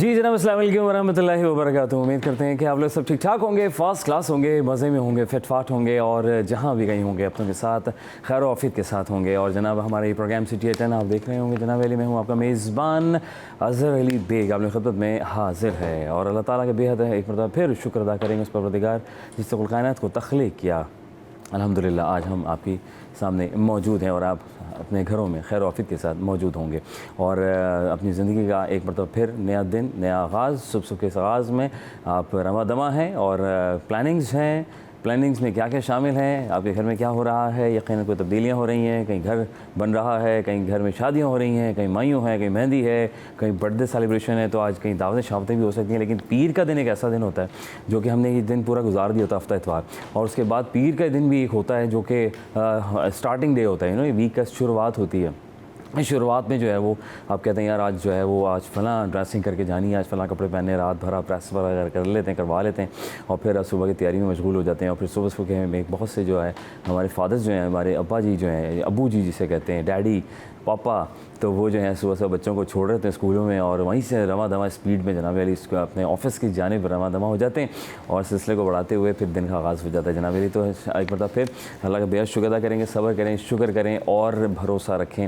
जी जनाब, अस्सलाम वालेकुम वरहमतुल्लाहि वबरकातुहू। उम्मीद करते हैं कि आप लोग सब ठीक ठाक होंगे, फ़र्स्ट क्लास होंगे, मज़े में होंगे, फिटफाट होंगे और जहाँ भी गए होंगे अपनों के साथ खैर आफियत के साथ होंगे। और जनाब हमारे प्रोग्राम सिटी 10 आप देख रहे होंगे। जनाब अली मैं हूँ आपका मेज़बान अज़हर अली बेग आपने खिदमत में हाजिर है। और अल्लाह ताला के बेहद एक मरतबा फिर शुक्र अदा करेंगे उस परवरदिगार जिससे कुल कायनात को तख्लीक किया। अल्हम्दुलिल्लाह आज हम आपकी सामने मौजूद हैं और आप अपने घरों में खैर आफियत के साथ मौजूद होंगे और अपनी ज़िंदगी का एक मरतबा फिर नया दिन, नया आगाज़, सुबह सुबह के आगाज़ में आप रमा दमा हैं और प्लानिंग्स हैं। प्लानिंग्स में क्या क्या शामिल हैं, आपके घर में क्या हो रहा है, यकीनन कोई तब्दीलियाँ हो रही हैं, कहीं घर बन रहा है, कहीं घर में शादियाँ हो रही हैं, कहीं मायूँ हैं, कहीं मेहंदी है, कहीं बर्थडे सेलिब्रेशन है, तो आज कहीं दावतें शावतें भी हो सकती हैं। लेकिन पीर का दिन एक ऐसा दिन होता है जो कि हमने ये दिन पूरा गुजार दिया होता है हफ्ता इतवार, और उसके बाद पीर का दिन भी एक होता है जो कि स्टार्टिंग डे होता है, वीक का शुरुआत होती है। शुरुआत में जो है वो आप कहते हैं यार आज जो है वो आज फ़लाँ ड्रेसिंग करके जानी है, आज फ़लाँ कपड़े पहने, रात भर प्रेस वगैरह कर लेते हैं, करवा लेते हैं और फिर सुबह की तैयारी में मशगूल हो जाते हैं। और फिर सुबह सुबह में बहुत से जो है हमारे फादर्स जो हैं, हमारे अब्बा जी जो हैं, अबू जी जिसे कहते हैं, डैडी पापा, तो वो जो है सुबह सुबह बच्चों को छोड़ रहे थे स्कूलों में और वहीं से रमा दमा स्पीड में जनाब अली अपने ऑफिस की जानिब रमा दमा हो जाते हैं और सिलसिले को बढ़ाते हुए फिर दिन का आगाज़ हो जाता है। जनाब अली तो एक मतलब फिर अल्लाह का बेहद शुक्र अदा करेंगे, सब्र करें, शुक्र करें और भरोसा रखें।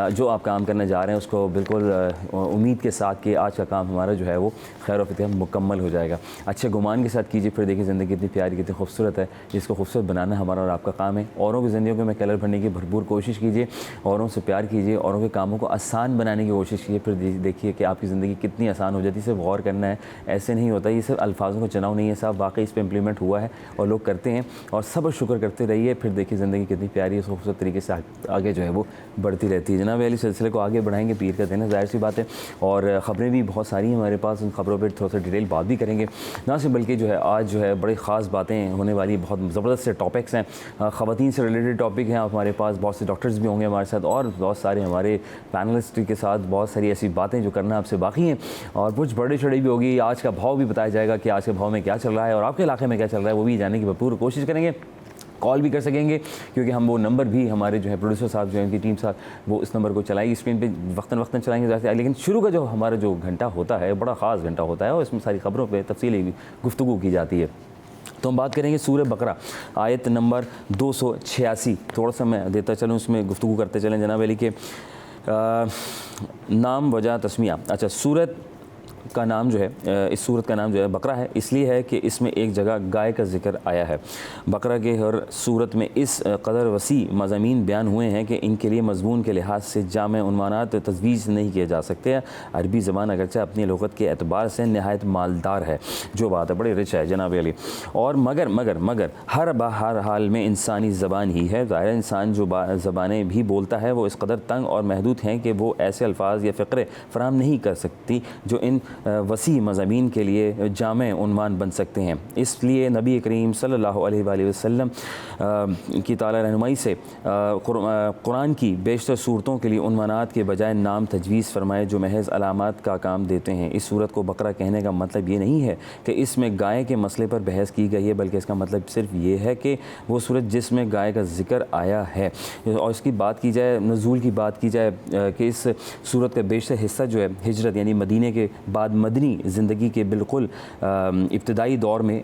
जो आप काम करने जा रहे हैं उसको बिल्कुल उम्मीद के साथ कि आज का काम हमारा जो है वो खैर वाफियत मुकम्मल हो जाएगा। अच्छे गुमान के साथ कीजिए, फिर देखिए ज़िंदगी कितनी प्यारी, कितनी खूबसूरत है। इसको खूबसूरत बनाना हमारा और आपका काम है। औरों की ज़िंदगी में कलर भरने की भरपूर कोशिश कीजिए, औरों से प्यार कीजिए, औरों के कामों को आसान बनाने की कोशिश कीजिए, फिर देखिए कि आपकी ज़िंदगी कितनी आसान हो जाती है। सिर्फ गौर करना है, ऐसे नहीं होता, ये सिर्फ अल्फाजों का चुनाव नहीं है साहब, वाकई इस पर इम्प्लीमेंट हुआ है और लोग करते हैं और सब्र शुक्र करते रहिए, फिर देखिए ज़िंदगी कितनी प्यारी खूबसूरत तरीके से आगे जो है वो बढ़ती रहती है। जनाब अली सिलसिले को आगे बढ़ाएंगे, पीर का दिन है, ज़ाहिर सी बात है, और ख़बरें भी बहुत सारी हैं हमारे पास, उन ख़बरों पर थोड़ा सा डिटेल बात भी करेंगे ना सिर्फ, बल्कि जो है आज जो है बड़ी ख़ास बातें होने वाली, बहुत ज़बरदस्त से टॉपिक्स हैं, ख़वातीन से रिलेटेड टॉपिक हैं हमारे पास, बहुत से डॉक्टर्स भी होंगे हमारे साथ और बहुत सारे हमारे पैनलिस्ट के साथ बहुत सारी ऐसी बातें जो करना आपसे बाकी हैं और कुछ बड़े छड़े भी होगी। आज का भाव भी बताया जाएगा कि आज के भाव में क्या चल रहा है और आपके इलाके में क्या चल रहा है, वो भी जानने की भरपूर कोशिश करेंगे। कॉल भी कर सकेंगे क्योंकि हम वो नंबर भी हमारे जो है प्रोड्यूसर साहब जो है उनकी टीम साहब वो इस नंबर को चलाएगी, स्क्रीन पे वक्तन वक्तन चलाएंगे ज़्यादा। लेकिन शुरू का जो हमारा जो घंटा होता है बड़ा ख़ास घंटा होता है और इसमें सारी खबरों पे तफसीली गुफ्तगू की जाती है। तो हम बात करेंगे सूरह बकरा आयत नंबर 286। थोड़ा सा मैं देता चलूँ, उसमें गुफ्तगू करते चलें जनाब अली के नाम वजह तस्मिया। अच्छा, सूरत का नाम जो है, इस सूरत का नाम जो है बकरा है, इसलिए है कि इसमें एक जगह गाय का जिक्र आया है। बकरा के हर सूरत में इस कदर वसी मज़ामीन बयान हुए हैं कि इनके लिए मज़मून के लिहाज से जामे उन्वानात तजवीज़ नहीं किए जा सकते। अरबी ज़बान अगरचे अपनी लुग़त के एतबार से नहायत मालदार है, जो बात है बड़ी रिच है जनाब अली, और मगर हर हाल में इंसानी ज़बान ही है। ज़ाहिर इंसान जो ज़बानें भी बोलता है वो इस कदर तंग और महदूद हैं कि वो ऐसे अल्फाज या फ़िक्रे फराहम नहीं कर सकती जो इन वसी मज़ामीन के लिए जामे उन्वान बन सकते हैं। इसलिए नबी करीम सल्लल्लाहु अलैहि वसल्लम की ताला रहनुमाई से कुरान की बेशतर सूरतों के लिए उन्वानात के बजाय नाम तजवीज़ फरमाए जो महज अलामात का काम देते हैं। इस सूरत को बकरा कहने का मतलब ये नहीं है कि इसमें गाय के मसले पर बहस की गई है, बल्कि इसका मतलब सिर्फ ये है कि वो सूरत जिसमें गाय का जिक्र आया है। और इसकी बात की जाए, नज़ूल की बात की जाए कि इस सूरत का बेशतर हिस्सा जो है हिजरत यानी मदीने के बाद मदनी ज़िंदगी के बिल्कुल इब्तदाई दौर में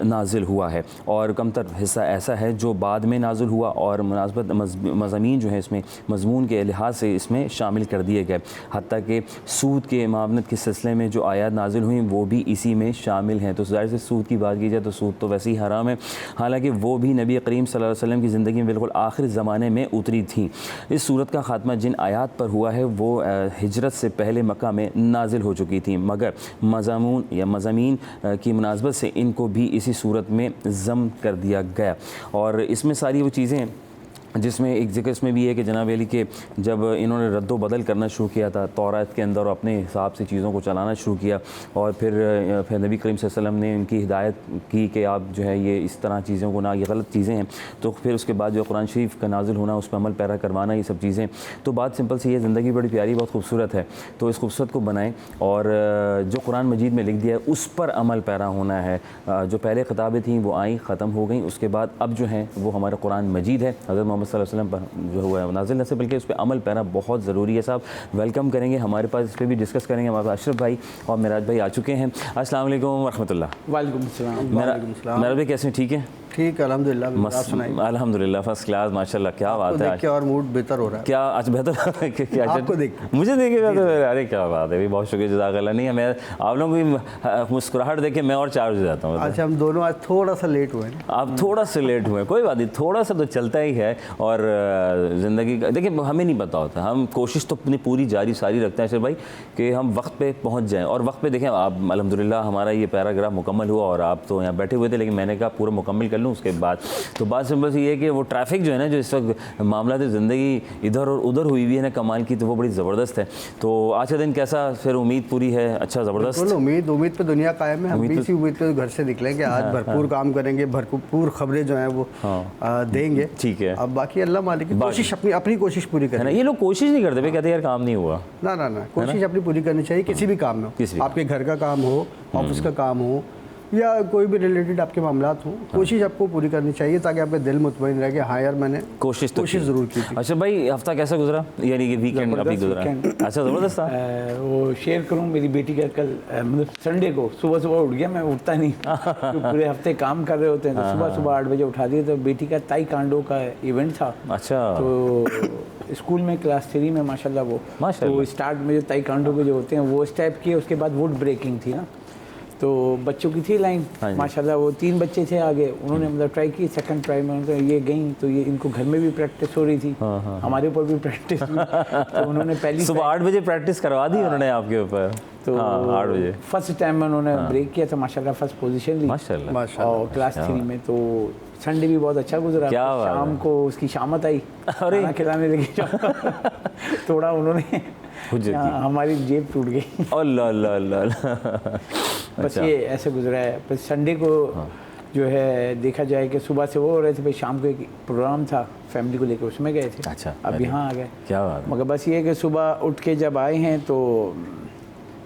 नाजिल हुआ है और कमतर हिस्सा ऐसा है जो बाद में नाजिल हुआ और मुनासबत मज़ामीन जो है इसमें मज़मून के लिहाज से इसमें शामिल कर दिए गए। हत्ता कि सूद के मामनत के सिलसिले में जो आयात नाजिल हुई वो भी इसी में शामिल हैं। तो ज़ाहिर से सूद की बात की जाए तो सूद तो वैसे ही हराम है, हालाँकि वो भी नबी करीम सल्लल्लाहु अलैहि वसल्लम की ज़िंदगी में बिल्कुल आखिर ज़माने में उतरी थी। इस सूरत का ख़ात्मा जिन आयात पर हुआ है वो हिजरत से पहले मक्का में नाजिल हो चुकी थी, मगर मज़ामून या मज़ामीन की मुनासबत से इनको भी इसी सूरत में ज़म कर दिया गया। और इसमें सारी वो चीज़ें जिसमें एक ज़िक्र इसमें भी है कि जनाब अली के जब इन्होंने रद्दो बदल करना शुरू किया था तौरात के अंदर और अपने हिसाब से चीज़ों को चलाना शुरू किया और फिर नबी करीम सल्लल्लाहु अलैहि वसल्लम ने उनकी हिदायत की कि आप जो है ये इस तरह चीज़ों को ना, ये गलत चीज़ें हैं, तो फिर उसके बाद जो कुरान शरीफ का नाजिल होना, उस पर अमल पैरा करवाना, ये सब चीज़ें। तो बात सिंपल सी है, ज़िंदगी बड़ी प्यारी बहुत खूबसूरत है, तो इस खूबसूरत को बनाएँ और जो कुरान मजीद में लिख दिया है उस पर अमल पैरा होना है। जो पहले किताबें थीं वो आई ख़त्म हो गई, उसके बाद अब जो है वो हमारा कुरान मजीद है। हज़रत मोहम्मद मोहम्मद सल्लल्लाहु अलैहि वसल्लम पर जो हुआ है नाज़िल न से, बल्कि उस पर अमल पैना बहुत ज़रूरी है साहब। वेलकम करेंगे हमारे पास, इस पर भी डिस्कस करेंगे। हमारे पास अशरफ भाई और मेराज भाई आ चुके हैं। अस्सलाम वालेकुम वरहमतुल्लाह। वालेकुम सलाम। मेराज भाई कैसे हैं? ठीक है, ठीक अल्हम्दुलिल्लाह। अल्हम्दुलिल्लाह फर्स्ट क्लास माशाल्लाह। क्या बात है, क्या और मूड बेहतर हो रहा है क्या आज बेहतर क्या आपको देख मुझे देखेगा तो अरे क्या बात है, बहुत शुक्रिया, जज़ाकल्लाह। नहीं है मैं आप लोगों की मुस्कुराहट देखे मैं और 4 बजे जाता हूँ। अच्छा, हम दोनों आज थोड़ा सा लेट हुए हैं। आप थोड़ा सा लेट हुए, कोई बात नहीं, थोड़ा सा तो चलता ही है। और ज़िंदगी का देखिए हमें नहीं पता होता, हम कोशिश तो अपनी पूरी जारी सारी रखते हैं अशरफ भाई कि हम वक्त पे पहुंच जाएं। और वक्त पे देखें आप, अल्हम्दुलिल्लाह हमारा ये पैराग्राफ मुकम्मल हुआ और आप तो यहाँ बैठे हुए थे, लेकिन मैंने कहा पूरा मुकम्मल कर लूँ। उसके बाद तो बात सिंपल सी ये है कि वो ट्रैफिक जो है ना, जो इस वक्त मामला है ज़िंदगी इधर और उधर हुई हुई है ना कमाल की, तो वो बड़ी ज़बरदस्त है। तो आज का दिन कैसा, फिर उम्मीद पूरी है? अच्छा, ज़बरदस्त। उम्मीद पे दुनिया कायम है। हम भी इसी उम्मीद पे घर से निकलेंगे आज। भरपूर काम करेंगे, भरपूर खबरें जो हैं वो देंगे। ठीक है, अब बाकी अल्लाह मालिक की कोशिश, अपनी कोशिश पूरी करें। ये लोग कोशिश नहीं करते, कहते यार काम नहीं हुआ। ना, कोशिश अपनी पूरी करनी चाहिए किसी भी काम में हो। आपके घर का काम हो, ऑफिस का काम हो, या कोई भी रिलेटेड आपके मामलात हो, कोशिश आपको पूरी करनी चाहिए ताकि आपका दिल मुतमईन रहे कि हाँ यार मैंने कोशिश ज़रूर की थी। अच्छा भाई, हफ्ता कैसा गुजरा, यानी कि वीकेंड अभी गुजरा? अच्छा, ज़बरदस्त था। वो शेयर करूँ, मेरी बेटी का कल मतलब संडे को सुबह उठ गया, मैं उठता नहीं तो पूरे हफ्ते काम कर रहे होते हैं, तो सुबह 8 बजे उठा दिए। तो बेटी का ताइक्वांडो का इवेंट था। अच्छा, तो स्कूल में क्लास 3 में माशाल्लाह वो तो स्टार्ट में जो ताइक्वांडो के जो होते हैं वो स्टेप किए, उसके बाद वुड ब्रेकिंग थी ना, तो बच्चों की थी लाइन माशाल्लाह। वो 3 बच्चे थे आगे, उन्होंने मतलब ट्राई की। सेकंड ट्राई में उनको ये गई, तो ये इनको घर में भी प्रैक्टिस हो रही थी, हमारे ऊपर भी प्रैक्टिस हुई। तो उन्होंने पहली सुबह 8 बजे प्रैक्टिस करवा दी उन्होंने आपके ऊपर। तो 8 बजे फर्स्ट टाइम में उन्होंने ब्रेक किया था माशाल्लाह, फर्स्ट पोजीशन ली माशाल्लाह और क्लास 3 में। तो संडे भी बहुत अच्छा गुजरा। शाम को उसकी शामत आई, खाना खिलाने लगी थोड़ा उन्होंने हमारी जेब टूट गई। अल्लाह बस ये ऐसे गुजरा है। बस संडे को जो है देखा जाए कि सुबह से वो हो रहे थे, भाई शाम को एक प्रोग्राम था फैमिली को लेकर, उसमें गए थे। अच्छा, अब यहाँ आ गए। क्या बात। मगर बस ये कि सुबह उठ के जब आए हैं तो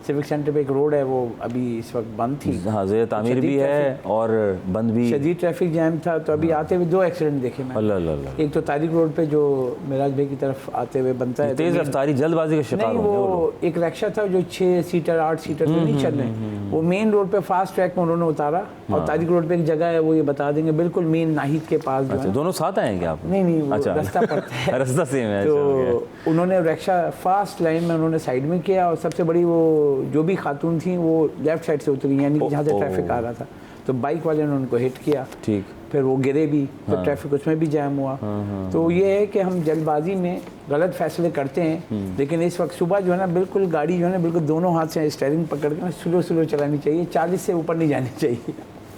सिविक सेंटर पे एक रोड है वो अभी इस वक्त बंद थी। हाँ, ज़ेर तामीर भी है और बंद भी। शदीद ट्रैफिक जैम था। तो अभी आते हुए 2 एक्सीडेंट देखे मैं। अल्लाह। एक तो तारिक रोड पे जो मेराज भाई की तरफ आते हुए बनता है, तेज़ रफ्तारी जल्दबाजी का शिकार नहीं, वो एक रिक्शा था जो 6 सीटर 8 सीटर तो नहीं चल रहे, वो मेन रोड पे फास्ट ट्रैक में उन्होंने उतारा। और तारिक रोड पे एक जगह है, वो ये बता देंगे, बिल्कुल मेन नाहिद के पास। अच्छा, दोनों साथ आएंगे आप? नहीं, रास्ता पड़ता है रास्ता सेम है। तो उन्होंने रिक्शा फास्ट लाइन में उन्होंने साइड में किया, और सबसे बड़ी वो जो भी खातून थी वो लेफ्ट साइड से उतरी, यानी कि जहाँ से ट्रैफिक आ रहा था। तो बाइक वाले ने उनको हिट किया। ठीक, फिर वो गिरे भी, तो ट्रैफिक उसमें भी जैम हुआ। तो ये है कि हम जल्दबाजी में गलत फैसले करते हैं, लेकिन इस वक्त सुबह जो है ना, बिल्कुल गाड़ी जो है ना, बिल्कुल दोनों हाथ से स्टीयरिंग पकड़ के स्लो चलानी चाहिए, 40 से ऊपर नहीं जानी चाहिए।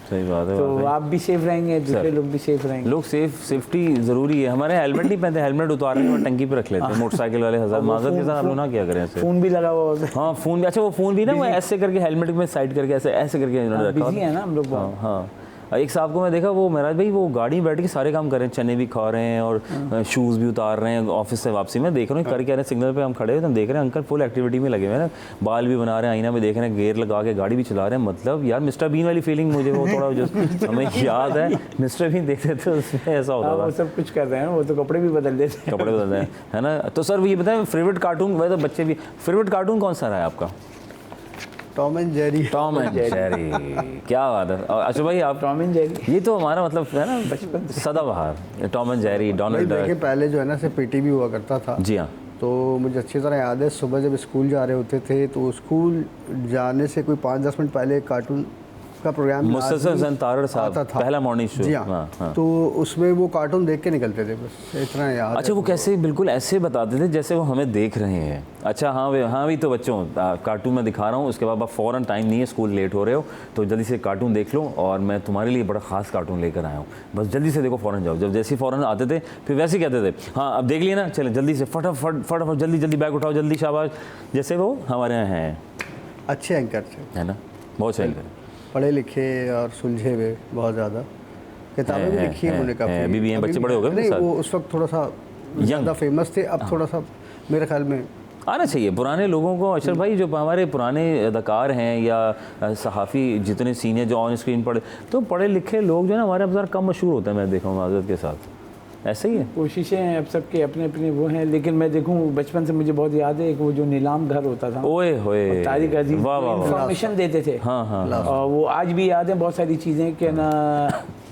सही बात है। तो आप भी सेफ रहेंगे, दूसरे लोग भी सेफ रहेंगे। लोग सेफ्टी ज़रूरी है। हमारे हेलमेट नहीं पहनते, हेलमेट उतारने और टंकी पे रख लेते हैं मोटरसाइकिल वाले। हज़ार माजत के साथ आप लोग ना क्या करें, फ़ोन भी लगा हुआ होता है। हाँ, फ़ोन भी। अच्छा, वो फ़ोन भी ना वो ऐसे करके हेलमेट में साइड करके ऐसे करके इन्होंने रखा है ना हम लोग। हाँ, एक साहब को मैं देखा, वो मेराज भाई वो गाड़ी में बैठ के सारे काम कर रहे हैं, चने भी खा रहे हैं और शूज़ भी उतार रहे हैं ऑफिस से वापसी में। देख रहा हूँ कर क्या रहे हैं, सिग्नल पे हम खड़े हुए, हम देख रहे हैं अंकल फुल एक्टिविटी में लगे हुए हैं, बाल भी बना रहे हैं, आईना में देख रहे हैं, गेयर लगा के गाड़ी भी चला रहे हैं। मतलब यार मिस्टर बीन वाली फीलिंग मुझे वो थोड़ा जो हमें याद है, मिस्टर बीन देखते थे उसमें ऐसा होता था। वो सब कुछ कर रहे हैं, वो तो कपड़े भी बदल देते हैं। कपड़े बदल रहे हैं, है ना। तो सर ये बताएं, फेवरेट कार्टून, वैसे बच्चे भी, फेवरेट कार्टून कौन सा रहा है आपका? Tom and Jerry. Tom and Jerry, क्या बात है। अच्छा भाई, आप टॉम एंड जेरी, ये तो हमारा मतलब है ना बचपन सदाबहार। Tom and Jerry, Donald duck. देखिए पहले जो है ना, से पीटी भी हुआ करता था। जी हाँ। तो मुझे अच्छी तरह याद है, सुबह जब स्कूल जा रहे होते थे तो स्कूल जाने से कोई 5-10 मिनट पहले कार्टून का प्रोग्राम मुस्तफा तारड़ साहब था, पहला मॉर्निंग शो। जी हाँ। तो उसमें वो कार्टून देख के निकलते थे, बस इतना याद। अच्छा, वो कैसे बिल्कुल ऐसे बताते थे जैसे वो हमें देख रहे हैं। अच्छा, हाँ भी तो बच्चों कार्टून में दिखा रहा हूँ, उसके बाद आप फ़ौरन, टाइम नहीं है, स्कूल लेट हो रहे हो, तो जल्दी से कार्टून देख लो और मैं तुम्हारे लिए बड़ा ख़ास कार्टून लेकर आया हूँ, बस जल्दी से देखो, फ़ौरन जाओ। जब जैसे ही फ़ौरन आते थे फिर वैसे ही कहते थे, हाँ अब देख लिया ना, चले जल्दी से फटाफट जल्दी बैग उठाओ, जल्दी शाबाश, जैसे वो हमारे यहाँ हैं। अच्छे एंकर थे, है ना, बहुत सही एंकर, पढ़े लिखे और सुलझे हुए, बहुत ज़्यादा किताबें भी लिखी है उन्होंने काफ़ी। अभी भी हैं, बच्चे बड़े हो गए। नहीं, वो उस वक्त थोड़ा सा ज़्यादा फेमस थे, अब थोड़ा सा मेरे ख्याल में आना चाहिए पुराने लोगों को। अशरफ भाई, जो हमारे पुराने अदाकार हैं या सहाफ़ी जितने सीनियर जो ऑन स्क्रीन पढ़े, तो पढ़े लिखे लोग जो है ना हमारे अब ज़रा कम मशहूर होते हैं, मैं देखा हूँ माज़रत के साथ। ऐसे ही है। कोशिशें हैं अब सबके अपने अपने वो हैं, लेकिन मैं देखूं बचपन से मुझे बहुत याद है, एक वो जो नीलाम घर होता था, ओए होए, तारिक अजीज वाह वाह वाह, इंफॉर्मेशन देते थे। हाँ हाँ, और वो आज भी याद है बहुत सारी चीज़ें कि ना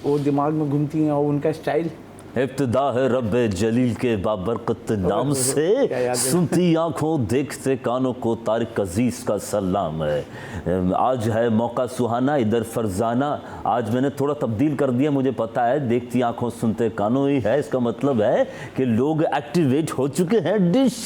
वो दिमाग में घूमती हैं, और उनका स्टाइल इब्तिदा है रब जलील के बाबरकत नाम से, सुनती आंखों देखते कानों को तारिक अजीज का सलाम है। आज है मौका सुहाना इधर फरजाना, आज मैंने थोड़ा तब्दील कर दिया, मुझे पता है देखती आंखों सुनते कानों ही है, इसका मतलब है कि लोग एक्टिवेट हो चुके हैं। डिश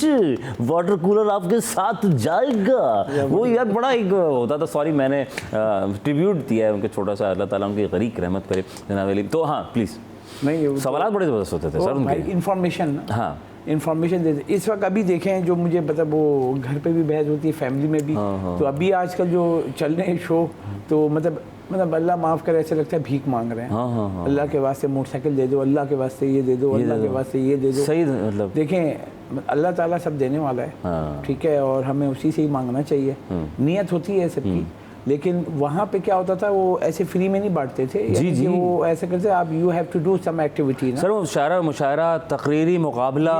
वाटर कूलर आपके साथ जाएगा। वो यार बड़ा एक होता था, सॉरी मैंने ट्रिब्यूट दिया है उनके छोटा सा, अल्लाह ताला उनकी गरीक रहमत करे जनाब अली। तो हाँ प्लीज़, नहीं सवाल बड़े ज़बरदस्त होते थे सर उनके। इंफॉर्मेशन, हाँ इंफॉर्मेशन देते। इस वक्त अभी देखें जो मुझे मतलब वो घर पे भी बहस होती है, फैमिली में भी। तो अभी आजकल जो चल रहे हैं शो, तो मतलब अल्लाह माफ़ करे, ऐसे लगता है भीख मांग रहे हैं। अल्लाह के वास्ते मोटरसाइकिल दे दो, अल्लाह के वास्ते ये दे दो, अल्लाह के वास्ते ये दे दो। सही, मतलब देखें अल्लाह ताला सब देने वाला है, ठीक है, और हमें उसी से ही मांगना चाहिए। नियत होती है सबकी, लेकिन वहाँ पे क्या होता था, वो ऐसे फ्री में नहीं बांटते थे। जी जी, वो ऐसे करते आप you have to do some activity ना। सर वो मुशायरा तकरीरी मुकाबला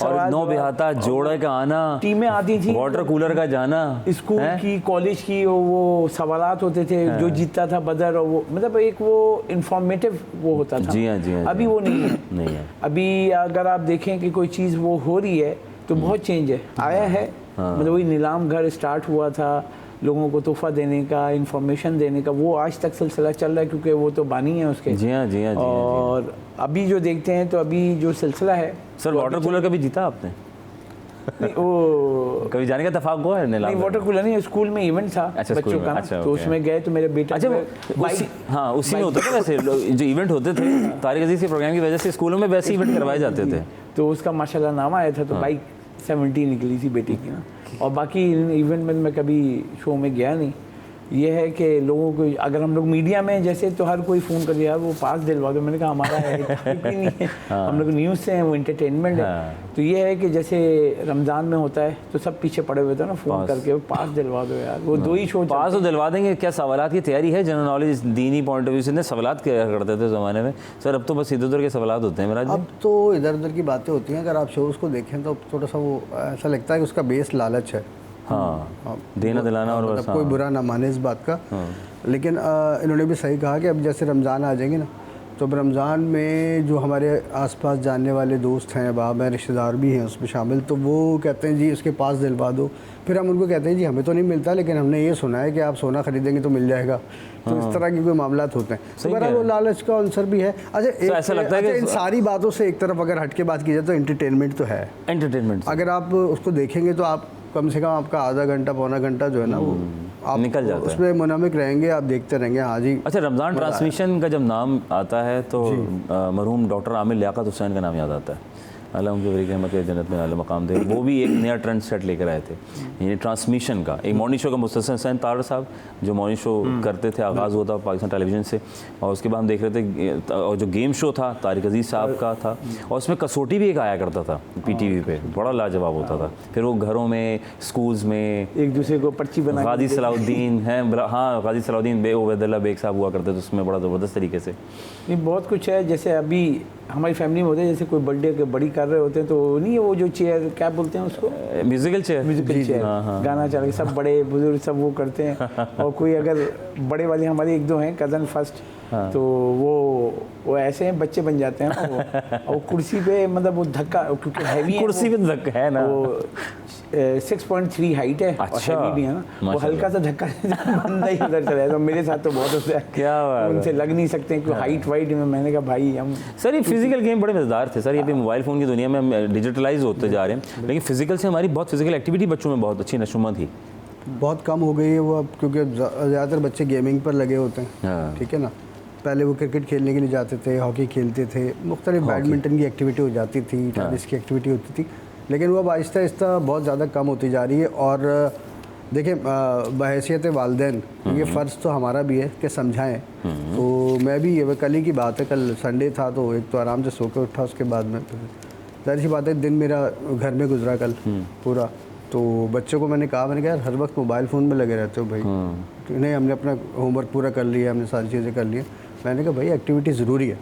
और नौ बिहाता जोड़े का आना, टीमें आती थी, वाटर कूलर का जाना, स्कूल की कॉलेज की वो सवालात होते थे, जो जीतता था बदर, और वो मतलब एक वो इंफॉर्मेटिव वो होता था। जी हाँ जी हाँ, अभी वो नहीं है। नहीं है। अभी अगर आप देखें कि कोई चीज़ वो हो रही है तो बहुत चेंज है आया है। मतलब वही नीलाम घर स्टार्ट हुआ था, लोगों को तोहफा देने का, इंफॉर्मेशन देने का, वो आज तक सिलसिला चल रहा है, क्योंकि वो तो बानी है उसके। जी हाँ जी हाँ। और अभी जो देखते हैं, तो अभी जो सिलसिला है सर, वाटर कूलर कभी जीता आपने? नहीं, वो कभी जाने का इत्तेफाक हुआ है? नहीं, वाटर कूलर नहीं, स्कूल में इवेंट था बच्चों का। तो उसमें गए तो मेरे बेटे, हाँ उसी में होता था वैसे जो इवेंट होते थे तारिक अजीज के प्रोग्राम की वजह से स्कूलों में वैसे इवेंट करवाए जाते थे। तो उसका माशाल्लाह नाम आया था। तो बाइक 70 निकली थी बेटी की ना। और बाकी इवेंट में मैं कभी शो में गया नहीं। ये है कि लोगों को, अगर हम लोग मीडिया में जैसे, तो हर कोई फ़ोन कर दिया वो पास दिलवा दो। मैंने कहा हमारा है नहीं है, हम लोग न्यूज़ से हैं, वो इंटरटेनमेंट है। तो ये है कि जैसे रमज़ान में होता है तो सब पीछे पड़े हुए थे ना, फ़ोन करके पास दिलवा दो यार। वो 2 ही शो पास तो दिलवा देंगे। क्या सवालात की तैयारी है? जनरल नॉलेज, दीनी पॉइंट ऑफ व्यू से सवालात क्या करते थे ज़माने में सर? अब तो बस इधर उधर के सवालात होते हैं मेरा। अब तो इधर उधर की बातें होती हैं। अगर आप शोज़ को देखें तो थोड़ा सा वो ऐसा लगता है कि उसका बेस लालच है। हाँ, देना दिलाना, और मतलब कोई बुरा ना माने इस बात का। लेकिन इन्होंने भी सही कहा कि अब जैसे रमज़ान आ जाएंगे ना, तो अब रमज़ान में जो हमारे आसपास जानने वाले दोस्त हैं, बाब हैं, रिश्तेदार भी हैं उसमें शामिल, तो वो कहते हैं जी उसके पास दिलवा दो। फिर हम उनको कहते हैं जी हमें तो नहीं मिलता, लेकिन हमने ये सुना है कि आप सोना खरीदेंगे तो मिल जाएगा। तो इस तरह के कोई मामलात होते हैं। तो बहरहाल वो लालच का आंसर भी है। अच्छा, ऐसा लगता है कि इन सारी बातों से एक तरफ अगर हट के बात की जाए तो एंटरटेनमेंट तो है। एंटरटेनमेंट अगर आप उसको देखेंगे तो आप कम से कम आपका आधा घंटा पौना घंटा जो है ना, वो आप निकल जाता है, उसमें मुनामिक रहेंगे, आप देखते रहेंगे। हाँ जी। अच्छा, रमज़ान ट्रांसमिशन का जब नाम आता है तो मरहूम डॉक्टर आमिर लियाकत हुसैन का नाम याद आता है। अल्लाह उनके बरी रहमत जन्नत में आला मकाम दे। वो भी एक नया ट्रेंड सेट लेकर आए थे, यानी ट्रांसमिशन का। एक मॉर्निंग शो का मुस्तसिल हुसैन तार साहब जो मॉर्निंग शो करते थे, आगाज़ हुआ था पाकिस्तान टेलीविज़न से, और उसके बाद हम देख रहे थे और जो गेम शो था तारिक अजीज़ साहब का था, और उसमें कसौटी भी एक आया करता था PTV पे, बड़ा लाजवाब होता था। फिर वो घरों में, स्कूल्स में एक दूसरे को पर्ची बना, गाजी सलाउद्दीन हैं, हाँ गाजी सलाउद्दीन बे उबैदुल्लाह बेग साहब हुआ करते थे उसमें, बड़ा ज़बरदस्त तरीके से। नहीं, बहुत कुछ है। जैसे अभी हमारी फैमिली में होते हैं, जैसे कोई बर्थडे के बड़ी कर रहे होते हैं, तो नहीं है वो जो चेयर, क्या बोलते हैं उसको, म्यूजिकल चेयर, गाना चल के सब बड़े बुजुर्ग सब वो करते हैं। और कोई अगर बड़े वाले हमारे 1-2 हैं कज़न फर्स्ट, तो वो ऐसे हैं बच्चे बन जाते हैं वो। और कुर्सी पे मतलब वो धक्का, क्योंकि हैवी है, कुर्सी पे धक्का है ना, वो 6.3 हाइट है। अच्छा, और हैवी भी है ना, वो हल्का सा धक्का बंदा ही उधर चला जाता है। मेरे साथ तो बहुत होता है। क्या बात है, उनसे लग नहीं सकते क्योंकि हाइट वाइट में। मैंने कहा भाई हम सर ये फिजिकल गेम बड़े मज़ेदार थे सर। ये भी मोबाइल फ़ोन की दुनिया में हम डिजिटलाइज होते जा रहे हैं, लेकिन फिजिकल से हमारी बहुत फिजिकल एक्टिविटी बच्चों में बहुत अच्छी नशुमा थी। बहुत कम हो गई है वो अब, क्योंकि ज़्यादातर बच्चे गेमिंग पर लगे होते हैं। ठीक है ना, पहले वो क्रिकेट खेलने के लिए जाते थे, हॉकी खेलते थे, मुख्तलिफ बैडमिंटन की एक्टिविटी हो जाती थी, टेनिस की एक्टिविटी होती थी, लेकिन वो अब आहिस्ता आहिस्ता बहुत ज़्यादा कम होती जा रही है। और देखिए, बहैसियत वालिदैन ये फ़र्ज़ तो हमारा भी है कि समझाएं। तो मैं भी, ये कल ही की बात है, कल संडे था, तो एक तो आराम से सो के उठा, उसके बाद में जाहिर सी बात है दिन मेरा घर में गुजरा कल पूरा। तो बच्चों को मैंने कहा, मैंने कहा हर वक्त मोबाइल फ़ोन में लगे रहते हो भाई। तो नहीं, हमने अपना होमवर्क पूरा कर लिया, हमने सारी चीज़ें कर ली। मैंने कहा भाई एक्टिविटी ज़रूरी है,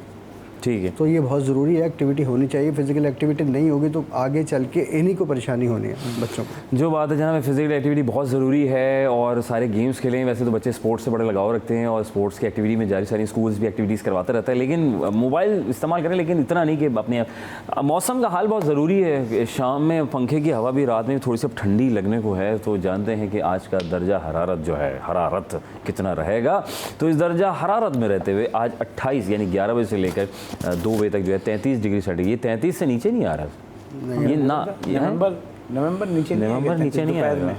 ठीक है। तो ये बहुत ज़रूरी है, एक्टिविटी होनी चाहिए। फिजिकल एक्टिविटी नहीं होगी तो आगे चल के इन्हीं को परेशानी होनी है बच्चों को। जो बात है जनाब, फिजिकल एक्टिविटी बहुत ज़रूरी है और सारे गेम्स खेलें। वैसे तो बच्चे स्पोर्ट्स से बड़ा लगाव रखते हैं और स्पोर्ट्स की एक्टिविटी में जारी सारी स्कूल्स भी एक्टिविटीज़ करवाते रहता है, लेकिन मोबाइल इस्तेमाल करें, लेकिन इतना नहीं कि अपने मौसम का हाल बहुत ज़रूरी है। शाम में पंखे की हवा भी रात में थोड़ी सी ठंडी लगने को है, तो जानते हैं कि आज का दर्जा हरारत जो है, हरारत कितना रहेगा। तो इस दर्जा हरारत में रहते हुए आज 28 यानी 11 बजे से लेकर 2 बजे तक जो है 33 डिग्री सेंटीग्रेड, ये 33 से नीचे नहीं आ रहा। ये ना नवंबर नीचे नहीं आएगा,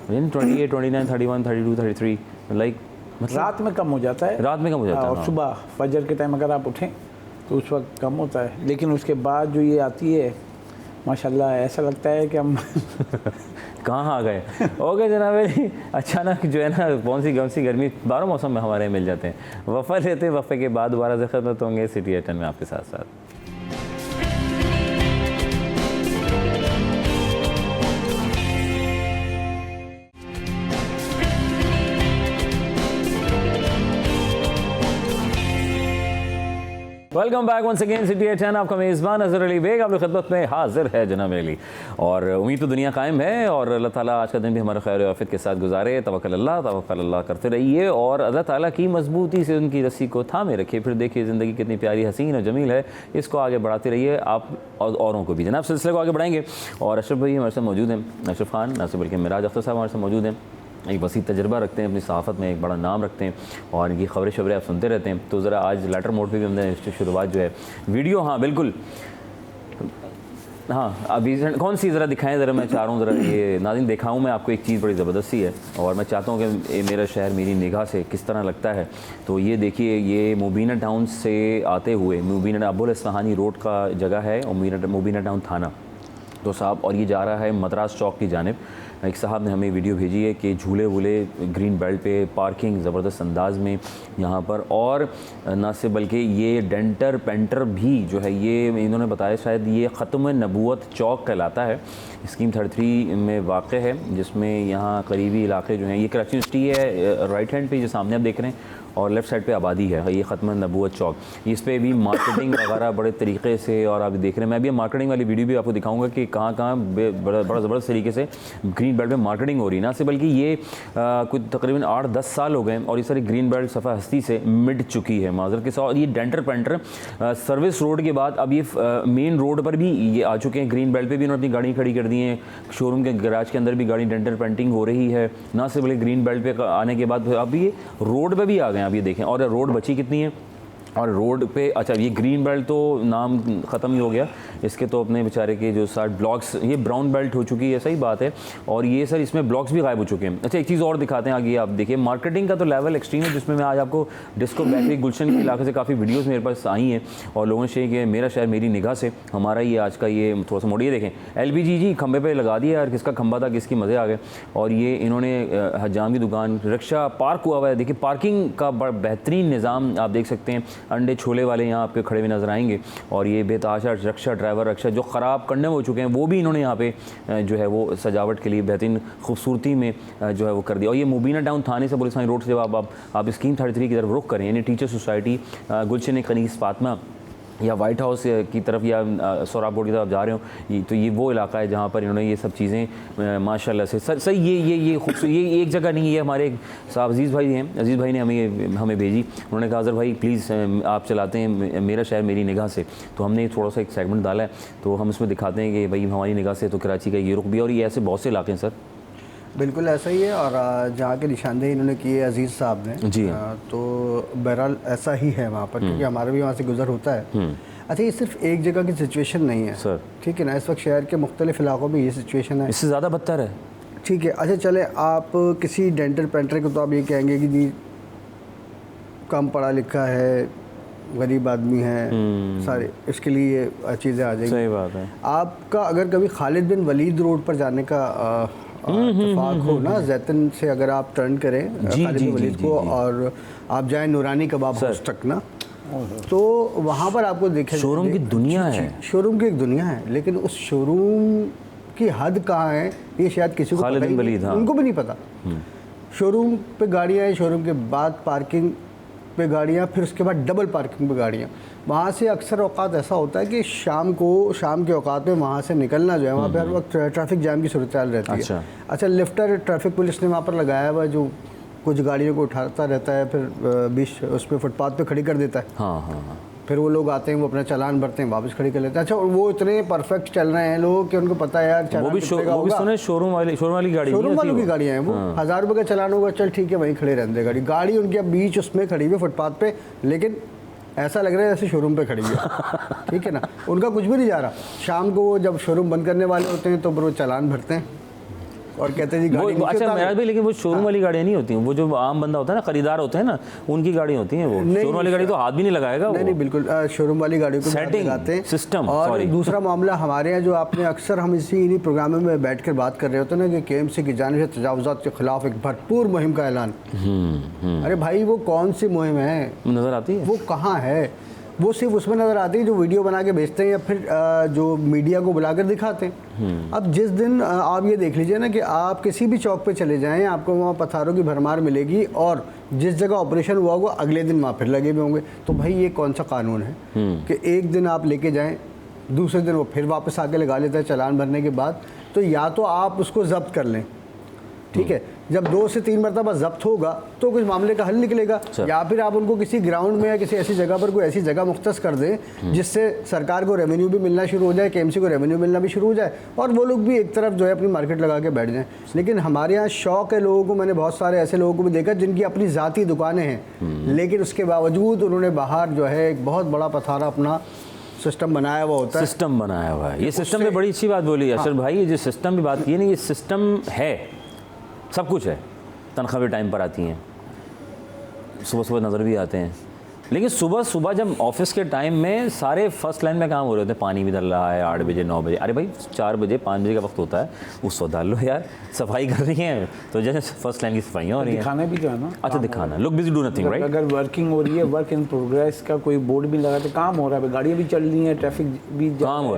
28, 29, 31, 32, 33 लाइक मतलब रात में कम हो जाता है। रात में कम हो जाता है और सुबह फजर के टाइम अगर आप उठें तो उस वक्त कम होता है, लेकिन उसके बाद जो ये आती है माशाल्लाह ऐसा लगता है कि हम कहाँ आ गए। ओके जनाब, अचानक जो है ना कौन सी गर्मी 12 मौसम में हमारे मिल जाते हैं। वफ़ा लेते हैं, वफ़े के बाद दोबारा से खिदमत होंगे सिटी 8 में आपके साथ साथ। Welcome back once again city 8, आपका मेज़बान अज़हर अली बेग आप लोग खिदमत में हाजिर है जनाब अली। और उम्मीद तो दुनिया कायम है और अल्लाह ताला आज का दिन भी हमारा खैर आफियत के साथ गुजारे। तवक्कल अल्लाह करते रहिए और अल्लाह ताला की मजबूती से उनकी रस्सी को थामे रखिए। फिर देखिए ज़िंदगी कितनी प्यारी, हसीन और जमील है, इसको आगे बढ़ाते रहिए आप और औरों को भी। जनाब सिलसिले को आगे बढ़ाएंगे और अशरफ भाई हमारे साथ मौजूद हैं, अशरफ खान, ना सिर्फ बल्कि मिराज अख्तर साहब हमारे साथ मौजूद हैं। एक वसी तजर्बा रखते हैं, अपनी सहाफ़त में एक बड़ा नाम रखते हैं और इनकी खबरें शबरें आप सुनते रहते हैं। तो ज़रा आज लेटर मोड पे भी हमने शुरुआत जो है वीडियो, हाँ बिल्कुल, हाँ अभी कौन सी ज़रा दिखाएं, ज़रा मैं चाह रहा हूँ ज़रा ये नाज़रीन दिखाऊँ मैं आपको एक चीज़ बड़ी ज़बरदस्ती है और मैं चाहता हूँ कि मेरा शहर मेरी निगाह से किस तरह लगता है। तो ये देखिए, ये मुबीना टाउन से आते हुए मुबीना अब्बुल इस्फ़हानी रोड का जगह है और मुबीना टाउन थाना तो साहब, और ये जा रहा है मद्रास चौक की जानिब। एक साहब ने हमें वीडियो भेजी है कि झूले वूले ग्रीन बेल्ट पे, पार्किंग ज़बरदस्त अंदाज में यहाँ पर, और ना सिर्फ बल्कि ये डेंटर पेंटर भी जो है, ये इन्होंने बताया शायद ये ख़त्म नबूवत चौक कहलाता है। स्कीम 33 में वाक़ है, जिसमें यहाँ करीबी इलाके जो हैं, ये कराची यूनिवर्सिटी है राइट हैंड पे जो सामने आप देख रहे हैं और लेफ़्ट साइड पे आबादी है, ये ख़त्म नबूवत चौक। इस पे भी मार्केटिंग वगैरह बड़े तरीके से और आप देख रहे हैं, मैं भी मार्केटिंग वाली वीडियो भी आपको दिखाऊंगा कि कहाँ बड़ा ज़बरदस्त तरीके से ग्रीन बेल्ट में मार्केटिंग हो रही है। ना सिर्फ बल्कि ये कुछ तकरीबन 8-10 साल हो गए और ये सारी ग्रीन बेल्ट सफ़ा हस्ती से मिट चुकी है माजर के साथ। और ये डेंटर पेंटर सर्विस रोड के बाद अब ये मेन रोड पर भी ये आ चुके हैं। ग्रीन बेल्ट पर भी उन्होंने अपनी गाड़ी खड़ी कर दी है, शोरूम के गैराज के अंदर भी गाड़ी डेंटर पेंटिंग हो रही है। ना सिर्फ बल्कि ग्रीन बेल्ट पर आने के बाद अब ये रोड पर भी आ गए, आप ये देखें। और रोड बची कितनी है और रोड पे, अच्छा ये ग्रीन बेल्ट तो नाम ख़त्म ही हो गया इसके, तो अपने बेचारे के जो सारे ब्लॉक्स, ये ब्राउन बेल्ट हो चुकी है, सही बात है। और ये सर इसमें ब्लॉक्स भी गायब हो चुके हैं। अच्छा एक चीज़ और दिखाते हैं आगे, आप देखिए मार्केटिंग का तो लेवल एक्सट्रीम है, जिसमें मैं आज आपको डिस्को बैकरी गुलशन के इलाके से काफ़ी वीडियोज़ मेरे पास आई हैं और लोगों ने शेयर किया मेरा शहर मेरी निगाह से। हमारा ये आज का ये थोड़ा सा मोड़िए देखें, LPG जी खंबे पर लगा दिया यार, किसका खंबा था किसकी मज़े आ गए। और ये इन्होंने हजाम की दुकान, रिक्शा पार्क हुआ हुआ है, देखिए पार्किंग का बड़ा बेहतरीन निज़ाम आप देख सकते हैं। अंडे छोले वाले यहाँ आपके खड़े हुए नज़र आएंगे और ये बेताशा रिक्शा ड्राइवर रिक्शा जो ख़राब करने हो चुके हैं वो भी इन्होंने यहाँ पे जो है वो सजावट के लिए बेहतरीन खूबसूरती में जो है वो कर दिया। और ये मुबीना टाउन थाने से पुलिस रोड से जब आप स्कीम 33 की तरफ रुख करें, यानी टीचर सोसाइटी, गुलशन कनीस फातिमा या वाइट हाउस की तरफ या सोहराब बोर्ड की तरफ जा रहे हो, तो ये वो इलाका है जहाँ पर इन्होंने ये सब चीज़ें माशाल्लाह से सही ये खूबसूरत, ये एक जगह नहीं है। हमारे एक साहब अजीज़ भाई हैं, अजीज़ भाई ने हमें भेजी, उन्होंने कहा अज़हर भाई प्लीज़ आप चलाते हैं मेरा शहर मेरी निगाह से, तो हमने थोड़ा सा एक सेगमेंट डाला है, तो हम उसमें दिखाते हैं कि भाई हमारी निगाह से तो कराची का ये रुख भी, और ये ऐसे बहुत से इलाके हैं सर। बिल्कुल ऐसा ही है, और जहाँ की निशानदेही इन्होंने की है अजीज़ साहब ने जी, तो बहरहाल ऐसा ही है वहाँ पर, क्योंकि हमारा भी वहाँ से गुजर होता है। अच्छा ये सिर्फ एक जगह की सिचुएशन नहीं है सर, ठीक है ना, इस वक्त शहर के मुख्तलिफ इलाकों में ये सिचुएशन है, इससे ज़्यादा बदतर है। ठीक है। अच्छा चले, आप किसी डेंटल पेंटर को तो आप ये कहेंगे कि जी कम पढ़ा लिखा है, गरीब आदमी है, सारे इसके लिए ये चीज़ें आ जाएंगी। सही बात है। आपका अगर कभी खालिद बिन वलीद रोड पर जाने का इत्तेफाक हो ना, जैतन से अगर आप टर्न करें खालिद बिन वलीद को और आप जाएं नूरानी कबाब हाउस तक ना, तो वहाँ पर आपको देखें शोरूम की दुनिया है, शोरूम की एक दुनिया है, लेकिन उस शोरूम की हद कहाँ है ये शायद किसी को खालिद बिन वलीद, हाँ, उनको भी नहीं पता। शोरूम पे गाड़ियाँ हैं, शोरूम के बाद पार्किंग पे गाड़ियाँ, फिर उसके बाद डबल पार्किंग पे गाड़ियाँ। वहाँ से अक्सर औकात ऐसा होता है कि शाम के औकात में वहाँ से निकलना जो है, वहाँ पे हर वक्त ट्रैफिक जाम की सूरत रहती है। अच्छा, लिफ्टर ट्रैफिक पुलिस ने वहाँ पर लगाया हुआ, जो कुछ गाड़ियों को उठाता रहता है, फिर बीच उस पर फुटपाथ पे खड़ी कर देता है। हाँ। फिर वो लोग आते हैं, वो अपना चालान भरते हैं, वापस खड़ी कर लेते हैं। अच्छा, और वो इतने परफेक्ट चल रहे हैं लोग कि उनको पता है यार चालान वो भी सुने शोरूम वाली गाड़ी, शोरूम वालों की गाड़ियाँ हैं वो। 1000 रुपये का चालान होगा, चल ठीक है, वहीं खड़े रहते गाड़ी उनकी अब बीच उसमें खड़ी हुई फुटपाथ पे, लेकिन ऐसा लग रहा है जैसे शोरूम पे खड़ी है। ठीक है ना, उनका कुछ भी नहीं जा रहा। शाम को वो जब शोरूम बंद करने वाले होते हैं तो फिर वो चालान भरते हैं और कहते हैं जी गाड़ी वो। अच्छा मेरा भी, लेकिन वो शोरूम वाली गाड़ियाँ नहीं होती हैं, वो जो आम बंदा होता है ना, खरीदार होते हैं ना, उनकी गाड़ी होती हैं वो। शोरूम वाली गाड़ी तो हाथ भी नहीं लगाएगा। नहीं, बिल्कुल शोरूम वाली गाड़ी को सेटिंग लगाते हैं, सिस्टम। और दूसरा मामला हमारे यहाँ जो आपने अक्सर हम इन्हीं प्रोग्रामों में बैठ कर बात कर रहे होते हैं ना कि KMC की जानिब से तजावुज़ात के खिलाफ एक भरपूर मुहिम का ऐलान। अरे भाई, वो कौन सी मुहिम है, नजर आती है? वो कहाँ है? वो सिर्फ उसमें नज़र आती है जो वीडियो बना के भेजते हैं या फिर जो मीडिया को बुलाकर दिखाते हैं। अब जिस दिन आप ये देख लीजिए ना कि आप किसी भी चौक पे चले जाएं, आपको वहाँ पथारों की भरमार मिलेगी, और जिस जगह ऑपरेशन हुआ होगा अगले दिन वहाँ फिर लगे हुए होंगे। तो भाई ये कौन सा कानून है कि एक दिन आप लेके जाएं, दूसरे दिन वो फिर वापस आके लगा लेता है चालान भरने के बाद? तो या तो आप उसको जब्त कर लें, ठीक है, जब 2 से 3 मरतबा जब्त होगा तो कुछ मामले का हल निकलेगा, या फिर आप उनको किसी ग्राउंड में या किसी ऐसी जगह पर कोई ऐसी जगह मुख्तस कर दें जिससे सरकार को रेवेन्यू भी मिलना शुरू हो जाए, KMC को रेवेन्यू मिलना भी शुरू हो जाए, और वो लोग भी एक तरफ जो है अपनी मार्केट लगा के बैठ जाएं। लेकिन हमारे यहाँ शौक है लोगों को, मैंने बहुत सारे ऐसे लोगों को भी देखा जिनकी अपनी ज़ाती दुकानें हैं, लेकिन उसके बावजूद उन्होंने बाहर जो है एक बहुत बड़ा पथारा अपना सिस्टम बनाया हुआ होता है। सिस्टम बनाया हुआ है। ये सिस्टम में बड़ी अच्छी बात बोली अशर भाई, ये जो सिस्टम की बात की है ना, ये सिस्टम है, सब कुछ है। तनख्वाह भी टाइम पर आती हैं, सुबह सुबह नज़र भी आते हैं, लेकिन सुबह सुबह जब ऑफिस के टाइम में सारे फर्स्ट लाइन में काम हो रहे होते हैं, पानी भी डल रहा है 8 बजे 9 बजे, अरे भाई 4 बजे 5 बजे का वक्त होता है, उस वक्त डाल लो यार, सफाई कर रही हैं तो जैसे फर्स्ट लाइन की सफाइयाँ हो रही हैं, दिखाना भी तो है ना। अच्छा दिखाना, look busy do nothing right. अगर वर्किंग हो रही है, वर्क इन प्रोग्रेस का कोई बोर्ड भी लगा तो काम हो रहा है, गाड़ियाँ भी चल रही हैं, ट्रैफिक भी काम हो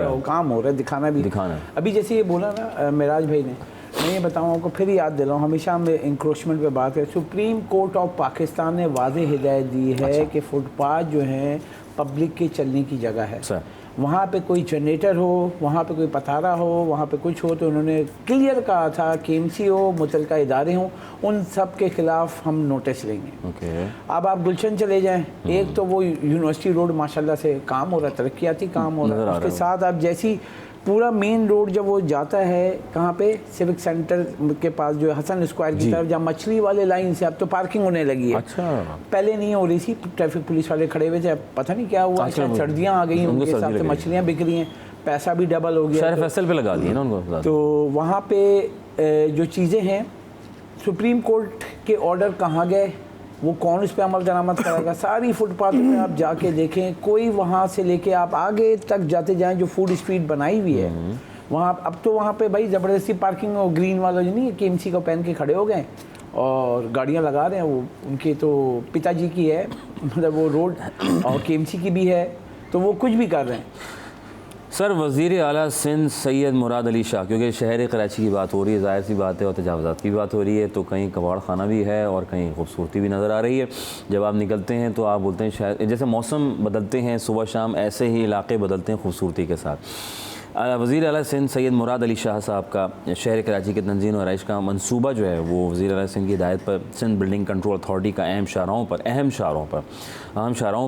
रहा है, दिखाना भी। अभी जैसे ये बोला ना मेराज भाई ने, मैं ये बताऊँ आपको, फिर याद दिलाऊँ, हमेशा हम इंक्रोचमेंट पे बात है। सुप्रीम कोर्ट ऑफ पाकिस्तान ने वाज़ेह हिदायत दी है कि फुटपाथ जो है पब्लिक के चलने की जगह है। वहाँ पे कोई जनरेटर हो, वहाँ पे कोई पथारा हो, वहाँ पे कुछ हो, तो उन्होंने क्लियर कहा था KMC हो, मुतलका इदारे हों, उन सब के ख़िलाफ़ हम नोटिस लेंगे। अब आप गुलशन चले जाएं, एक तो वो यूनिवर्सिटी रोड माशाल्लाह से काम हो रहा है, तरक्याती काम हो रहा है, उसके साथ आप जैसी पूरा मेन रोड जब वो जाता है कहाँ पे, सिविक सेंटर के पास जो है हसन स्क्वायर की तरफ, जहाँ मछली वाले लाइन से अब तो पार्किंग होने लगी है। अच्छा, पहले नहीं हो रही थी, ट्रैफिक पुलिस वाले खड़े हुए थे, अब पता नहीं क्या हुआ, सर्दियाँ आ गई, उनके हिसाब से मछलियाँ बिक रही हैं, पैसा भी डबल हो गया, फैसल पे लगा दिए ना उनको। तो वहाँ पे जो चीज़ें हैं, सुप्रीम कोर्ट के ऑर्डर कहाँ गए, वो कौन उस पर अमल दरामद करेगा? सारी फुटपाथ पे आप जाके देखें, कोई वहाँ से लेके आप आगे तक जाते जाएं, जो फूड स्ट्रीट बनाई हुई है वहाँ, अब तो वहाँ पे भाई ज़बरदस्ती पार्किंग, और ग्रीन वाला जो नहीं है KMC को पहन के खड़े हो गए और गाड़ियाँ लगा रहे हैं। वो उनके तो पिताजी की है, मतलब वो रोड, और KMC की भी है, तो वो कुछ भी कर रहे हैं। सर, वज़ीर आला सिंध सैयद मुराद अली शाह, क्योंकि शहर कराची की बात हो रही है, ज़ाहिर सी बात है, और तजावज़ात की बात हो रही है, तो कहीं कबाड़ खाना भी है और कहीं खूबसूरती भी नज़र आ रही है। जब आप निकलते हैं तो आप बोलते हैं शायद जैसे मौसम बदलते हैं सुबह शाम, ऐसे ही इलाके बदलते हैं खूबसूरती के साथ। वज़ीर आला सिंध सैयद मुराद अली शाह साहब का शहर कराची के तंज़ीम और आइश का मनसूबा जो है, वो वज़ीर आला सिंध की हिदायत पर सिंध बिल्डिंग कंट्रोल अथॉरिटी का अहम शाहराहों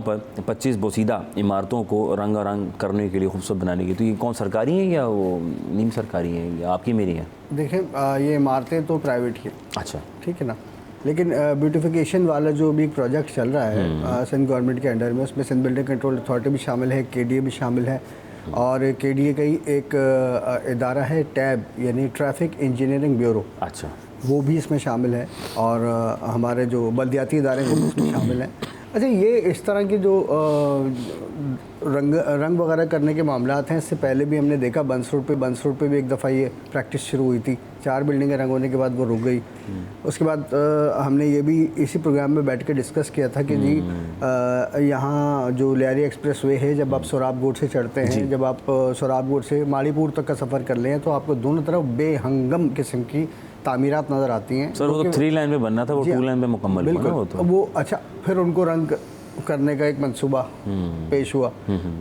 पर 25 बोसीदा इमारतों को रंगारंग करने के लिए खूबसूरत बनाने की। तो ये कौन सरकारी हैं या वो नीम सरकारी हैं या आपकी मेरी हैं? देखें, ये इमारतें तो प्राइवेट ही, अच्छा ठीक है ना, लेकिन ब्यूटिफिकेशन वाला जो भी एक प्रोजेक्ट चल रहा है सिंध गवर्नमेंट के अंडर में, उसमें सिंध बिल्डिंग कंट्रोल अथॉरिटी भी शामिल है, KDA भी शामिल है, और KDA का ही एक इदारा है टैब, यानी ट्रैफिक इंजीनियरिंग ब्यूरो, अच्छा, वो भी इसमें शामिल है, और हमारे जो बल्दियाती इदारे हैं वो भी इसमें शामिल हैं। अच्छा, ये इस तरह की जो रंग वगैरह करने के मामलात हैं, इससे पहले भी हमने देखा बंस रोड पे भी एक दफ़ा ये प्रैक्टिस शुरू हुई थी, 4 बिल्डिंगें रंग होने के बाद वो रुक गई। उसके बाद हमने ये भी इसी प्रोग्राम में बैठ के डिस्कस किया था कि जी यहाँ जो लियारी एक्सप्रेस वे है, जब आप सोराबगोट से चढ़ते हैं, जब आप सोराबगोट से माड़ीपुर तक का सफ़र कर लें तो आपको दोनों तरफ बेहंगम किस्म की तामीरात नज़र आती हैं। सर वो तो 3 लाइन में बनना था, वो 2 लाइन में मुकम्मल हुआ ना वो तो। वो अच्छा, फिर उनको रंग करने का एक मंसूबा पेश हुआ।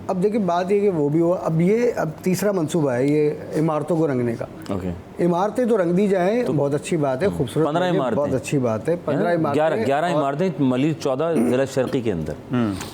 अब देखिए बात ये कि वो भी हुआ, अब तीसरा मंसूबा है ये इमारतों को रंगने का। इमारतें तो रंग दी जाएं तो बहुत अच्छी बात है, खूबसूरत 15 इमारतें, बहुत अच्छी बात है। 15 इमारतें, 11 इमारतें मलिक 14 ज़िला शर्की के अंदर।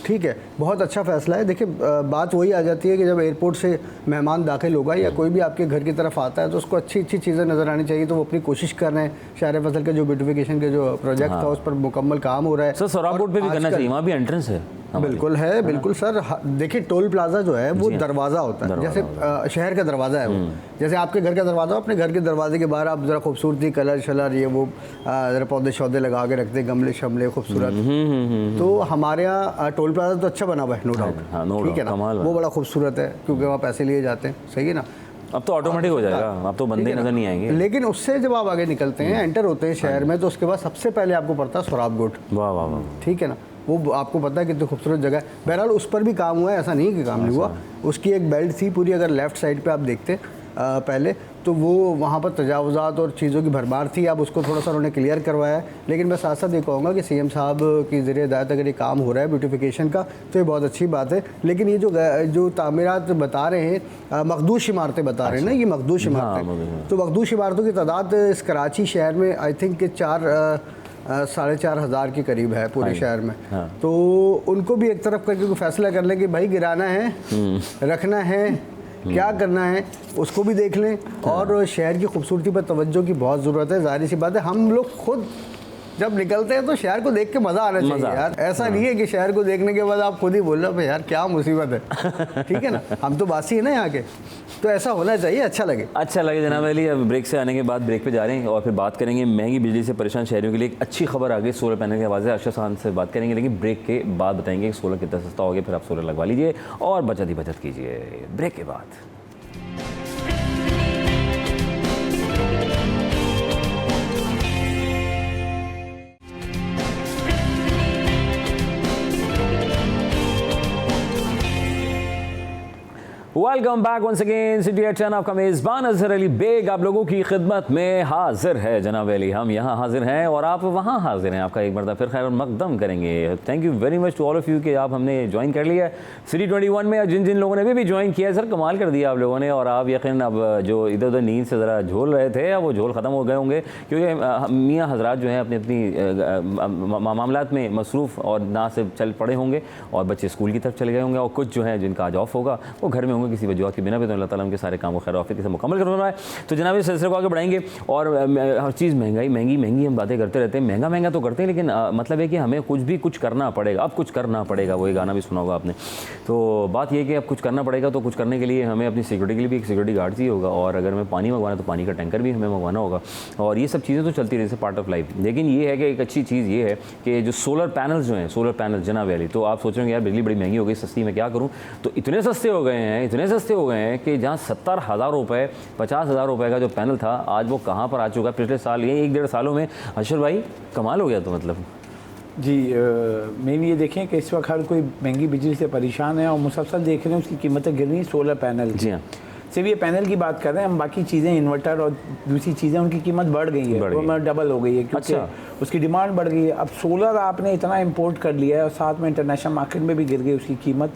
ठीक है, बहुत अच्छा फैसला है। देखिए बात वही आ जाती है कि जब एयरपोर्ट से मेहमान दाखिल होगा या कोई भी आपके घर की तरफ आता है तो उसको अच्छी अच्छी चीज़ें नज़र आनी चाहिए। तो वो अपनी कोशिश कर रहे हैं। शहर फैसल का जो ब्यूटिफिकेशन के जो प्रोजेक्ट था उस पर मुकम्मल काम हो रहा है। सर सोराब रोड पे भी करना चाहिए, वहाँ भी एंट्रेंस है। बिल्कुल है, बिल्कुल सर। देखिए टोल प्लाजा जो है वो दरवाज़ा होता है, जैसे शहर का दरवाज़ा है वो। जैसे आपके घर का दरवाज़ा, अपने घर के दरवाजे के बाहर आप ज़रा खूबसूरती कलर शलर ये वो ज़रा पौधे शौधे लगा के रखते, गमले शमले खूबसूरत। तो हमारे यहाँ टोल प्लाजा तो अच्छा बना हुआ है, नो डाउट, ठीक है ना, वो बड़ा खूबसूरत है क्योंकि वहाँ पैसे लिए जाते हैं, सही है ना। अब तो ऑटोमेटिक हो जाएगा, अब तो बंदे नज़र नहीं आएंगे। लेकिन उससे जब आप आगे निकलते हैं, एंटर होते हैं शहर में, तो उसके बाद सबसे पहले आपको पड़ता है सोराब गोट। वाह वाह वाह, ठीक है ना, वो आपको पता है कितनी खूबसूरत जगह है। बहरहाल उस पर भी काम हुआ है, ऐसा नहीं कि काम नहीं हुआ। उसकी एक बेल्ट थी पूरी, अगर लेफ़्ट साइड पे आप देखते पहले तो वो वहाँ पर तजावुज़ात और चीज़ों की भरमार थी। अब उसको थोड़ा सा उन्होंने क्लियर करवाया है। लेकिन मैं साथ साथ ये कहूँगा कि सीएम साहब की ज़रिए हिदायत अगर ये काम हो रहा है ब्यूटिफिकेशन का तो ये बहुत अच्छी बात है। लेकिन ये जो तामीरात बता रहे हैं, मखदूश इमारतें बता रहे हैं ना, ये मखदूश इमारतें, तो मखदूश इमारतों की तादाद इस कराची शहर में आई थिंक 4,500 के करीब है पूरे शहर में। तो उनको भी एक तरफ करके फैसला कर लें कि भाई गिराना है, रखना है, क्या करना है, उसको भी देख लें। और शहर की खूबसूरती पर तवज्जो की बहुत ज़रूरत है। जाहिर सी बात है, हम लोग खुद जब निकलते हैं तो शहर को देख के मज़ा आना चाहिए यार। ऐसा नहीं है कि शहर को देखने के बाद आप खुद ही बोल रहे हो यार क्या मुसीबत है, ठीक है ना, हम तो बासी है ना यहाँ के, तो ऐसा होना चाहिए, अच्छा लगे जनाब अली। अब ब्रेक से आने के बाद ब्रेक पे जा रहे हैं और फिर बात करेंगे महंगी बिजली से परेशान शहरियों के लिए एक अच्छी खबर आ गई, सोलर पैनल के हवाले से अरशद खान से बात करेंगे। लेकिन ब्रेक के बाद बताएंगे कि सोलर कितना सस्ता हो गया, फिर आप सोलर लगवा लीजिए और बचत ही बचत कीजिए। ब्रेक के बाद welcome back once again city eight 10। आपका मेज़बान अजहर अली बेग आप लोगों की खिदमत में हाजिर है। जनाब अली, हम यहाँ हाजिर हैं और आप वहाँ हाजिर हैं। आपका एक मरतबा फिर खैर मकदम करेंगे। Thank you very much to all of you कि आप हमने ज्वाइन कर लिया है सिटी 21 में। जिन जिन लोगों ने भी ज्वाइन किया है सर, कमाल कर दिया आप लोगों ने। और आप यकीन अब जो इधर उधर नींद से ज़रा झोल रहे थे वो झोल ख़त्म हो गए होंगे, क्योंकि मियाँ हजरात जो हैं अपनी अपनी मामलात में मसरूफ़ और ना से चल पड़े होंगे और बच्चे स्कूल की तरफ चले गए होंगे और कुछ जो हैं जिनका आज ऑफ होगा वो घर में होंगे किसी वजह की बिना भी। तो अल्लाह ताला उनके सारे काम को खैर ऑफिस के साथ मुकम्मल करवाना है। तो जनाब इस सिलसिले को आगे बढ़ाएंगे और हर चीज़ महंगी हम बातें करते रहते हैं, महंगा तो करते हैं, लेकिन मतलब है कि हमें कुछ करना पड़ेगा। अब कुछ करना पड़ेगा, वही गाना भी सुना होगा आपने। तो बात यह कि अब कुछ करना पड़ेगा, तो कुछ करने के लिए हमें अपनी सिक्योरिटी के लिए भी एक सिक्योरिटी गार्ड चाहिए होगा, और अगर हमें पानी मंगवाना तो पानी का टैंकर भी हमें मंगवाना होगा, और ये सब चीज़ें तो चलती रहती है, पार्ट ऑफ लाइफ। लेकिन ये है कि एक अच्छी चीज़ ये है कि जो सोलर पैनल्स जो हैं, सोलर पैनल जनाब वाली, तो आप सोच रहे हो यार बिजली बड़ी महंगी हो गई, सस्ती मैं क्या करूँ, तो इतने सस्ते हो गए हैं कि जहाँ 70,000 रुपये 50,000 रुपये का जो पैनल था आज वो कहाँ पर आ चुका है पिछले साल, ये 1-1.5 सालों में। अशर भाई कमाल हो गया। तो मतलब जी मेन ये देखें कि इस वक्त हर कोई महंगी बिजली से परेशान है और मुसलसल देख रहे हैं उसकी कीमतें गिर रही। सोलर पैनल, जी हाँ, सिर्फ ये पैनल की बात कर रहे हैं हम, बाकी चीज़ें इन्वर्टर और दूसरी चीज़ें उनकी कीमत बढ़ गई है, वो डबल हो गई है क्योंकि उसकी डिमांड बढ़ गई है। अब सोलर आपने इतना इंपोर्ट कर लिया है और साथ में इंटरनेशनल मार्केट में भी गिर गई उसकी कीमत।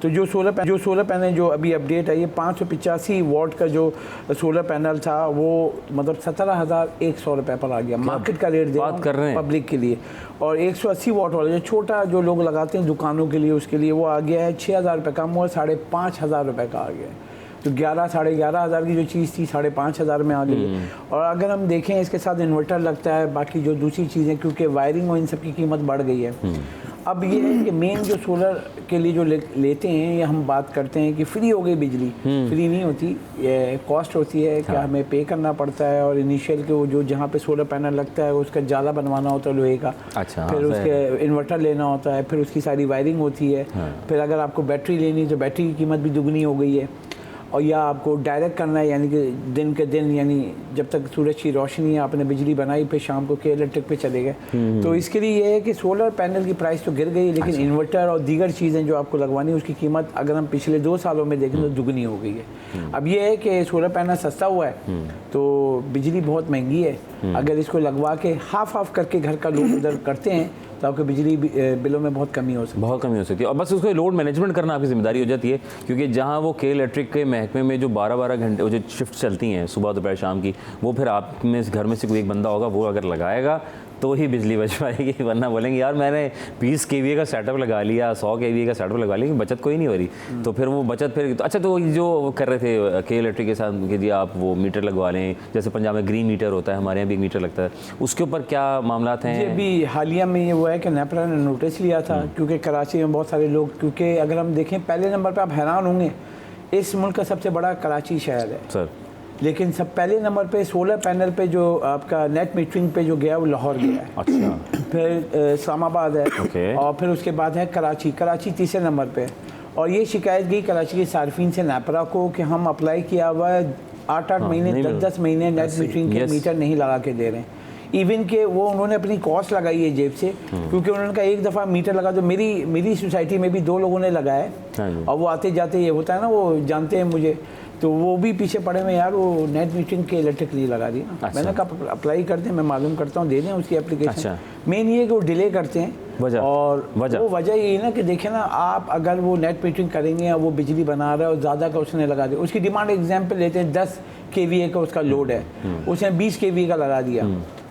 तो जो सोलर पैनल जो अभी अपडेट है, ये 585 वाट का जो सोलर पैनल था वो मतलब 17,100 रुपये पर आ गया। मार्केट का रेट बात कर रहे हैं पब्लिक के लिए। और 180 वाट वाला जो छोटा जो लोग लगाते हैं दुकानों के लिए, उसके लिए वो आ गया है 6,000 रुपये कम हुआ, 5,500 रुपये का आ गया है। तो 11-11,500 की जो चीज़ थी 5,500 में आ गई। और अगर हम देखें इसके साथ इन्वर्टर लगता है, बाकी जो दूसरी चीज़ें, क्योंकि वायरिंग और इन सब की कीमत बढ़ गई है। अब ये है कि मेन जो सोलर के लिए जो लेते हैं, ये हम बात करते हैं कि फ्री हो गई बिजली, फ्री नहीं होती, ये कॉस्ट होती है कि हमें पे करना पड़ता है। और इनिशियल के वो जो जहाँ पे सोलर पैनल लगता है उसका जाला बनवाना होता है लोहे का, अच्छा, फिर उसके इन्वर्टर लेना होता है, फिर उसकी सारी वायरिंग होती है, फिर अगर आपको बैटरी लेनी तो बैटरी की कीमत भी दुगनी हो गई है। और या आपको डायरेक्ट करना है, यानी कि दिन के दिन, यानी जब तक सूरज की रोशनी है आपने बिजली बनाई, फिर शाम को के इलेक्ट्रिक पे चले गए। तो इसके लिए ये है कि सोलर पैनल की प्राइस तो गिर गई, लेकिन इन्वर्टर और दीगर चीज़ें जो आपको लगवानी है उसकी कीमत अगर हम पिछले 2 सालों में देखें तो दुगनी हो गई है। अब ये है कि सोलर पैनल सस्ता हुआ है तो बिजली बहुत महंगी है। अगर इसको लगवा के हाफ करके घर का लोड उधर करते हैं तो आपके बिजली बिलों में बहुत कमी हो सकती है। और बस उसको लोड मैनेजमेंट करना आपकी जिम्मेदारी हो जाती है, क्योंकि जहाँ वो के इलेक्ट्रिक के महकमे में जो 12-12 घंटे वो जो शिफ्ट चलती हैं सुबह दोपहर शाम की, वो फिर आप में घर में से कोई एक बंदा होगा वो अगर लगाएगा तो ही बिजली बच पाएगी, वरना बोलेंगे यार मैंने 20 kVA का सेटअप लगा लिया, 100 kVA का सेटअप लगा लिया, बचत कोई नहीं हो रही। तो फिर वो बचत फिर तो अच्छा, तो जो कर रहे थे के इलेक्ट्रिक के साथ कि जी आप वो मीटर लगवा लें, जैसे पंजाब में ग्रीन मीटर होता है, हमारे यहाँ भी एक मीटर लगता है, उसके ऊपर क्या मामला हैं? जी अभी हालिया में ये हुआ है कि नेपरा ने नोटिस लिया था, क्योंकि कराची में बहुत सारे लोग, क्योंकि अगर हम देखें पहले नंबर पर आप हैरान होंगे, इस मुल्क का सबसे बड़ा कराची शहर है सर, लेकिन सब पहले नंबर पे सोलर पैनल पे जो आपका नेट मीटरिंग पे जो गया वो लाहौर गया है। अच्छा। फिर इस्लामाबाद है और फिर उसके बाद है कराची तीसरे नंबर पे। और ये शिकायत गई कराची के सार्फिन से नेपरा को कि हम अप्लाई किया हुआ है 8-8 महीने 10-10 महीने नेट मीटरिंग के मीटर नहीं लगा के दे रहे हैं। इवन के वो उन्होंने अपनी कॉस्ट लगाई है जेब से, क्योंकि उन्होंने कहा एक दफ़ा मीटर लगा, तो मेरी सोसाइटी में भी 2 लोगों ने लगाया और वो आते जाते ये होता है ना, वो जानते हैं मुझे, तो वो भी पीछे पड़े में यार वो नेट मीटरिंग के इलेक्ट्रिक नहीं लगा दी। अच्छा। मैंने कहा अप्लाई कर दें, मैं मालूम करता हूँ, दे दें उसकी एप्लीकेशन। अच्छा। मेन ये है कि वो डिले करते हैं और वो वजह यही ना कि देखें ना, आप अगर वो नेट मीटरिंग करेंगे या वो बिजली बना रहा है और ज़्यादा का उसने लगा दिया, उसकी डिमांड एग्जाम्पल लेते हैं 10 kVA का उसका लोड है, उसने 20 kVA का लगा दिया,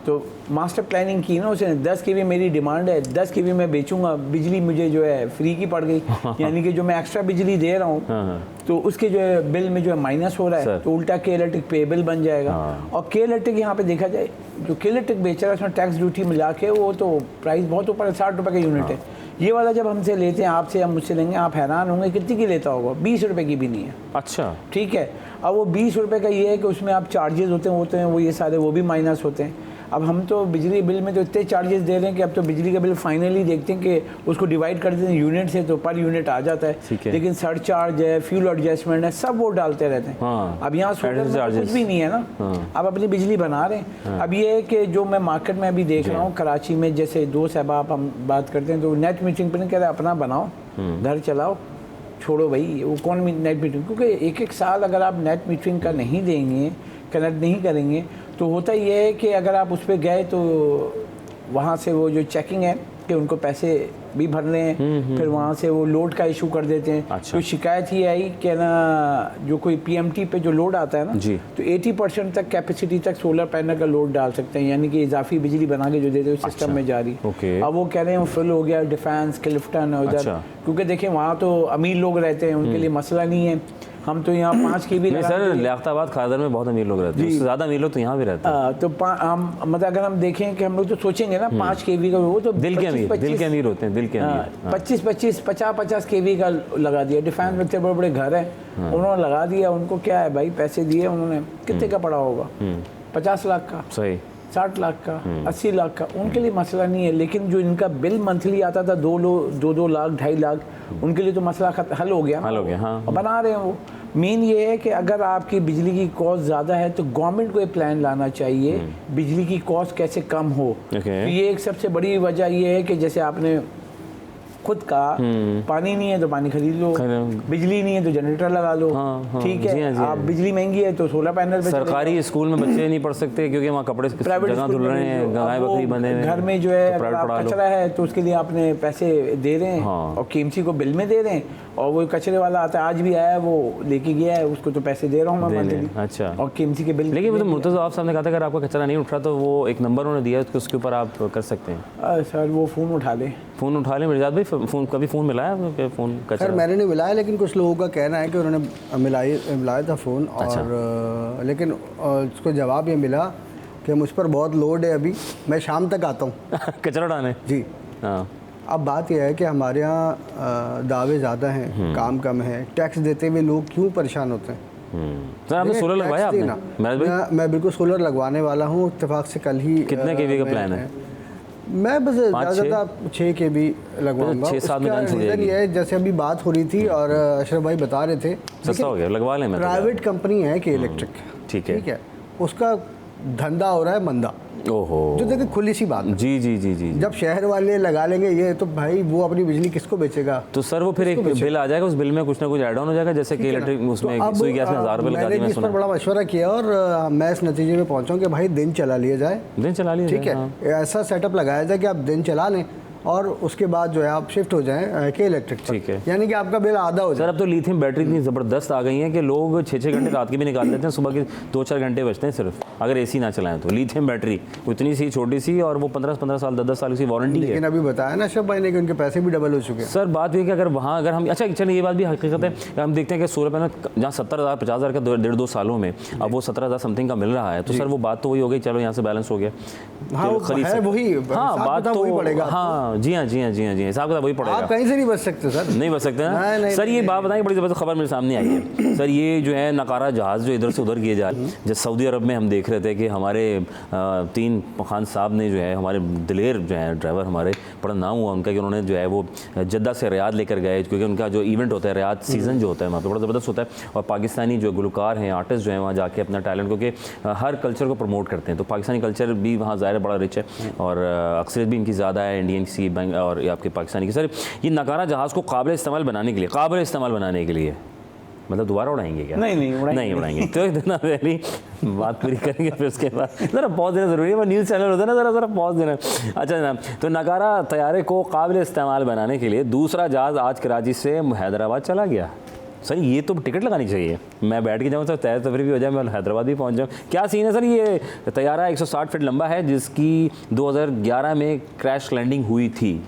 तो मास्टर प्लानिंग की ना उसने, 10 kVA मेरी डिमांड है, 10 kVA मैं बेचूंगा, बिजली मुझे जो है फ्री की पड़ गई, यानी कि जो मैं एक्स्ट्रा बिजली दे रहा हूँ तो उसके जो है बिल में जो है माइनस हो रहा है, तो उल्टा के इलेक्ट्रिक पेबल बन जाएगा। और के इलेक्ट्रिक यहाँ पे देखा जाए, जो के इलेक्ट्रिक बेच रहा है उसमें टैक्स ड्यूटी मिला के वो तो प्राइस बहुत ऊपर है, 60 रुपये का यूनिट है। ये वाला जब हमसे लेते हैं, आपसे या मुझसे लेंगे, आप हैरान होंगे कितनी की लेता होगा, 20 रुपये की भी नहीं है। अच्छा, ठीक है। अब वो 20 रुपये का ये है कि उसमें आप चार्जेस होते हैं वो ये सारे वो भी माइनस होते हैं। अब हम तो बिजली बिल में तो इतने चार्जेस दे रहे हैं कि अब तो बिजली का बिल फाइनली देखते हैं कि उसको डिवाइड कर देते हैं यूनिट से, तो पर यूनिट आ जाता है, लेकिन सरचार्ज है, फ्यूल एडजस्टमेंट है, सब वो डालते रहते हैं। अब यहाँ सोलर कुछ भी नहीं है ना, आप अपनी बिजली बना रहे हैं। अब ये है कि जो मैं मार्केट में अभी देख रहा हूँ कराची में, जैसे 2 साहब हम बात करते हैं तो नेट मीटरिंग पर नहीं कह रहे अपना बनाओ, घर चलाओ, छोड़ो भाई वो कौन नेट मीटरिंग, क्योंकि एक साल अगर आप नेट मीटरिंग का नहीं देंगे, कनेक्ट नहीं करेंगे, तो होता ये है कि अगर आप उस पर गए तो वहाँ से वो जो चेकिंग है कि उनको पैसे भी भरने हैं, फिर वहाँ से वो लोड का इशू कर देते हैं। अच्छा। तो शिकायत ये आई कि ना जो कोई पीएमटी पे जो लोड आता है ना जी, तो 80% तक कैपेसिटी तक सोलर पैनल का लोड डाल सकते हैं, यानी कि इजाफी बिजली बना के जो देते हैं सिस्टम में जारी। अब वो कह रहे हैं फुल हो गया डिफेंस क्लिफ्टन उधर, क्योंकि देखें वहाँ तो अमीर लोग रहते हैं, उनके लिए मसला नहीं है। हम तो यहाँ 5 kV नहीं सर, लियाकताबाद खादर में बहुत अमीर लोग रहते हैं, उससे ज़्यादा अमीर लोग तो यहाँ भी रहते हैं। तो हम मतलब अगर हम देखें कि हम लोग तो सोचेंगे ना 5 kV का, वो तो दिल के अमीर होते हैं, दिल के अमीर। 25-25 50-50 kV का लगा दिया। डिफेंस में इतने बड़े बड़े घर हैं, उन्होंने लगा दिया, उनको क्या है भाई, पैसे दिए उन्होंने, कितने का पड़ा होगा, 50 लाख का, सही 60 लाख का, 80 लाख का, उनके लिए मसला नहीं है। लेकिन जो इनका बिल मंथली आता था 2 लाख 2.5 लाख, उनके लिए तो मसला हल हो गया। हाँ। और बना रहे हैं वो। मेन ये है कि अगर आपकी बिजली की कॉस्ट ज़्यादा है तो गवर्नमेंट को एक प्लान लाना चाहिए बिजली की कॉस्ट कैसे कम हो। तो ये एक सबसे बड़ी वजह ये है कि जैसे आपने खुद का पानी नहीं है तो पानी खरीद लो, बिजली नहीं है तो जनरेटर लगा लो। ठीक है, आप बिजली महंगी है तो सोलर पैनल पे। सरकारी स्कूल में बच्चे नहीं पढ़ सकते क्योंकि वहाँ कपड़े जगह धुल रहे हैं, गाय बकरी बंधे हैं। घर में जो है कचरा है तो उसके लिए आपने पैसे दे रहे हैं और केएमसी को बिल में दे रहे हैं, और वो कचरे वाला आता है, आज भी आया है, वो लेके गया है, उसको तो पैसे दे रहा हूँ मैं मंथली। अच्छा। और केएमसी के बिल। लेकिन वो तो मुर्तज़ा आप साहब ने कहा था अगर आपका कचरा नहीं उठ रहा तो वो एक नंबर उन्होंने दिया है, उसके ऊपर आप कर सकते हैं। सर वो फ़ोन उठा लें, फ़ोन उठा लें। मिर्जाद भाई कभी फ़ोन मिलाया आपने? फ़ोन कचरा? सर मैंने नहीं मिलाया, लेकिन कुछ लोगों का कहना है कि उन्होंने मिलाया था फ़ोन। अच्छा। और लेकिन उसको जवाब ये मिला कि मुझ पर बहुत लोड है, अभी मैं शाम तक आता हूँ कचरा उठाने। जी हाँ। अब बात यह है कि हमारे यहाँ दावे ज़्यादा हैं, काम कम है, टैक्स देते हुए लोग क्यों परेशान होते हैं। सर आपने सोलर लगवाया आपने? मैं बिल्कुल सोलर लगवाने वाला हूँ, इत्तेफाक से कल ही। कितने केवी का प्लान है? मैं बस पाँच, ज़्यादा 6 के भी लगवाऊंगा। 6-7 में उसका जान छूट रीज़न जाएगी। ये है, जैसे अभी बात हो रही थी और अशरफ भाई बता रहे थे, सस्ता हो गया, लगवा लें। मैं प्राइवेट कंपनी है कि इलेक्ट्रिक, ठीक है। ठीक है, उसका धंधा हो रहा है मंदा। ओहो, जो देखिए खुली सी बात है, जी जी जी जी जी। जब शहर वाले लगा लेंगे ये, तो भाई वो अपनी बिजली किसको बेचेगा? तो सर वो फिर एक बिल आ जाएगा, उस बिल में कुछ ना कुछ ऐड ऑन हो जाएगा, जैसे कि इलेक्ट्रिक उसमें तो सुई गैस में 1000 रुपये लगा दिए। मैंने मैं इस पर सुना बड़ा मशवरा किया और मैं इस नतीजे में पहुंचा हूं कि भाई दिन चला लिया जाए, दिन चला लिया ठीक है। हाँ। ऐसा सेटअप लगाया जाए कि आप दिन चला लें और उसके बाद जो है आप शिफ्ट हो जाएं के इलेक्ट्रिक पर, ठीक है। यानी कि आपका बिल आधा हो सर जाए। अब तो लिथियम बैटरी इतनी ज़बरदस्त आ गई हैं कि लोग 6-6 घंटे रात के भी निकाल लेते हैं, सुबह के 2-4 घंटे बचते हैं सिर्फ, अगर एसी ना चलाएं तो। लिथियम बैटरी इतनी सी छोटी सी, और वो 15-15 साल 10-10 साल की वारंटी है। लेकिन अभी बताया ना शब भाई ने कि उनके पैसे भी डबल हो चुके हैं। सर बात ये कि अगर वहाँ अगर हम, अच्छा चलिए ये बात भी हकीकत है कि हम देखते हैं कि सोलर पैनल जहाँ 70,000 50,000 का 1.5-2 सालों में अब वो 17,000 समथिंग का मिल रहा है, तो सर वो बात तो वही हो गई, चलो यहाँ से बैलेंस हो गया। हाँ, वो है वही, हाँ हिसाब बात किताब तो वही पड़ेगा आपको। हाँ जी हाँ जी हाँ जी हाँ जी, हिसाब किताब वही पड़ेगा। आप कहीं से नहीं बच सकते सर, नहीं बच सकते ना नहीं, सर। ये नहीं, बात बताइए, बड़ी ज़बरदस्त खबर मेरे सामने आई है सर। ये जो है नकारा जहाज़ जो इधर से उधर किए जा रहे हैं, जैसे सऊदी अरब में हम देख रहे थे कि हमारे 3 खान साहब ने जो है, हमारे दिलेर जो है ड्राइवर, हमारे बड़ा नाम हुआ उनका कि उन्होंने जो है वो जद्दा से रियाद लेकर गए, क्योंकि उनका जो इवेंट होता है रियाद सीज़न जो होता है वहाँ पे बड़ा ज़बरदस्त होता है, और पाकिस्तानी जो गुलकार हैं, आर्टिस्ट जो हैं वहाँ जाके अपना टैलेंट, क्योंकि हर कल्चर को प्रमोट करते हैं, तो पाकिस्तानी कल्चर भी वहाँ ज़ाहिर बड़ा रिच है और अक्सरियत भी इनकी ज़्यादा है, इंडियन की और आपके पाकिस्तानी की। सर ये नकारा जहाज़ को काबिल इस्तेमाल बनाने के लिए मतलब दोबारा उड़ाएंगे क्या? नहीं उड़ाएंगे। तो इतना पहली बात पूरी करेंगे, फिर उसके बाद ज़रा पॉज देना ज़रूरी है, वो न्यूज़ चैनल होता है ना, ज़रा पॉज देना। अच्छा जनाब, तो नकारा तैयारे को काबिल इस्तेमाल बनाने के लिए दूसरा जहाज़ आज कराची से हैदराबाद चला गया। सर ये तो टिकट लगानी चाहिए, मैं बैठ के जाऊँ सर, तैयार तफरी भी हो जाए, मैं हैदराबाद भी पहुँच जाऊँ। क्या सीन है सर? ये तैयारा 160 फीट लंबा है, जिसकी 2011 में क्रैश लैंडिंग हुई थी।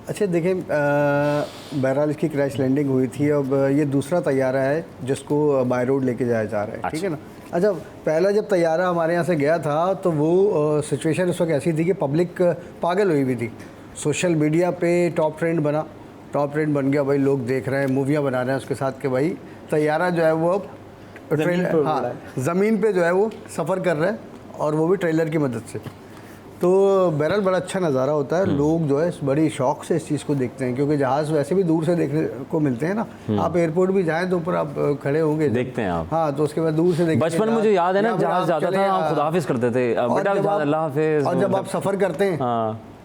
अच्छा देखिए, बहरहाल इसकी क्रैश लैंडिंग हुई थी। अब ये दूसरा तैयारा है जिसको बाय रोड लेके जाया जा रहा है, ठीक है ना। अच्छा, पहला जब तैयारा हमारे यहाँ से गया था तो वो सिचुएशन उस वक्त ऐसी थी कि पब्लिक पागल हुई हुई थी। सोशल मीडिया पे टॉप ट्रेंड बन गया, भाई लोग देख रहे हैं, मूवियाँ बना रहे हैं उसके साथ कि भाई तैयारा जो है वो ज़मीन पे जो है वो सफ़र कर रहा है, और वो भी ट्रेलर की मदद से। तो बहरहाल बड़ा अच्छा नज़ारा होता है, लोग जो है बड़ी शौक से इस चीज़ को देखते हैं, क्योंकि जहाज़ वैसे भी दूर से देखने को मिलते हैं ना। आप एयरपोर्ट भी जाएं तो ऊपर आप खड़े होंगे, देखते हैं आप। हाँ, तो उसके बाद दूर से देखते हैं। बचपन मुझे याद है ना, जहाज़ जाता था, हम खुदा हाफिज़ करते थे, बेटा अल्लाह हाफिज़। और जब आप सफ़र करते हैं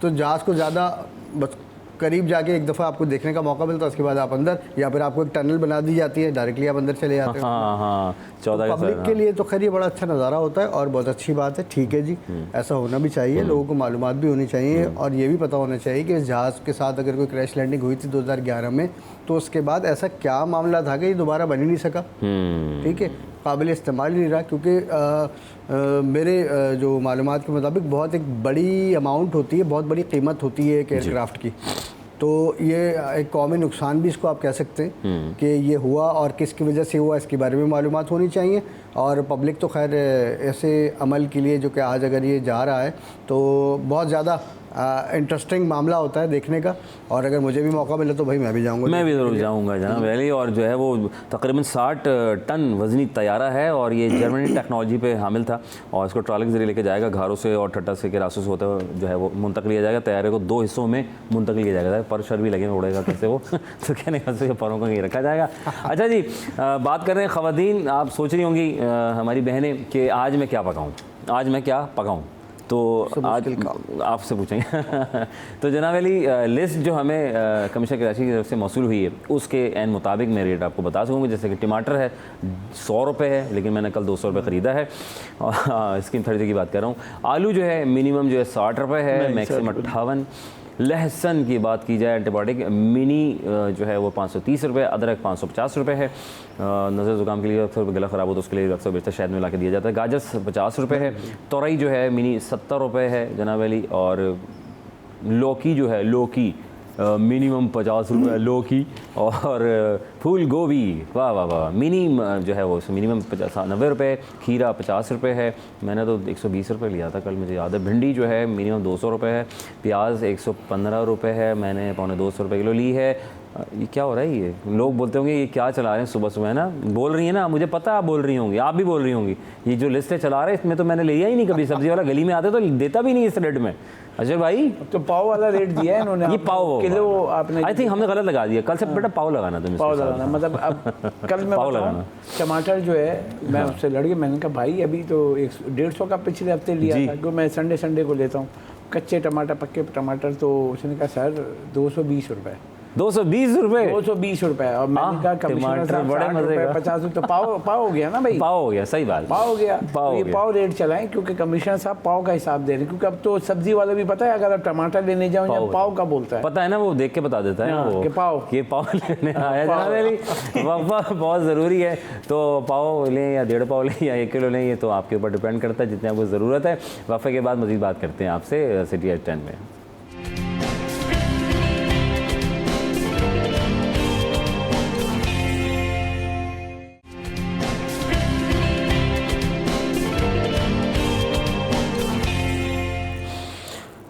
तो जहाज़ को ज़्यादा बस करीब जाके एक दफ़ा आपको देखने का मौका मिलता है, उसके बाद आप अंदर, या फिर आपको एक टनल बना दी जाती है, डायरेक्टली आप अंदर चले जाते हैं। हाँ 14 पब्लिक के लिए तो खैर ये बड़ा अच्छा नज़ारा होता है और बहुत अच्छी बात है, ठीक है जी, ऐसा होना भी चाहिए। लोगों को मालूमात भी होनी चाहिए और ये भी पता होना चाहिए कि इस जहाज़ के साथ अगर कोई क्रैश लैंडिंग हुई थी 2011 में, तो उसके बाद ऐसा क्या मामला था कि ये दोबारा बन ही नहीं सका, ठीक है, काबिल इस्तेमाल नहीं रहा। क्योंकि मेरे जो मालूमात के मुताबिक बहुत एक बड़ी अमाउंट होती है, बहुत बड़ी कीमत होती है एक एयरक्राफ्ट की। तो ये एक कौमी नुकसान भी इसको आप कह सकते हैं कि ये हुआ और किसकी वजह से हुआ, इसके बारे में मालूमात होनी चाहिए। और पब्लिक तो खैर ऐसे अमल के लिए जो कि आज अगर ये जा रहा है तो बहुत ज़्यादा इंटरेस्टिंग मामला होता है देखने का, और अगर मुझे भी मौका मिले तो भाई मैं भी जाऊँगा। मैं भी ज़रूर जाऊँगा जनाब वैली। और जो है वो तकरीबन 60 टन वज़नी तैयारा है और ये जर्मनी टेक्नोलॉजी पे हामिल था, और इसको ट्रॉली के जरिए लेके जाएगा, घरों से और ठट्टा से के रास्तों से होता है जो है वो मुंतकिल किया जाएगा। तैयारे को 2 हिस्सों में मुंतकिल किया जाएगा, पर शर भी लगे उड़ेगा कैसे वो तो कहने का से परों का नहीं रखा जाएगा। अच्छा जी, बात कर रहे हैं ख़वातीन, आप सोच रही होंगी हमारी बहनें कि आज मैं क्या पकाऊँ, तो आज आपसे पूछेंगे तो जनाब अली, लिस्ट जो हमें कमिश्नर कराची की तरफ से मौसूल हुई है उसके एन मुताबिक मैं रेट आपको बता सकूँगा। जैसे कि टमाटर है 100 रुपये है, लेकिन मैंने कल 200 रुपये ख़रीदा है, और स्कीम 30 की बात कर रहा हूँ। आलू जो है मिनिमम जो है 60 रुपये है, मैक्सिमम 58। लहसुन की बात की जाए, एंटीबायोटिक मिनी जो है वो 530 रुपये, अदरक 550 रुपये है, नज़र ज़ुकाम के लिए अक्सर गला ख़राब हो तो उसके लिए अक्सर बेहतर शहद में ला के दिया जाता है। गाजर 50 रुपये है, तोरई जो है मिनी 70 रुपये है जनाब अली, और लौकी जो है मिनिमम 50 रुपये लौकी, और फूल गोभी, वाह वाह वाह। मिनी जो है वो मिनिमम 90 रुपये, खीरा 50 रुपये है, मैंने तो 120 रुपये लिया था कल, मुझे याद है। भिंडी जो है मिनिमम 200 रुपये है, प्याज 115 रुपये है, मैंने 250 रुपये किलो ली है। ये क्या हो रहा है? ये लोग बोलते होंगे ये क्या चला रहे हैं सुबह सुबह, है ना, बोल रही है ना, मुझे पता है आप बोल रही होंगी, आप भी बोल रही होंगी, ये जो लिस्ट है चला रहे हैं इसमें तो मैंने लिया ही नहीं कभी। सब्जी वाला गली में आते तो देता भी नहीं इस रेट में। अजय भाई तो पाव वाला रेट दिया है इन्होंने, ये पाव किलो आपने, आई थिंक हमने गलत लगा दिया। कल से बेटा पाव लगाना तुम्हें, पाव लगाना मतलब अब कल मैं पाव बताऊं, लगाना। टमाटर जो है मैं उससे लड़ गया, मैंने कहा भाई अभी तो 150 का पिछले हफ्ते लिया था, क्योंकि मैं संडे को लेता हूँ कच्चे टमाटर, पक्के टमाटर, तो उसने कहा सर 220 रुपये। 220 रुपये, 220 रुपये। और मैंने कहा कमिश्नर साहब बड़े मजे का 50, तो पाव हो गया ना भाई, पाव हो गया, सही बात, पाव हो गया। पाव तो ये हो गया। पाव रेट चलाएं, क्योंकि कमिश्नर साहब पाव का हिसाब दे रहे हैं, क्योंकि अब तो सब्जी वाला भी पता है, अगर आप टमाटर लेने जाओ या पाव का बोलता है, पता है ना, वो देख के बता देता है वो कि पाव, ये पाव लेने आया जनाब, वफ़ा बहुत ज़रूरी है। तो पाव लें या 1.5 पाव लें या 1 किलो लें, ये तो आपके ऊपर डिपेंड करता है जितनी आपको ज़रूरत है। वफ़े के बाद मज़ीद बात करते हैं आपसे सिटी एट 10 में।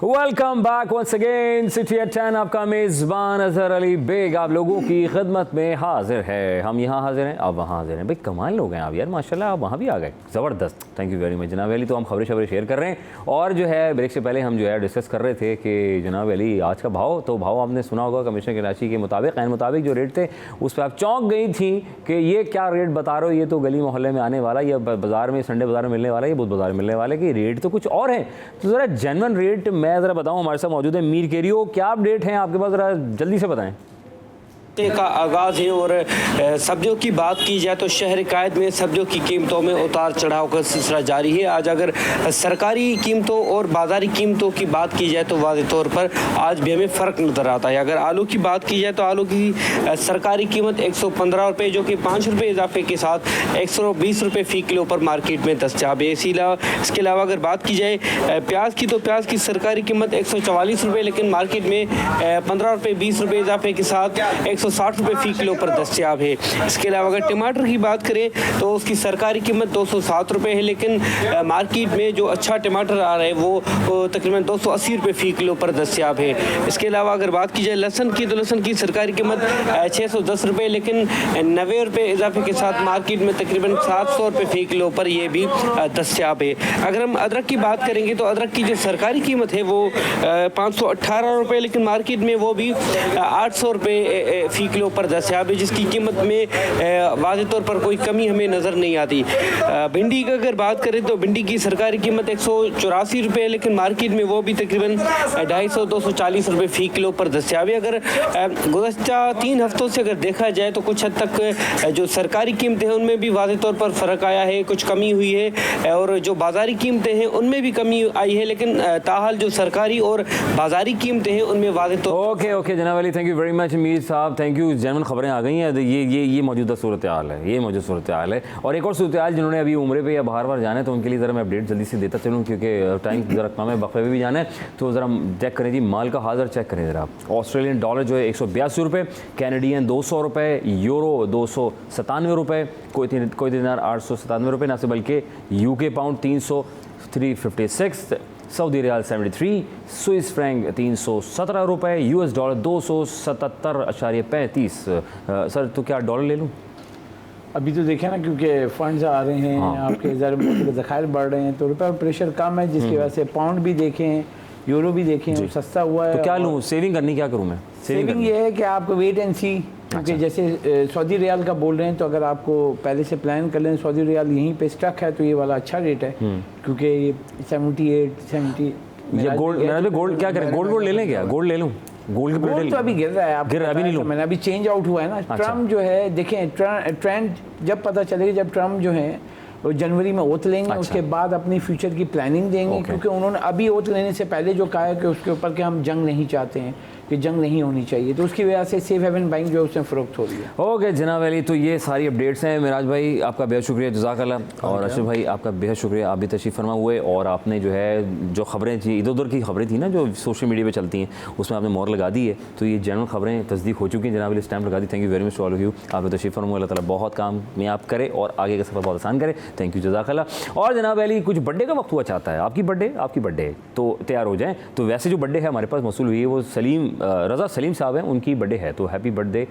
Welcome back once again, city eight 10 आपका मेज़बान अजहर अली बेग आप लोगों की खिदमत में हाजिर है। हम यहाँ हाजिर हैं, आप वहाँ हाजिर हैं। भाई कमाल लोग हैं आप यार, माशाल्लाह, आप वहाँ भी आ गए, ज़बरदस्त, थैंक यू वेरी मच जनाब अली। तो हम खबरें शेयर कर रहे हैं, और जो है ब्रेक से पहले हम जो है डिस्कस कर रहे थे कि जनाब अली आज का भाव, तो भाव आपने सुना होगा कमिश्नर कराची के मुताबिक, ऐन मुताबिक जो रेट थे उस पर आप चौंक गई थी कि ये क्या रेट बता रहे हो, ये तो गली मोहल्ले में आने वाला, या बाज़ार में संडे बाज़ार में मिलने वाला, ये बुध बाज़ार में मिलने वाला, कि रेट तो कुछ और है। तो ज़रा जेन्युइन रेट मैं ज़रा बताऊँ, हमारे साथ मौजूद है मीर केरियो, क्या अपडेट हैं आपके पास, ज़रा जल्दी से बताएं। का आगाज़ है। और सब्जियों की बात की जाए तो शहर कायद में सब्जियों की कीमतों में उतार चढ़ाव का सिलसिला जारी है। आज अगर सरकारी कीमतों और बाज़ारी कीमतों की बात की जाए तो वाज़ेह तौर पर आज भी हमें फ़र्क नज़र आता है। अगर आलू की बात की जाए तो आलू की सरकारी कीमत 115 रुपये, जो कि 5 रुपये इजाफे के साथ 120 रुपये फ़ी किलो पर मार्केट में दस्तयाब है। इसके अलावा अगर बात की जाए प्याज की, तो प्याज की सरकारी कीमत 144 रुपये, लेकिन मार्केट में 15 रुपये 20 रुपये इजाफे के साथ 160 रुपये फ़ी किलो पर दस्तयाब है। इसके अलावा अगर टमाटर की बात करें तो उसकी सरकारी कीमत 207 रुपये है, लेकिन मार्केट में जो अच्छा टमाटर आ रहा है वो तकरीबन 280 रुपये फ़ी किलो पर दस्तयाब है। इसके अलावा अगर बात की जाए लहसुन की, तो लहसुन की सरकारी कीमत 610 रुपये, लेकिन 90 रुपये इजाफे के साथ मार्केट में तकरीबन 700 रुपये फ़ी किलो पर यह भी दस्तयाब है। अगर हम अदरक की बात करेंगे तो अदरक की जो सरकारी कीमत है वो 518 रुपये, लेकिन मार्केट में वो भी 800 रुपये फ़ी किलो पर दस्तयाब है, जिसकी कीमत में वाज़ेह तौर पर कोई कमी हमें नज़र नहीं आती। भिंडी की अगर बात करें तो भिंडी की सरकारी कीमत 184 रुपये, लेकिन मार्केट में वो भी तकरीबन 250-240 रुपये फ़ी किलो पर दस्तयाब है। अगर गुज़श्ता 3 हफ्तों से अगर देखा जाए तो कुछ हद तक जो सरकारी कीमतें हैं उनमें भी वाज़ेह तौर पर फ़र्क आया है, कुछ कमी हुई है, और जो बाज़ारी कीमतें हैं उनमें भी कमी आई है, लेकिन ताहाल जो सरकारी और बाज़ारी कीमतें हैं उनमें वाज़ेह तौर ओके जनाब Ali, thank you very much Mir साहब, थैंक यू। जेन्युइन खबरें आ गई हैं, ये मौजूदा सूरत हाल है, ये मौजूदा सूरत हाल है। और एक और सूरत हाल, जिन्होंने अभी उम्रे पे या बाहर जाना है तो उनके लिए ज़रा मैं अपडेट जल्दी से देता चलूँ, क्योंकि टाइम ज़रा कम है, वक्फे पे भी जाना है, तो ज़रा चेक करें जी माल का हाज़र चेक करें ज़रा। ऑस्ट्रेलियन डॉलर जो है 182 रुपये, कैनेडियन 200 रुपये, यूरो 297 रुपये, कोई दिनार 897 रुपये ना से, बल्कि UK pound 356, Saudi riyal 73, Swiss franc 317 रुपये, US डॉलर 277.35। सर तो क्या डॉलर ले लूँ? अभी तो देखें ना, क्योंकि फंड्स आ रहे हैं, आपके ज़खायर बढ़ रहे हैं, तो रुपये पर प्रेशर कम है, जिसकी वजह से पाउंड भी देखें, यूरो भी देखें, सस्ता हुआ है। तो क्या लूँ, सेविंग करनी क्या करूँ मैं? सेविंग ये है कि आपको वेट एंड सी, क्योंकि जैसे सऊदी रियाल का बोल रहे हैं, तो अगर आपको पहले से प्लान कर लें, सऊदी रियाल यहीं पे स्टक है, तो ये वाला अच्छा रेट है, क्योंकि ये 78-70। या गोल्ड क्या करें, गोल्ड ले लें क्या? गोल्ड ले लूँ? गोल्ड तो अभी गिर रहा है, आप गिर अभी नहीं लूँ, मैंने अभी चेंज आउट हुआ है ना। ट्रम्प जो है, देखें ट्रेंड जब पता चलेगा, जब ट्रम्प जो है वो जनवरी में ओथ लेंगे, उसके बाद अपनी फ्यूचर की प्लानिंग देंगे, क्योंकि उन्होंने अभी ओथ लेने से पहले जो कहा है कि उसके ऊपर कि हम जंग नहीं चाहते हैं, कि जंग नहीं होनी चाहिए, तो उसकी वजह से सेफ हेवन बाइंग जो है उसमें फ़रोख्त हो रही है। ओके जनाब अली, तो ये सारी अपडेट्स हैं। मिराज भाई आपका बेहद शुक्रिया, जज़ाकल्लाह। और अशरफ भाई आपका बेहद शुक्रिया, आप भी तशरीफ़ फरमा हुए और आपने जो है जो खबरें थी, इधर उधर की खबरें थी ना जो सोशल मीडिया पे चलती हैं, उसमें आपने मोहर लगा दी है। तो ये जनरल खबरें तस्दीक हो चुकी हैं, जनाब अली स्टैम्प लगा दी। Thank you very much to all of you. आप तशरीफ़ फरमा, अल्लाह ताला बहुत काम में आप करें और आगे का सफ़र बहुत आसान करे। थैंक यू, जज़ाकल्लाह। और जनाब अली कुछ बर्थडे का वक्त हुआ चाहता है, आपकी बर्थडे है तो तैयार हो जाएँ। तो वैसे जो बर्थडे है हमारे पास मौसूल हुई है वो रज़ा सलीम साहब हैं, उनकी बर्थडे है, तो हैप्पी बर्थडे।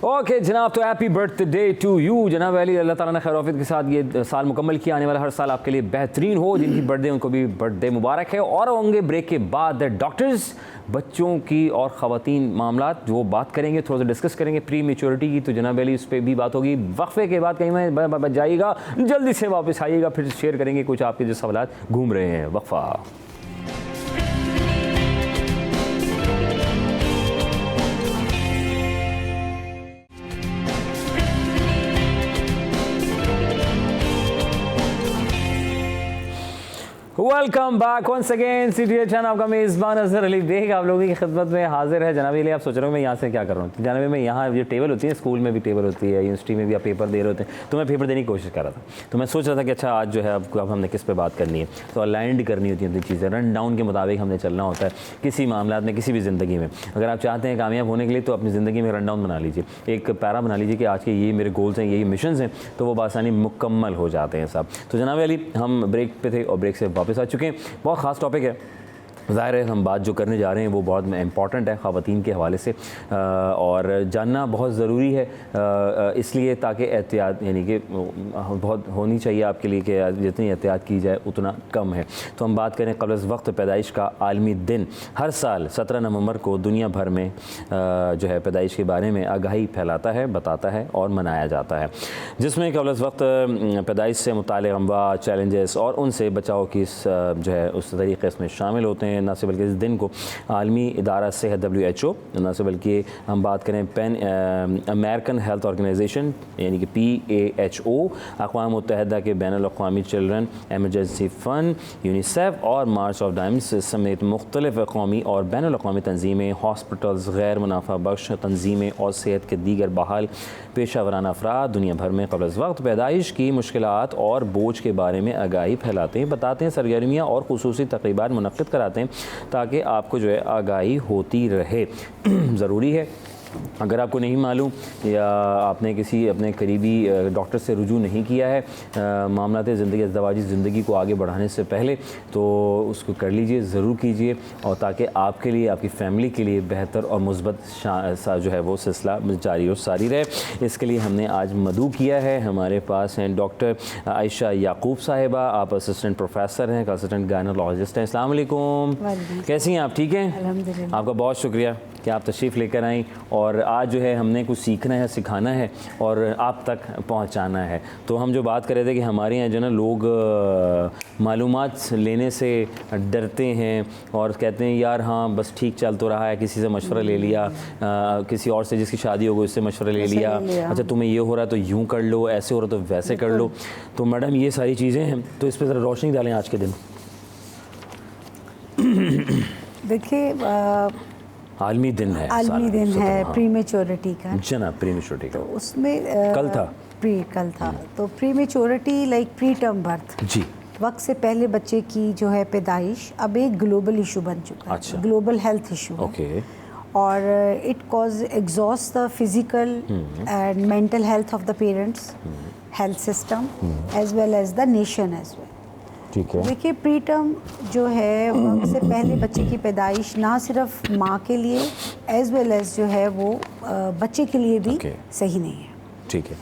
ओके जनाब, तो हैप्पी बर्थडे टू यू जनाब अली। अल्लाह ताला ने खैर औफियत के साथ ये साल मुकम्मल किया, आने वाला हर साल आपके लिए बेहतरीन हो। जिनकी बर्थडे उनको भी बर्थडे मुबारक है। और होंगे ब्रेक के बाद डॉक्टर्स बच्चों की और ख़वातीन मामलात जो बात करेंगे, थोड़ा सा डिस्कस करेंगे प्री मेच्योरिटी की, तो जनाब अली उस पर भी बात होगी। वक्फे के बाद कहीं में बच जाइएगा, जल्दी से वापस आइएगा, फिर शेयर करेंगे कुछ आपके जो सवालात घूम रहे हैं। वक्फा। Welcome back once again CTHN, आपका मेज़बान अज़हर अली बेग आप लोगों की खिदमत में हाजिर है। जनाब अली, आप सोच रहे हो मैं यहाँ से क्या कर रहा हूँ? जनाब मैं यहाँ जो टेबल होती है, स्कूल में भी टेबल होती है, यूनिवर्सिटी में भी आप पेपर दे रहे होते हैं, तो मैं पेपर देने की कोशिश कर रहा था। तो मैं सोच रहा था कि अच्छा आज जो है अब हमने किस पे बात करनी है, तो अलाइंड करनी होती है अपनी चीज़ें, रन डाउन के मुताबिक हमने चलना होता है किसी मामला में, किसी भी ज़िंदगी में। अगर आप चाहते हैं कामयाब होने के लिए तो अपनी ज़िंदगी में रन डाउन बना लीजिए, एक पैरा बना लीजिए कि आज के ये मेरे गोल्स हैं, यही मिशंस हैं, तो वो बासानी मुकम्मल हो जाते हैं सब। तो जनाब अली, हम ब्रेक पे थे और ब्रेक से वापस आ चुके हैं। बहुत ख़ास टॉपिक है, ज़ाहिर है हम बात जो करने जा रहे हैं वो बहुत इंपॉर्टेंट है ख़वातीन के हवाले से, और जानना बहुत ज़रूरी है, इसलिए ताकि एहतियात यानी कि बहुत होनी चाहिए आपके लिए कि जितनी एहतियात की जाए उतना कम है। तो हम बात करें क़ब्ल वक्त पैदाइश का आलमी दिन। हर साल 17 नवंबर को दुनिया भर में जो है पैदाइश के बारे में आगाही फैलाता है, बताता है और मनाया जाता है, जिसमें क़ब्ल वक्त पैदाइश से मुताल्लिक़ अमवात, चैलेंजेस और उनसे बचाव की जो है उस तरीक़े इसमें शामिल होते हैं। न सिर्फ बल्कि इस दिन को आलमी इदारा सेहत WHO, न सिर्फ बल्कि हम बात करें पैन अमेरिकन हेल्थ ऑर्गेनाइजेशन यानी कि PAHO, अक़वाम मुत्तहिदा के बैनुल अक़वामी चिल्ड्रन एमरजेंसी फ़ंड, यूनिसेफ और मार्च ऑफ डाइम्स समेत मुख्तलिफ क़ौमी और बैनुल अक़वामी तंजीमें, हॉस्पिटल्स, गैर मुनाफा बख्श तंजीमें और सेहत के दीगर बहाल पेशा वराना अफराद दुनिया भर में क़ब्ल वक्त पैदाइश की मुश्किलात और बोझ के बारे में आगाही फैलाते हैं, बताते हैं, सरगर्मियाँ और खुसूसी तक़रीबात मुनक़्क़िद कराते हैं ताकि आपको जो है आगाही होती रहे। ज़रूरी है, अगर आपको नहीं मालूम या आपने किसी अपने करीबी डॉक्टर से रुजू नहीं किया है मामलात ज़िंदगी अज़दवाजी ज़िंदगी को आगे बढ़ाने से पहले, तो उसको कर लीजिए, ज़रूर कीजिए, और ताकि आपके लिए, आपकी फ़ैमिली के लिए बेहतर और मुस्बत जो है वो सिलसिला जारी और सारी रहे। इसके लिए हमने आज मदू किया है। हमारे पास हैं डॉक्टर आयशा याकूब साहिबा, आप असिस्टेंट प्रोफेसर हैं, असिस्टेंट गायनोलॉजिस्ट हैं। अस्सलाम वालेकुम, कैसी हैं आप? ठीक हैं, अल्हम्दुलिल्लाह। आपका बहुत शुक्रिया कि आप तशरीफ़ लेकर आएँ, और आज जो है हमने कुछ सीखना है, सिखाना है और आप तक पहुंचाना है। तो हम जो बात कर रहे थे कि हमारे यहाँ जो ना लोग मालूमात लेने से डरते हैं और कहते हैं यार हाँ बस ठीक चल तो रहा है, किसी से मशवरा ले लिया, किसी और से जिसकी शादी हो गई उससे मशवरा ले लिया, अच्छा तुम्हें ये हो रहा है तो यूँ कर लो, ऐसे हो रहा है तो वैसे कर लो। तो मैडम ये सारी चीज़ें हैं, तो इस पर ज़रा रोशनी डालें आज के दिन। देखिए आलमी दिन है, प्रीमेच्योरिटी का, जनाब प्रीमेच्योरिटी का, तो उसमें कल था तो prematurity like pre term birth, जी, वक्त से पहले बच्चे की जो है पैदाइश अब एक ग्लोबल इशू बन चुका है। अच्छा। ग्लोबल हेल्थ इशू है। ओके। और it cause exhaust the physical and mental health of the parents, health system as well as the nation as well. ठीक है। देखिए प्री टर्म जो है वक्त से पहले बच्चे की पैदाइश ना सिर्फ माँ के लिए एज वेल एज जो है वो बच्चे के लिए भी सही नहीं है। ठीक है।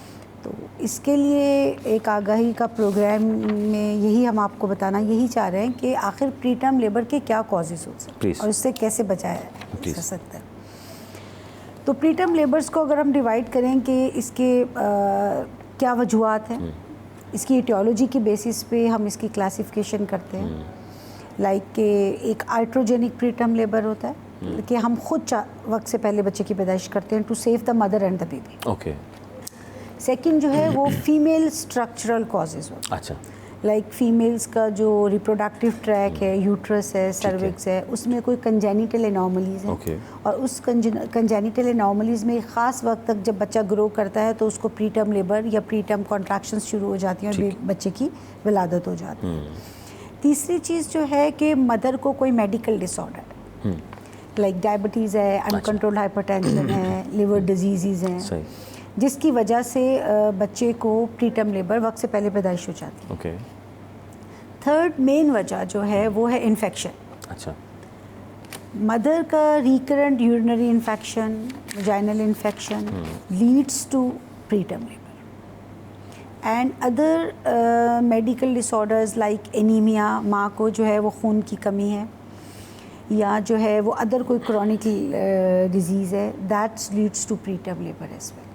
तो इसके लिए एक आगाही का प्रोग्राम में यही हम आपको बताना यही चाह रहे हैं कि आखिर प्री टर्म लेबर के क्या कॉजेज़ हो सकते हैं और इससे कैसे बचाया जा सकता है। तो प्री टर्म लेबर्स को अगर हम डिवाइड करें कि इसके क्या वजूहात हैं, इसकी इटियोलॉजी की बेसिस पे हम इसकी क्लासिफिकेशन करते हैं। लाइक कि एक आइट्रोजेनिक प्री टर्म लेबर होता है कि हम खुद वक्त से पहले बच्चे की पैदाइश करते हैं to save the mother and the baby. Okay. Second जो है वो फीमेल स्ट्रक्चरल कॉजेज़ होता है। अच्छा। लाइक फीमेल्स का जो रिप्रोडक्टिव ट्रैक है, यूट्रस है, सर्विक्स है, उसमें कोई कंजेनिटल एनॉमलीज हैं और उस कंजेनिटल एनॉमलीज में ख़ास वक्त तक जब बच्चा ग्रो करता है तो उसको प्री टर्म लेबर या प्री टर्म कॉन्ट्रैक्शंस शुरू हो जाती हैं और बच्चे की विलादत हो जाती है। तीसरी चीज़ जो है कि मदर को कोई मेडिकल डिसऑर्डर लाइक डायबिटीज़ है, अनकंट्रोल्ड हाइपरटेंशन है, लिवर डिजीज़ हैं, जिसकी वजह से बच्चे को प्री टर्म लेबर वक्त से पहले पैदाइश हो जाती है। थर्ड मेन वजह जो है वो है इन्फेक्शन। अच्छा, मदर का recurrent urinary infection, vaginal infection leads to pre term labour and other medical disorders like anaemia, माँ को जो है वो खून की कमी है या जो है वो अदर कोई क्रॉनिक डिजीज़ है, that's leads to pre term labour as well.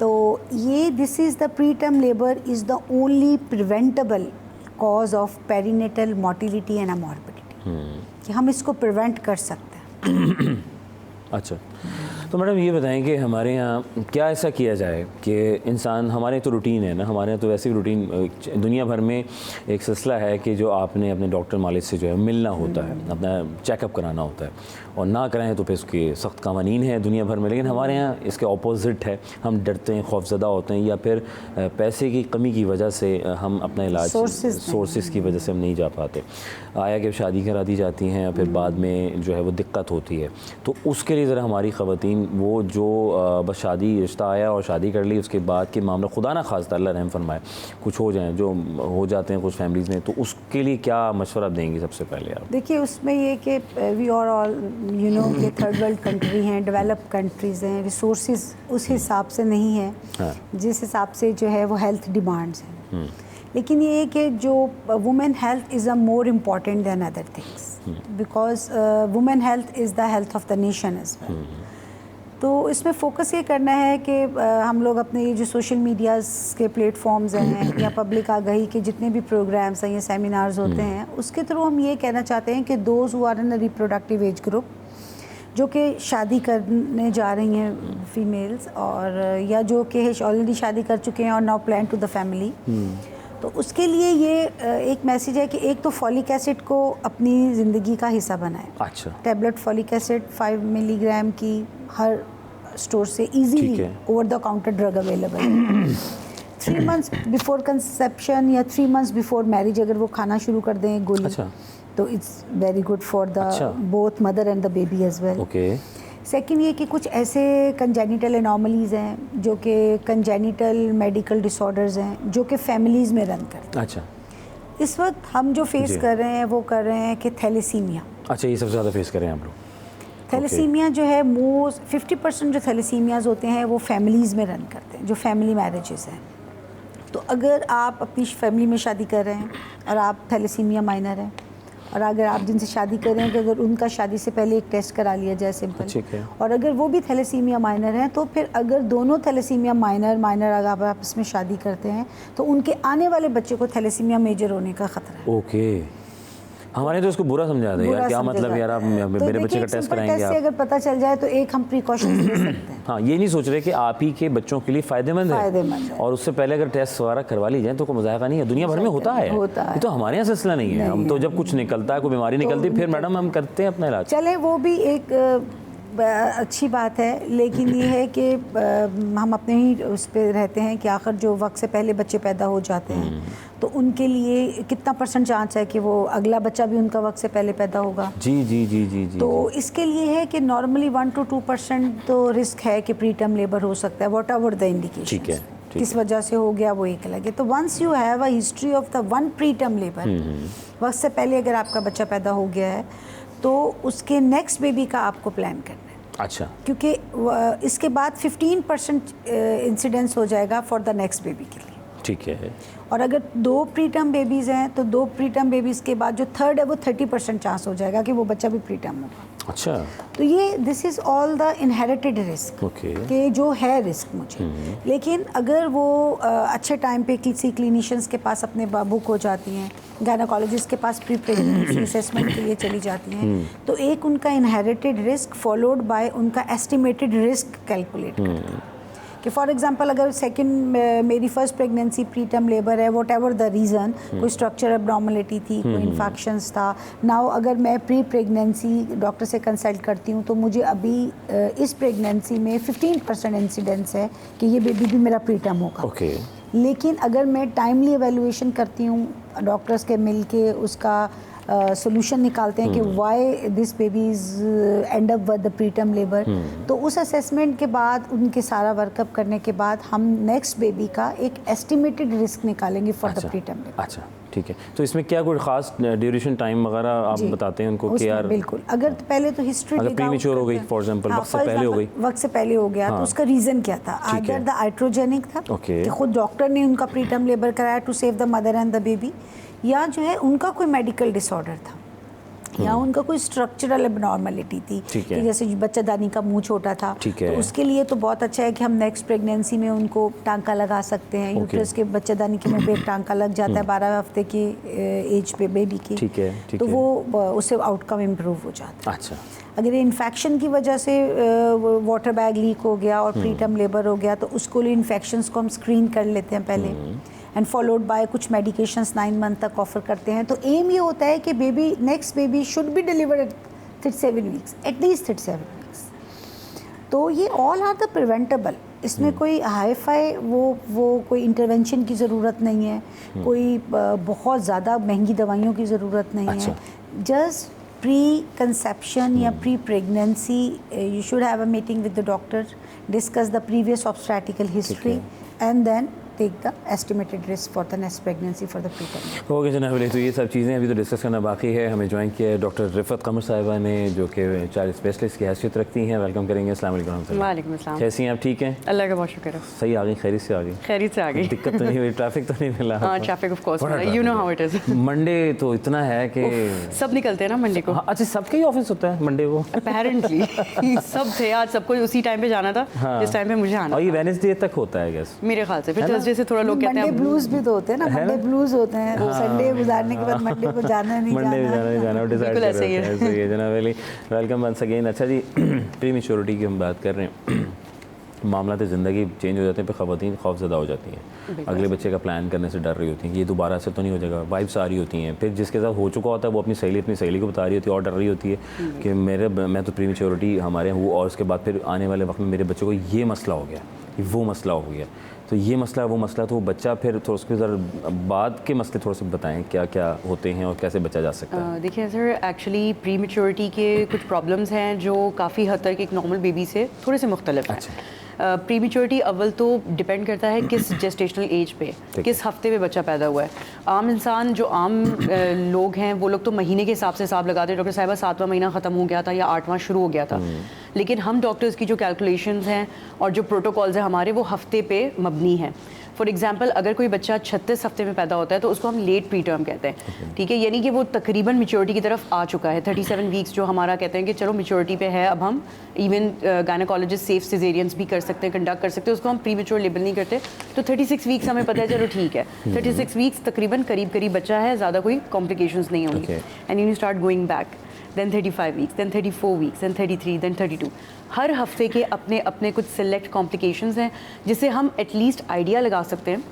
तो ये this is the pre term labour is the only preventable cause of perinatal mortality and morbidity, कि हम इसको प्रिवेंट कर सकते हैं। अच्छा, तो मैडम ये बताएं कि हमारे यहाँ क्या ऐसा किया जाए कि इंसान, हमारे तो रूटीन है ना, हमारे यहाँ तो वैसे भी रूटीन दुनिया भर में एक सिलसिला है कि जो आपने अपने डॉक्टर मालिक से जो है मिलना होता है, अपना चेकअप कराना होता है और ना कराएं तो फिर उसके सख्त कानून हैं दुनिया भर में। लेकिन हमारे यहाँ इसके ऑपोजिट है, हम डरते हैं, खौफजदा होते हैं या फिर पैसे की कमी की वजह से हम अपना इलाज सोर्सेज की वजह से हम नहीं जा पाते। आया कि शादी करा दी जाती हैं फिर बाद में जो है वो दिक्कत होती है, तो उसके लिए ज़रा हमारी ख़वातीन वो जो बस शादी रिश्ता आया और शादी कर ली, उसके बाद के मामला खुदा ना खास्ता अल्लाह रहम फरमाए कुछ हो जाए, जो हो जाते हैं कुछ फैमिलीज़ में, तो उसके लिए क्या मशवरा देंगी सबसे पहले आप? देखिए उसमें ये कि we are all you know ये थर्ड वर्ल्ड कंट्री हैं, डेवलप्ड कंट्रीज़ हैं, रिसोर्सेज उस हिसाब से नहीं है जिस हिसाब से जो है वो हेल्थ डिमांड्स हैं। लेकिन ये है कि जो women health is a more important than other things because women health is the health of the nation as well. तो इसमें फोकस ये करना है कि हम लोग अपने ये जो सोशल मीडियाज़ के प्लेटफॉर्म्स हैं या पब्लिक आगाही के जितने भी प्रोग्राम्स हैं या सेमिनार्स होते हैं, उसके थ्रू हम ये कहना चाहते हैं कि those who are in the reproductive age group, जो कि शादी करने जा रही हैं फीमेल्स और या जो कि ऑलरेडी शादी कर चुके हैं और now plan to the family, तो उसके लिए ये एक मैसेज है कि एक तो फॉलिक एसिड को अपनी ज़िंदगी का हिस्सा बनाएं। अच्छा, टैबलेट फॉलिक एसिड 5 मिलीग्राम की हर स्टोर से easily over the counter drug available. 3 months before conception या 3 मंथ्स बिफोर मैरिज अगर वो खाना शुरू कर दें गोली, अच्छा, तो it's very good for the both mother and the baby as well. Second ये कि कुछ ऐसे कंजेनिटल एनॉमलीज़ हैं जो कि कंजेनिटल मेडिकल डिसऑर्डर्स हैं जो कि फैमिलीज़ में रन करते हैं। अच्छा, इस वक्त हम जो फेस कर रहे हैं वो कर रहे हैं कि थैलेसीमिया। अच्छा, ये सबसे ज़्यादा फेस कर रहे हैं आप लोग? थैलेसीमिया जो है मोस्ट 50% जो थैलेसीमियाज़ होते हैं वो फैमिलीज़ में रन करते हैं, जो फैमिली मैरिजेस हैं। तो अगर आप अपनी फैमिली में शादी कर रहे हैं और आप थैलेसीमिया माइनर हैं और अगर आप जिनसे शादी कर रहे हैं कि अगर उनका शादी से पहले एक टेस्ट करा लिया जाए सिंपल, और अगर वो भी थैलेसीमिया माइनर हैं, तो फिर अगर दोनों थैलेसीमिया माइनर अगर आप आपस में शादी करते हैं तो उनके आने वाले बच्चे को थैलेसीमिया मेजर होने का खतरा है। ओके, हमारे तो इसको बुरा समझा दे यार, क्या मतलब यार आप मेरे बच्चे का टेस्ट कराएंगे आप? अगर पता चल जाए तो एक हम प्रिकॉशंस ले सकते हैं। हाँ, ये नहीं सोच रहे कि आप ही के बच्चों के लिए फ़ायदेमंद है और उससे पहले अगर टेस्ट वगैरह करवा ली जाए तो कोई मजाक नहीं है, दुनिया भर में होता है। ये तो हमारे यहाँ सिलसिला नहीं है, हम तो जब कुछ निकलता है, कोई बीमारी निकलती है, फिर मैडम हम करते हैं अपना इलाज। चले वो भी एक अच्छी बात है, लेकिन ये है कि हम अपने ही उस पर रहते हैं कि आखिर जो वक्त से पहले बच्चे पैदा हो जाते हैं तो उनके लिए कितना % चांस है कि वो अगला बच्चा भी उनका वक्त से पहले पैदा होगा। जी जी जी जी जी। तो इसके लिए है कि नॉर्मली 1 to 2% तो रिस्क है कि प्री टर्म लेबर हो सकता है, वॉट एवर द इंडिकेशन। ठीक है, किस वजह से हो गया वो एक लगे। तो once you have a history of the 1 pre term labour, वक्त से पहले अगर आपका बच्चा पैदा हो गया है तो उसके नेक्स्ट बेबी का आपको प्लान करना है। अच्छा, क्योंकि इसके बाद 15% इंसिडेंस हो जाएगा फॉर द नेक्स्ट बेबी के लिए। ठीक है। और अगर 2 प्री टर्म बेबीज़ हैं तो 2 प्री टर्म बेबीज़ के बाद जो थर्ड है वो 30% चांस हो जाएगा कि वो बच्चा भी प्री टर्म होगा। अच्छा, तो ये this is all the inherited risk के जो है रिस्क मुझे। लेकिन अगर वो अच्छे टाइम पे किसी क्लिनिशियंस के पास अपने बुक हो जाती हैं, गायनेकोलॉजिस्ट के पास प्री प्रेगनेंसी असेसमेंट के लिए चली जाती हैं, तो एक उनका इनहेरिटेड रिस्क फॉलोड बाय उनका एस्टिमेटेड रिस्क कैलकुलेट करते हैं कि फॉर एग्जांपल अगर सेकंड मेरी first pregnancy pre term labour है, वॉट एवर द रीज़न, कोई स्ट्रक्चर एब्नॉर्मलिटी थी, कोई इन्फेक्शंस था, नाउ अगर मैं प्री प्रेगनेंसी डॉक्टर से कंसल्ट करती हूँ तो मुझे अभी इस प्रेगनेंसी में 15% इंसिडेंस है कि ये बेबी भी मेरा प्री टर्म होगा। लेकिन अगर मैं टाइमली एवेल्युएशन करती हूँ, डॉक्टर्स के मिल के उसका सोल्यूशन निकालते हैं कि why this babies and up with the pre term labour, तो उस असेसमेंट के बाद उनके सारा वर्कअप करने के बाद हम नेक्स्ट बेबी का एक एस्टिमेटेड रिस्क निकालेंगे for the pre term labour. अच्छा, ठीक है। तो इसमें क्या कोई खास ड्यूरेशन टाइम वगैरह आप बताते हैं उनको कि यार बिल्कुल, अगर पहले तो हिस्ट्री अगर प्रीमेच्योर हो गई फॉर एग्जांपल, वक्त से पहले हो गई, वक्त से पहले हो गया, तो उसका रीज़न क्या था? आइदर द आइट्रोजेनिक था कि खुद डॉक्टर ने उनका प्री टर्म लेबर कराया to save the mother and the baby, या जो है उनका कोई मेडिकल डिसऑर्डर था, या उनका कोई स्ट्रक्चरल एबनॉर्मलिटी थी कि जैसे बच्चादानी का मुंह छोटा था, तो उसके लिए तो बहुत अच्छा है कि हम नेक्स्ट प्रेगनेंसी में उनको टांका लगा सकते हैं। यूट्रस के बच्चादानी के मुंह पे एक टांका लग जाता है 12 हफ्ते की एज पे बेबी की, तो वो उससे आउटकम इम्प्रूव हो जाता है। अच्छा, अगर इन्फेक्शन की वजह से वाटर बैग लीक हो गया और प्री टर्म लेबर हो गया, तो उसको लिए इन्फेक्शंस को हम स्क्रीन कर लेते हैं पहले, एंड फॉलोड बाय कुछ मेडिकेशंस 9 मंथ तक ऑफर करते हैं। तो एम ये होता है कि baby next baby should be delivered eight 37 weeks, at least 37 weeks. तो ये ऑल आर द प्रिवेंटेबल, इसमें कोई हाई फाई वो कोई इंटरवेंशन की ज़रूरत नहीं है, कोई बहुत ज़्यादा महंगी दवाइयों की ज़रूरत नहीं है। जस्ट प्री कंसेप्शन या pre pregnancy you should have a meeting with the doctor, discuss the previous obstetrical history and then take the estimated risk for the next pregnancy for the pre term. Okay जनाब, तो ये सब चीज़ें अभी तो discuss करना बाकी है। हमें ज्वाइन किया है डॉक्टर रिफत कमर साहिबा ने, जो कि चाइल्ड स्पेशलिस्ट की हैसियत रखती हैं। वेलकम करेंगे। अस्सलाम वालेकुम। वालेकुम अस्सलाम। कैसी हैं आप? ठीक हैं, अल्लाह का बहुत शुक्र है। सही आ गई, खैरियत से आ गई? खैरियत से आ गई। दिक्कत तो नहीं हुई? ट्रैफिक तो नहीं मिला? हाँ, traffic of course, you know how it is. Monday तो इतना है कि सब निकलते हैं ना मंडे को। अच्छा, सबके ही ऑफिस होता है मंडे को? अपेरेंटली सब थे, आज सबको उसी टाइम पे जाना था जिस टाइम पे मुझे आना। और ये वेडनेसडे तक होता है गैस मेरे ख्याल से, फिर थर्सडे से थोड़ा लोग कहते हैं ब्लूज भी तो होते हैं ना, मंडे ब्लूज होते हैं, संडे गुजारने के बाद मंडे को जाना नहीं जाना डिसाइड बिल्कुल ऐसे ही है। ऐसे ही है जनाब अली। Welcome once again. अच्छा जी, प्रीमेच्योरिटी की हम बात कर रहे हैं। मामला तो ज़िंदगी चेंज हो जाते हैं, पर ख़वातीन खौफज़दा हो जाती हैं, अगले बच्चे का प्लान करने से डर रही होती हैं कि ये दोबारा से तो नहीं हो जाएगा। वाइफ्स आ रही होती हैं, फिर जिसके साथ हो चुका होता है वो अपनी सहेली को बता रही होती है और डर रही होती है कि मैं तो प्रीमेच्योरिटी हमारे यहाँ वो, और उसके बाद फिर आने वाले वक्त में मेरे बच्चे को ये मसला हो गया, वो मसला हो गया, तो ये मसला वो मसला, तो वो बच्चा फिर थोड़ा उसके ज़रा बाद के मसले थोड़ा सा बताएं क्या क्या होते हैं और कैसे बचा जा सकता है? देखिए सर, एक्चुअली प्री मैच्योरिटी के कुछ प्रॉब्लम्स हैं जो काफ़ी हद तक एक नॉर्मल बेबी से थोड़े से मुख्तलिफ हैं। प्री मैच्योरिटी अव्वल तो डिपेंड करता है किस जेस्टेशनल एज पे, किस हफ्ते पे बच्चा पैदा हुआ है। आम इंसान जो आम लोग हैं वो लोग तो महीने के हिसाब से हिसाब लगाते हैं। डॉक्टर साहिबा 7वां महीना ख़त्म हो गया था या 8वां शुरू हो गया था, लेकिन हम डॉक्टर्स की जो कैलकुलेशंस हैं और जो प्रोटोकॉल्स हैं हमारे, वो हफ्ते पे मबनी हैं। फॉर एग्जांपल, अगर कोई बच्चा 36 हफ्ते में पैदा होता है तो उसको हम लेट प्री टर्म कहते हैं, ठीक है, यानी कि वो तकरीबन मैच्योरिटी की तरफ आ चुका है। 37 वीक्स जो हमारा कहते हैं कि चलो मैच्योरिटी पे है, अब हम इवन गायनेकोलॉजिस्ट सेफ सिजेरियंस भी कर सकते हैं, कंडक्ट कर सकते हैं, उसको हम प्री मैच्योर लेबल नहीं करते। तो 36 वीक्स हमें पता है, चलो ठीक है, 36 वीक्स तकरीबन करीब बच्चा है, ज़्यादा कोई कॉम्प्लिकेशंस नहीं होंगी। And you start going back, then 35 weeks, then 34 weeks, then 33, then 32। हर हफ्ते के अपने अपने कुछ सिलेक्ट कॉम्प्लिकेशंस हैं जिससे हम एटलीस्ट आइडिया लगा सकते हैं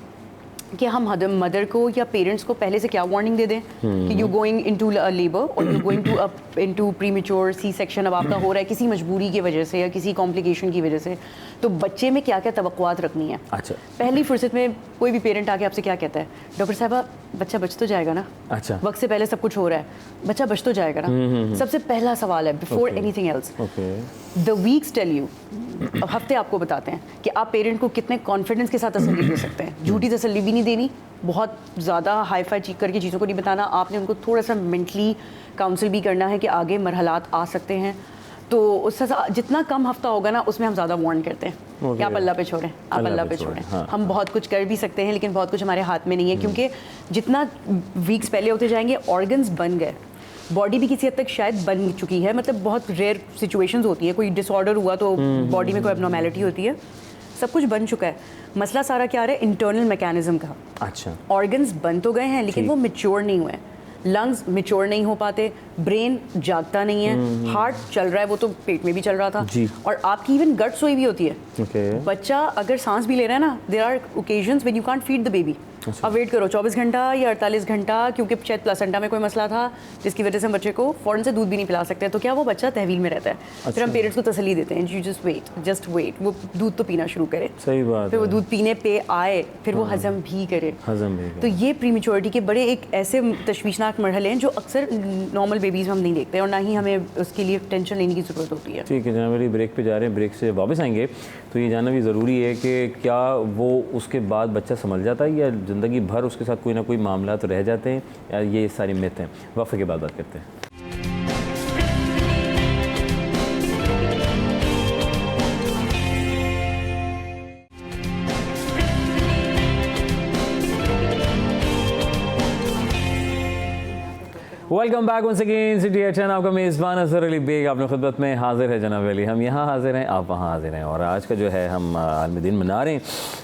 कि हम मदर को या पेरेंट्स को पहले से क्या वार्निंग दे दें कि यू गोइंग इनटू लेबर और you going into premature C section अब आपका हो रहा है किसी मजबूरी की वजह से या किसी कॉम्प्लिकेशन की वजह से, तो बच्चे में क्या क्या तवक्कुआत रखनी है। अच्छा, पहली फुर्सत में कोई भी पेरेंट आके आपसे क्या कहता है, डॉक्टर साहबा बच्चा बच तो जाएगा ना? अच्छा, वक्त से पहले सब कुछ हो रहा है, बच्चा बच तो जाएगा ना? सबसे पहला सवाल है before anything else. The weeks tell you, हफ्ते आपको बताते हैं कि आप पेरेंट को कितने कॉन्फिडेंस के साथ तसल्ली दे सकते हैं। झूठी तसल्ली भी नहीं देनी, बहुत ज़्यादा हाई फाई चीक करके चीज़ों को नहीं बताना। आपने उनको थोड़ा सा मेंटली काउंसिल भी करना है कि आगे मरहलात आ सकते हैं। तो उससे जितना कम हफ्ता होगा ना, उसमें हम ज़्यादा वार्न करते हैं कि आप अल्लाह पे छोड़ें, आप अल्लाह पे छोड़ें। हाँ। हम बहुत कुछ कर भी सकते हैं लेकिन बहुत कुछ हमारे हाथ में नहीं है, क्योंकि जितना वीक्स पहले होते जाएंगे ऑर्गन्स बन गए, बॉडी भी किसी हद तक शायद बन चुकी है। मतलब बहुत रेयर सिचुएशंस होती है, कोई डिसऑर्डर हुआ तो बॉडी में कोई एबनॉर्मेलिटी होती है, सब कुछ बन चुका है। मसला सारा क्या है, इंटरनल मैकेनिज्म का। अच्छा, ऑर्गन्स बन तो गए हैं लेकिन वो मैच्योर नहीं हुए। लंग्स मैच्योर नहीं हो पाते, ब्रेन जागता नहीं है, हार्ट चल रहा है, वो तो पेट में भी चल रहा था, और आपकी इवन गट सोई भी होती है। बच्चा अगर सांस भी ले रहा है ना, there are occasions when you can't feed the baby. अब वेट करो 24 घंटा या 48 घंटा, क्योंकि शायद प्लासेंटा में कोई मसला था जिसकी वजह से हम बच्चे को फ़ौरन से दूध भी नहीं पिला सकते, तो क्या वो बच्चा तहवील में रहता है। फिर हम पेरेंट्स को तसल्ली देते हैं, यू जस्ट वेट, वो दूध तो पीना शुरू करे, सही बात, फिर वो दूध पीने पे आए, फिर वो हजम भी करे। तो ये प्रीमेच्योरिटी के बड़े एक ऐसे तशवीशनाक मरहले हैं जो अक्सर नॉर्मल बेबीज़ में हम नहीं देखते, और ना ही हमें उसके लिए टेंशन लेने की ज़रूरत होती है। ठीक है जनाब अली, ब्रेक पे जा रहे हैं, ब्रेक से वापस आएंगे तो ये जानना भी ज़रूरी है कि क्या वो उसके बाद बच्चा संभल जाता है या ज़िंदगी भर उसके साथ कोई ना कोई मामला तो रह जाते हैं, या ये सारी मिथ हैं। वक्फे के बाद बात करते हैं। Welcome back once again city eight 10। आपका मेज़बान अज़हर अली बेग अपने खिदमत में हाजिर है जनाब अली। हम यहाँ हाजिर हैं, आप वहाँ हाजिर हैं, और आज का जो है हम आलमी दिन मना रहे हैं।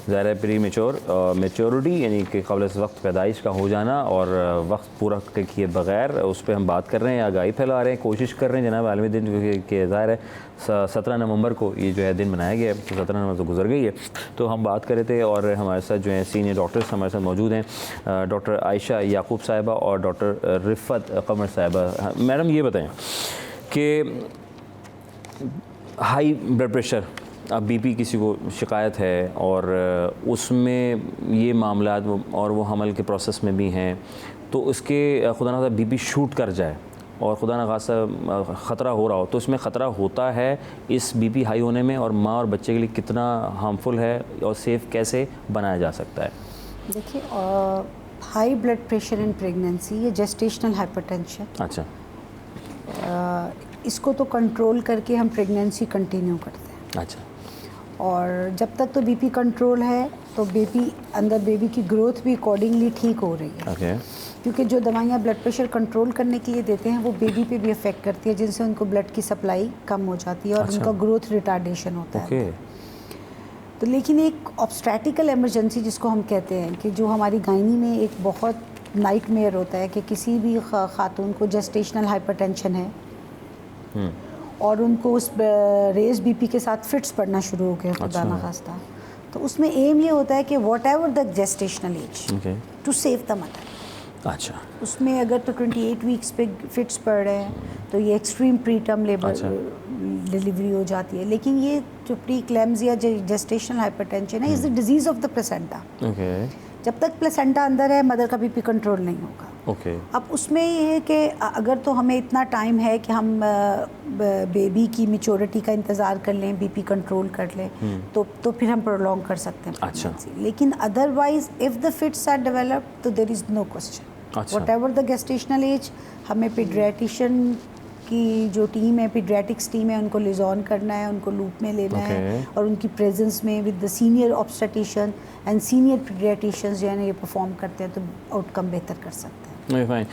ज़ाहिर है प्री मेच्योरिटी यानी कि क़ब्ल वक्त पैदाइश का हो जाना और वक्त पूरा किए बगैर उस पर हम बात कर रहे हैं, आगाही फैला रहे हैं, कोशिश कर रहे हैं जनाब आलमी दिन के ज़ाहिर है 17 नवंबर को ये जो है दिन मनाया गया है, तो 17 नवंबर तो गुजर गई है। तो हम बात कर रहे थे और हमारे साथ जो है सीनियर डॉक्टर्स हमारे साथ मौजूद हैं, डॉक्टर आयशा याकूब साहिबा और डॉक्टर रिफ़त कमर साहिबा। मैडम ये बताएं कि हाई ब्लड प्रेशर, अब बीपी किसी को शिकायत है और उसमें ये मामला और वो हमल के प्रोसेस में भी हैं, तो उसके खुदा ना बीपी शूट कर जाए और खुदा न खासा ख़तरा हो रहा हो, तो इसमें ख़तरा होता है इस बीपी हाई होने में, और माँ और बच्चे के लिए कितना हार्मफुल है और सेफ़ कैसे बनाया जा सकता है? देखिए high blood pressure in pregnancy, ये जेस्टेशनल हाइपरटेंशन, अच्छा, इसको तो कंट्रोल करके हम प्रेगनेंसी कंटिन्यू करते हैं। अच्छा, और जब तक तो बीपी कंट्रोल है तो बेबी की ग्रोथ भी अकॉर्डिंगली ठीक हो रही है। ओके। क्योंकि जो दवाइयाँ ब्लड प्रेशर कंट्रोल करने के लिए देते हैं वो बेबी पे भी अफेक्ट करती है, जिनसे उनको ब्लड की सप्लाई कम हो जाती है और उनका ग्रोथ रिटार्डेशन होता है। तो लेकिन एक ऑब्स्ट्रेटिकल इमरजेंसी जिसको हम कहते हैं, कि जो हमारी गायनी में एक बहुत नाइटमेयर होता है कि किसी भी खातून को जेस्टेशनल हाइपरटेंशन है और उनको उस रेज बीपी के साथ फिट्स पड़ना शुरू हो गए खुदा ना खास्ता, तो उसमें एम ये होता है कि whatever the gestational age to save the mother. अच्छा, उसमें अगर तो 28 वीक्स पे फिट्स पड़ रहे हैं तो ये extreme pre term labour delivery हो जाती है। लेकिन ये जो प्री क्लैम्सिया जेस्टेशनल हाइपरटेंशन है, is the disease of the placenta. जब तक प्लेसेंटा अंदर है मदर का बीपी कंट्रोल नहीं होगा। अब उसमें ये है कि अगर तो हमें इतना टाइम है कि हम बेबी की मैच्योरिटी का इंतज़ार कर लें, बीपी कंट्रोल कर लें, तो फिर हम प्रोलॉन्ग कर सकते हैं। अच्छा। लेकिन otherwise if the fits are developed तो there is no question, whatever the gestational age, हमें पीडियाट्रिशियन की जो टीम है, पीडियाट्रिक्स टीम है, उनको लिजॉन करना है, उनको लूप में लेना है और उनकी प्रेजेंस में with the senior obstetrician and senior paediatricians जो है ना ये परफॉर्म करते हैं, तो आउटकम बेहतर कर सकते हैं। फाइन।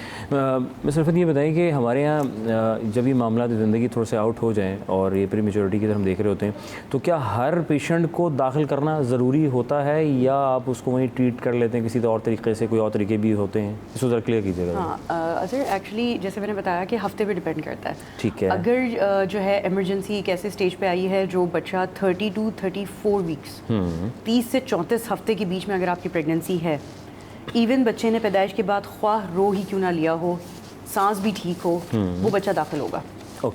मिस रिफ़त ये बताएं कि हमारे यहाँ जब ये मामला ज़िंदगी थोड़े से आउट हो जाएं और ये प्री मेच्योरिटी की तरफ हम देख रहे होते हैं, तो क्या हर पेशेंट को दाखिल करना ज़रूरी होता है या आप उसको वहीं ट्रीट कर लेते हैं किसी और तरीके से? कोई और तरीके भी होते हैं, इसको ज़रा क्लियर कीजिएगा। हाँ सर, एक्चुअली जैसे मैंने बताया कि हफ्ते पे डिपेंड करता है। ठीक है। अगर जो है इमरजेंसी एक ऐसे स्टेज पे आई है जो बच्चा 30 to 34 वीक्स 30 से 34 हफ्ते के बीच में अगर आपकी प्रेगनेंसी है, इवन बच्चे ने पैदाइश के बाद ख्वाह रो ही क्यों ना लिया हो, सांस भी ठीक हो, वो बच्चा दाखिल होगा।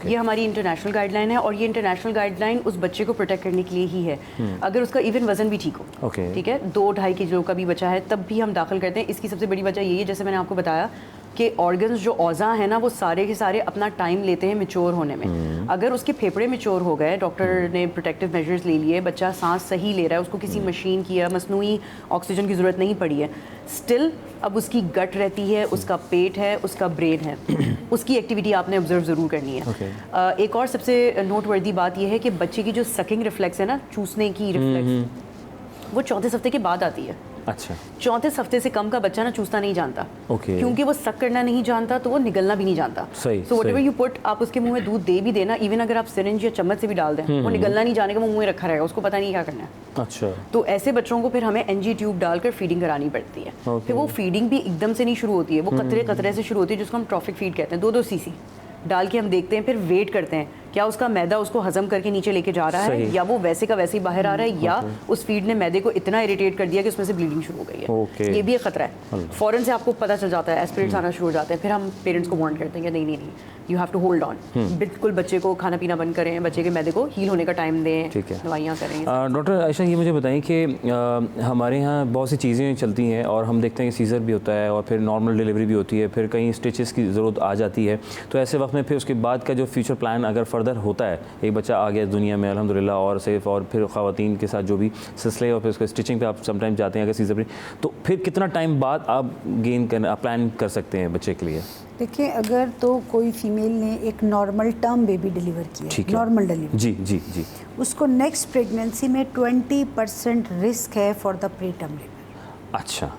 ये हमारी इंटरनेशनल गाइडलाइन है और ये इंटरनेशनल गाइडलाइन उस बच्चे को प्रोटेक्ट करने के लिए ही है। अगर उसका इवन वजन भी ठीक हो, ठीक है, 2-2.5 किलो का भी बच्चा है, तब भी हम दाखिल करते हैं। इसकी सबसे बड़ी वजह यही है, जैसे मैंने आपको बताया कि ऑर्गन्स जो औज़ा है ना, वो सारे के सारे अपना टाइम लेते हैं मैच्योर होने में। अगर उसके फेफड़े मैच्योर हो गए, डॉक्टर ने प्रोटेक्टिव मेजर्स ले लिए, बच्चा सांस सही ले रहा है, उसको किसी मशीन की या मसनूई ऑक्सीजन की ज़रूरत नहीं पड़ी है, स्टिल अब उसकी गट रहती है, उसका पेट है, उसका ब्रेन है, उसकी एक्टिविटी आपने ऑब्जर्व ज़रूर करनी है। एक और सबसे नोटवर्दी बात यह है कि बच्चे की जो सकिंग रिफ्लेक्स है ना, चूसने की रिफ्लेक्स, वो 34 हफ्ते के बाद आती है। अच्छा। 34 हफ्ते से कम का बच्चा ना चूसना नहीं जानता, ओके। क्योंकि वो सक करना नहीं जानता तो वो निगलना भी नहीं जानता। सही, सो व्हाटएवर सही। यू पुट, आप उसके मुंह में दूध दे भी देना, इवन अगर आप सिरिंज या चम्मच से भी डाल दें, वो निगलना नहीं जानेगा, वो मुंह में रखा रहेगा, उसको पता नहीं क्या करना है। अच्छा। तो ऐसे बच्चों को फिर हमें एनजी ट्यूब डालकर फीडिंग करानी पड़ती है। फिर वो फीडिंग भी एकदम से नहीं शुरू होती है, वो कतरे कतरे से शुरू होती है, जिसको हम ट्रॉफिक फीड कहते हैं। 2-2 सीसी डाल के हम देखते हैं, फिर वेट करते हैं क्या उसका मैदा उसको हजम करके नीचे लेके जा रहा है, या वो वैसे का वैसे ही बाहर आ रहा है, या उस फीड ने मैदे को इतना इरिटेट कर दिया कि उसमें से ब्लीडिंग शुरू हो गई है। ये भी एक खतरा है। फौरन से आपको पता चल जाता है, एस्पिरेट्स आना शुरू हो जाते हैं, फिर हम पेरेंट्स को वार्न करते हैं कि नहीं नहीं नहीं, you have to hold on, बिल्कुल बच्चे को खाना पीना बंद करें, बच्चे के मैदे को हील होने का टाइम दें, दवाइयाँ करें। डॉक्टर आयशा, ये मुझे बताएं कि हमारे यहाँ बहुत सी चीज़ें चलती हैं और हम देखते हैं कि सीज़र भी होता है और फिर नॉर्मल डिलीवरी भी होती है, फिर कहीं स्टिचेस की ज़रूरत आ जाती है। तो ऐसे वक्त में फिर उसके बाद का जो फ्यूचर प्लान अगर फर्दर होता है, एक बच्चा आ गया दुनिया में अल्हम्दुलिल्लाह और सेफ, और फिर ख़वातीन के साथ जो भी सिलसिले और फिर उसके स्टिचिंग पे आप समटाइम जाते हैं अगर सीज़र पे, तो फिर कितना टाइम बाद आप गेन करना प्लान कर सकते हैं बच्चे के लिए? देखिए, अगर तो कोई फीमेल ने एक नॉर्मल टर्म बेबी डिलीवर किया, नॉर्मल डिलीवरी, जी जी जी, उसको नेक्स्ट प्रेगनेंसी में 20% रिस्क है for the pre term labour. अच्छा।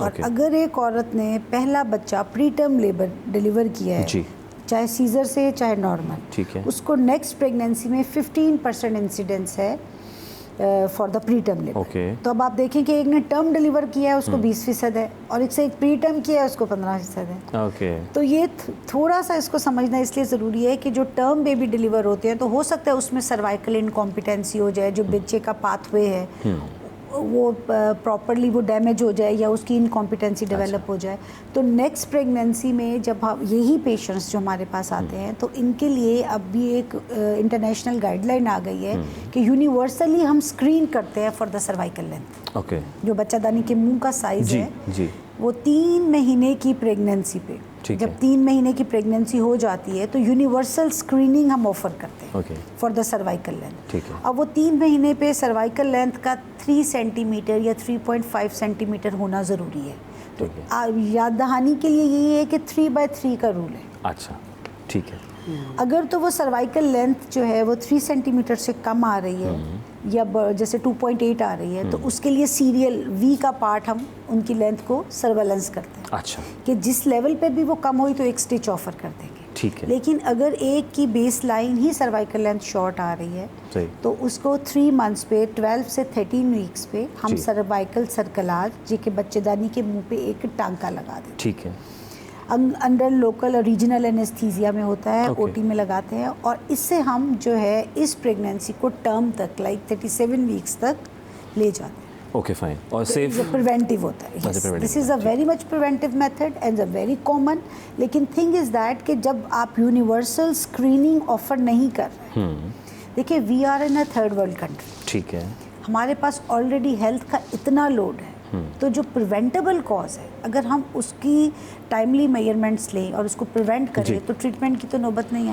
और अगर एक औरत ने पहला बच्चा प्री टर्म लेबर डिलीवर किया है जी, चाहे सीजर से चाहे नॉर्मल, ठीक है, उसको नेक्स्ट प्रेगनेंसी में 15% इंसिडेंस है for the pre term labour. तो अब आप देखें कि एक ने टर्म डिलीवर किया है उसको 20% है, और एक से एक प्री टर्म किया है उसको 15% है। तो ये थोड़ा सा इसको समझना इसलिए ज़रूरी है कि जो टर्म बेबी डिलीवर होते हैं तो हो सकता है उसमें सर्वाइकल इनकॉम्पिटेंसी हो जाए, जो बच्चे का पाथवे है वो प्रॉपरली वो डैमेज हो जाए या उसकी इनकॉम्पिटेंसी डेवलप हो जाए। तो नेक्स्ट प्रेगनेंसी में जब हम यही पेशेंट्स जो हमारे पास आते हैं, तो इनके लिए अब भी एक इंटरनेशनल गाइडलाइन आ गई है कि यूनिवर्सली हम स्क्रीन करते हैं फॉर द सर्वाइकल लेंथ। जो बच्चादानी के मुंह का साइज है जी, वो 3 महीने की प्रेगनेंसी पे, जब 3 महीने की प्रेगनेंसी हो जाती है तो यूनिवर्सल स्क्रीनिंग हम ऑफर करते हैं फॉर द सर्वाइकल लेंथ। अब वो 3 महीने पे सर्वाइकल लेंथ का 3 सेंटीमीटर या 3.5 सेंटीमीटर होना ज़रूरी है। तो याद दहानी के लिए यही है कि 3/3 का रूल है। अच्छा, ठीक है। अगर तो वो सर्वाइकल लेंथ जो है वो 3 सेंटीमीटर से कम आ रही है या जैसे 2.8 आ रही है, तो उसके लिए सीरियल वी का पार्ट हम उनकी लेंथ को सर्वेलेंस करते हैं। अच्छा। कि जिस लेवल पे भी वो कम हुई तो एक स्टिच ऑफर कर देंगे। ठीक है। लेकिन अगर एक की बेस लाइन ही सर्वाइकल लेंथ शॉर्ट आ रही है तो उसको 3 मंथ्स पे 12 से 13 वीक्स पे हम सर्वाइकल सर्कलाज जी के बच्चेदानी के मुंह पे एक टांका लगा देते हैं। ठीक है। अंडर लोकल और रीजनल एनेस्थीसिया में होता है, ओटी में लगाते हैं, और इससे हम जो है इस प्रेगनेंसी को टर्म तक लाइक 37 वीक्स तक ले जाते हैं। Okay, fine. और सेफ प्रिवेंटिव होता है। This is a very much preventive method and a very common. लेकिन थिंग इज़ दैट कि जब आप यूनिवर्सल स्क्रीनिंग ऑफर नहीं कर रहे हैं, देखिए we are in a third world country, ठीक है, हमारे पास ऑलरेडी हेल्थ का इतना लोड है, तो जो प्रिवेंटेबल कॉज है अगर हम उसकी टाइमली मेजरमेंट्स लें और उसको प्रिवेंट करें तो ट्रीटमेंट की तो नौबत नहीं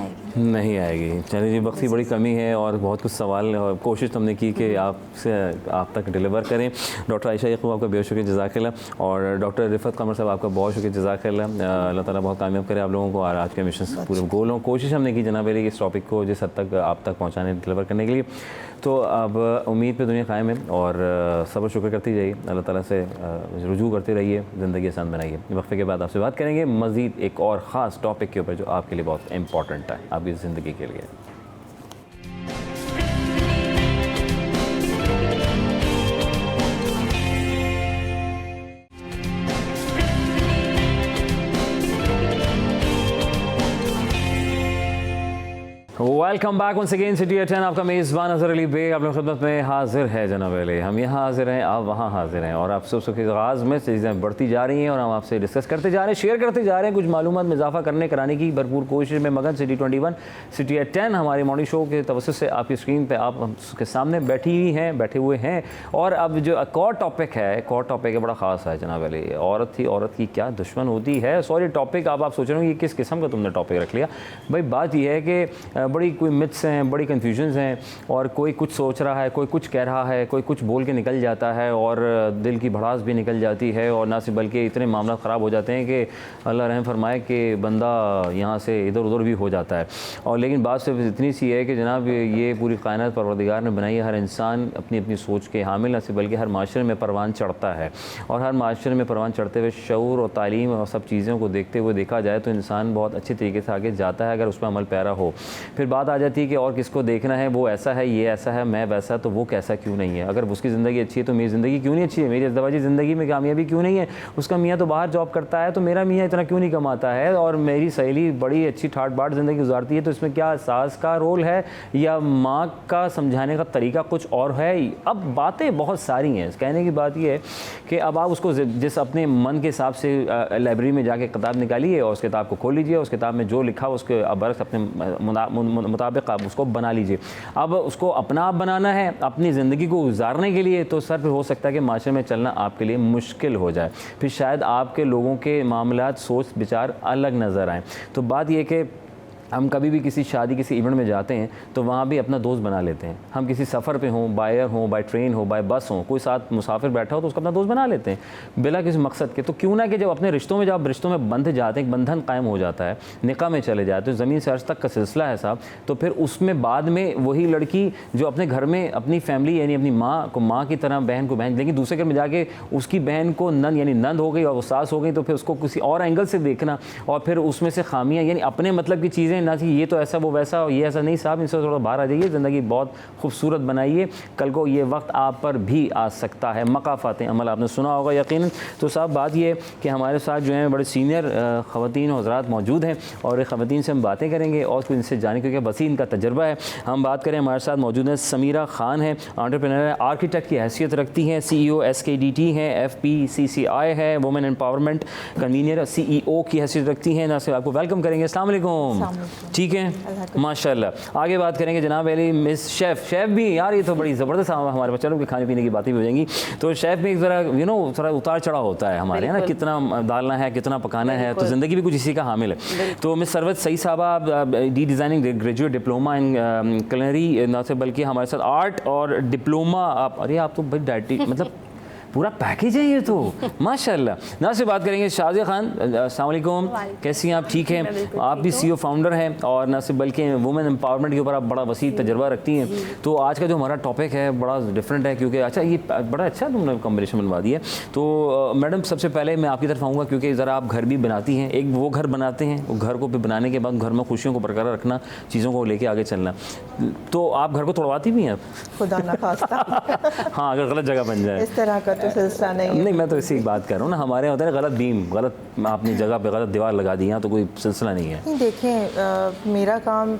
आएगी। चलिए जी, वक्त की बड़ी कमी है और बहुत कुछ सवाल और कोशिश हमने की कि आप तक डिलीवर करें। डॉक्टर आयशा यकूब आपका बहुत शुक्रिया, जज़ाकल्लाह। और डॉक्टर रिफत कमर साहब आपका बहुत शुक्रिया, जज़ाकल्लाह। अल्लाह ताला बहुत कामयाब करे आप लोगों को और आज के मिशन पूरे गोल हों। कोशिश हमने की जनाब अली इस टॉपिक को जिस हद तक आप तक पहुँचाने डिलीवर करने के लिए। तो अब उम्मीद पे दुनिया कायम है और सब्र शुक्र करती जाइए, अल्लाह ताला से रुजू करते रहिए, ज़िंदगी आसान बनाइए। वक्फे के बाद आपसे बात करेंगे मज़ीद एक और ख़ास टॉपिक के ऊपर जो आपके लिए बहुत इंपॉर्टेंट है आपकी ज़िंदगी के लिए। Welcome back once again city eight 10। आपका मेज़बान अज़हर अली बेग आप लोगों की खिदमत में हाजिर है जनाब अली। हम यहाँ हाजिर हैं, आप वहाँ हाजिर हैं, और आप सुबह के आगाज़ में चीज़ें बढ़ती जा रही हैं और हम आपसे डिस्कस करते जा रहे हैं, शेयर करते जा रहे हैं, कुछ मालूमात में इजाफा कराने की भरपूर कोशिश में मगन। सिटी 21 सिटी एट 10 हमारे मॉर्निंग शो के तवज्जुह से आपकी स्क्रीन पर आप के सामने बैठे हुए हैं। और अब जो एक और टॉपिक है बड़ा ख़ास है जनाब अली। औरत की क्या दुश्मन होती है। सॉरी टॉपिक आप सोच रहे हो कि किस किस्म का तुमने टॉपिक रख लिया। भाई बात यह है कि बड़ी कोई मिथ्स हैं, बड़ी कन्फ्यूजन्स हैं, और कोई कुछ सोच रहा है, कोई कुछ कह रहा है, कोई कुछ बोल के निकल जाता है और दिल की भड़ास भी निकल जाती है, और ना सिर्फ बल्कि इतने मामला ख़राब हो जाते हैं कि अल्लाह रहम फरमाए कि बंदा यहाँ से इधर उधर भी हो जाता है। और लेकिन बात सिर्फ इतनी सी है कि जनाब ये पूरी कायनात परवरदिगार ने बनाई है, हर इंसान अपनी अपनी सोच के हामिल ना सिर्फ बल्कि हर माशरे में परवान चढ़ता है, और हर माशरे में परवान चढ़ते हुए शऊर और तालीम और सब चीज़ों को देखते हुए देखा जाए तो इंसान बहुत अच्छे तरीके से आगे जाता है अगर उस पर अमल पैरा हो। फिर बात आ जाती है कि और किसको देखना है, वो ऐसा है, ये ऐसा है, मैं वैसा, तो वो कैसा क्यों नहीं है। अगर उसकी ज़िंदगी अच्छी है तो मेरी ज़िंदगी क्यों नहीं अच्छी है, मेरी अज़दवाजी ज़िंदगी में कामयाबी क्यों नहीं है। उसका मियाँ तो बाहर जॉब करता है तो मेरा मियाँ इतना क्यों नहीं कमाता है, और मेरी सहेली बड़ी अच्छी ठाट बाट ज़िंदगी गुजारती है, तो इसमें क्या सास का रोल है या माँ का समझाने का तरीका कुछ और है। अब बातें बहुत सारी हैं। कहने की बात यह है कि अब आप उसको जिस अपने मन के हिसाब से लाइब्रेरी में जाके किताब निकालिए और उस किताब को खोल लीजिए, उस किताब में जो लिखा उसके बरस अपने मुताबिक आप उसको बना लीजिए। अब उसको अपना आप बनाना है अपनी ज़िंदगी को गुजारने के लिए, तो सर फिर हो सकता है कि माशरे में चलना आपके लिए मुश्किल हो जाए, फिर शायद आपके लोगों के मामलात सोच विचार अलग नज़र आएँ। तो बात यह कि हम कभी भी किसी शादी किसी इवेंट में जाते हैं तो वहाँ भी अपना दोस्त बना लेते हैं। हम किसी सफ़र पे हों, बाय एयर हों, बाय ट्रेन हो, बाय बस हो, कोई साथ मुसाफिर बैठा हो तो उसका अपना दोस्त बना लेते हैं बिला किसी मकसद के। तो क्यों ना कि जब अपने रिश्तों में जब रिश्तों में बंध जाते हैं, बंधन कायम हो जाता है, निकाह में चले जाते हैं, ज़मीन से अर्श तक का सिलसिला है साहब, तो फिर उसमें बाद में वही लड़की जो अपने घर में अपनी फैमिली यानी अपनी माँ को माँ की तरह, बहन को बहन, लेकिन दूसरे घर में जाके उसकी बहन को नंद यानी नंद हो गई और वो सास हो गई, तो फिर उसको किसी और एंगल से देखना और फिर उसमें से खामियाँ यानी अपने मतलब की चीज़ें ना कि ये तो ऐसा वो वैसा, ये ऐसा नहीं साहब, इनसे थोड़ा बाहर आ जाइए, ज़िंदगी बहुत खूबसूरत बनाइए, कल को ये वक्त आप पर भी आ सकता है। मकाफ़ाते अमल आपने सुना होगा यकीनन। तो साहब बात ये कि हमारे साथ जो हैं बड़े सीनियर ख़वातीन और हज़रात मौजूद हैं और ख़वातीन से हम बातें करेंगे और कुछ इनसे जाने क्योंकि वसी इनका तजर्बा है। हम बात करें, हमारे साथ मौजूद हैं समीरा खान है, एंटरप्रेन्योर है, आर्किटेक्ट की हैसियत रखती हैं, CEO SKDT हैं, FPCCI है, वुमेन एम्पावरमेंट कन्वीनर CEO की हैसियत रखती हैं। ना से आपको वेलकम करेंगे। अस्सलाम वालेकुम। ठीक है, माशाल्लाह। आगे बात करेंगे जनाब अली मिस शेफ़ भी, यार ये तो बड़ी ज़बरदस्त हमारे पास, चलो कि खाने पीने की बातें भी हो जाएंगी। तो शेफ़ में एक ज़रा थोड़ा उतार चढ़ाव होता है हमारे यहाँ ना, कितना डालना है, कितना पकाना है, तो ज़िंदगी भी कुछ इसी का हामिल है। तो मिस सरवत सही साहबा, आप D designing graduate diploma in culinary, ना से बल्कि हमारे साथ आर्ट और डिप्लोमा, आप अरे आप तो भाई डाइटी मतलब पूरा पैकेज है ये तो माशाल्लाह। ना से बात करेंगे शाज़िया खान, अस्सलाम वालेकुम, कैसी हैं आप? ठीक हैं, आप भी CEO फाउंडर हैं और ना सिर्फ बल्कि वुमेन एम्पावरमेंट के ऊपर आप बड़ा वसी तजर्बा रखती हैं। तो आज का जो हमारा टॉपिक है बड़ा डिफरेंट है क्योंकि अच्छा ये बड़ा अच्छा तुमने कॉम्बिनेशन बनवा दिया। तो मैडम सबसे पहले मैं आपकी तरफ आऊँगा क्योंकि ज़रा आप घर भी बनाती हैं, एक वो घर बनाते हैं, वो घर को भी बनाने के बाद घर में खुशियों को बरकरार रखना, चीज़ों को लेके आगे चलना, तो आप घर को तोड़वाती भी हैं आप? खुदा ना खास्ता। हाँ, अगर गलत जगह बन जाए इस तरह का तो सिलसिला नहीं, मैं तो इसी बात कर रहा हूँ ना, हमारे होता है गलत बीम, गलत आपने जगह पे गलत दीवार लगा दी, यहाँ तो कोई सिलसिला नहीं है। नहीं देखें, मेरा काम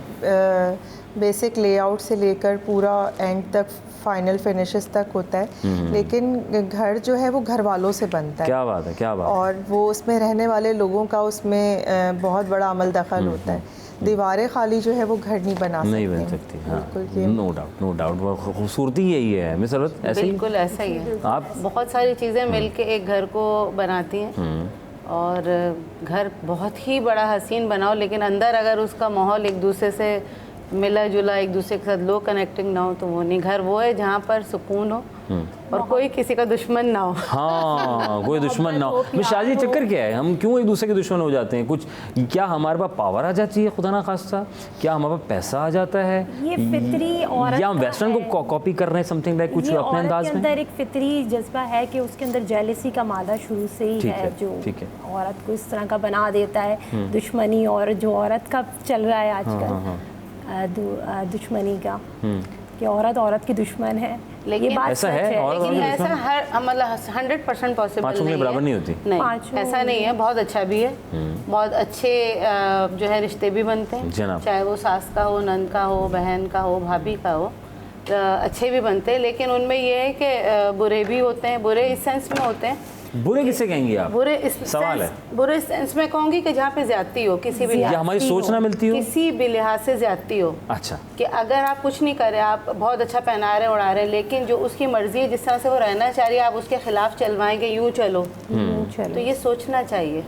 बेसिक लेआउट से लेकर पूरा एंड तक फाइनल फिनिशेस तक होता है, लेकिन घर जो है वो घर वालों से बनता है। क्या बात है, क्या बात। और वो उसमें रहने वाले लोगों का उसमें बहुत बड़ा अमल दखल होता है। दीवारें खाली जो है वो घर नहीं बन सकती। हाँ, नो डाउट, नो डाउट, खूबसूरती यही है मिस सरवत। ऐसे बिल्कुल ऐसा ही है। आप बहुत सारी चीज़ें मिलके एक घर को बनाती हैं और घर बहुत ही बड़ा हसीन बनाओ, लेकिन अंदर अगर उसका माहौल एक दूसरे से मिला जुला, एक दूसरे के साथ लो कनेक्टिंग ना हो तो वो नहीं। घर वो है जहाँ पर सुकून हो और कोई किसी का दुश्मन ना हो। हाँ, कोई दुश्मन ना हो। शादी चक्कर क्या है, हम क्यों एक दूसरे के दुश्मन हो जाते हैं? कुछ क्या हमारे पास पावर आ जाती है खुदा ना खास्ता, क्या हमारे पास पैसा आ जाता है, ये फितरी औरत या वेस्टर्न को कॉपी कर रहे हैं समथिंग लाइक कुछ अपने अंदाज में? अंदर एक फितरी जज्बा है कि उसके अंदर जेलसी का मादा शुरू से ही है जो औरत को इस तरह का बना देता है। दुश्मनी, और जो औरत का चल रहा है आजकल दुश्मनी का कि औरत की दुश्मन है, लेकिन ये बात ऐसा है, लेकिन ऐसा हर मतलब 100% पॉसिबल नहीं है। बराबर नहीं होती, नहीं ऐसा नहीं है, बहुत अच्छा भी है, बहुत अच्छे जो है रिश्ते भी बनते हैं, चाहे वो सास का हो, नंद का हो, बहन का हो, भाभी का हो, अच्छे भी बनते हैं, लेकिन उनमें ये है कि बुरे भी होते हैं। बुरे इस सेंस में होते हैं, बुरे किसे कहेंगे आप? बुरे इस सवाल है, बुरे सेंस में कहूँगी कि जहाँ पे ज्यादती हो, किसी भी या हमारी सोच ना मिलती हो, किसी भी लिहाज से ज्यादती हो। अच्छा, कि अगर आप कुछ नहीं कर रहे, आप बहुत अच्छा पहना रहे, उड़ा रहे, लेकिन जो उसकी मर्जी है, जिस तरह से वो रहना चाह रही है, आप उसके खिलाफ चलवाएंगे, यूँ चलो, तो ये सोचना चाहिए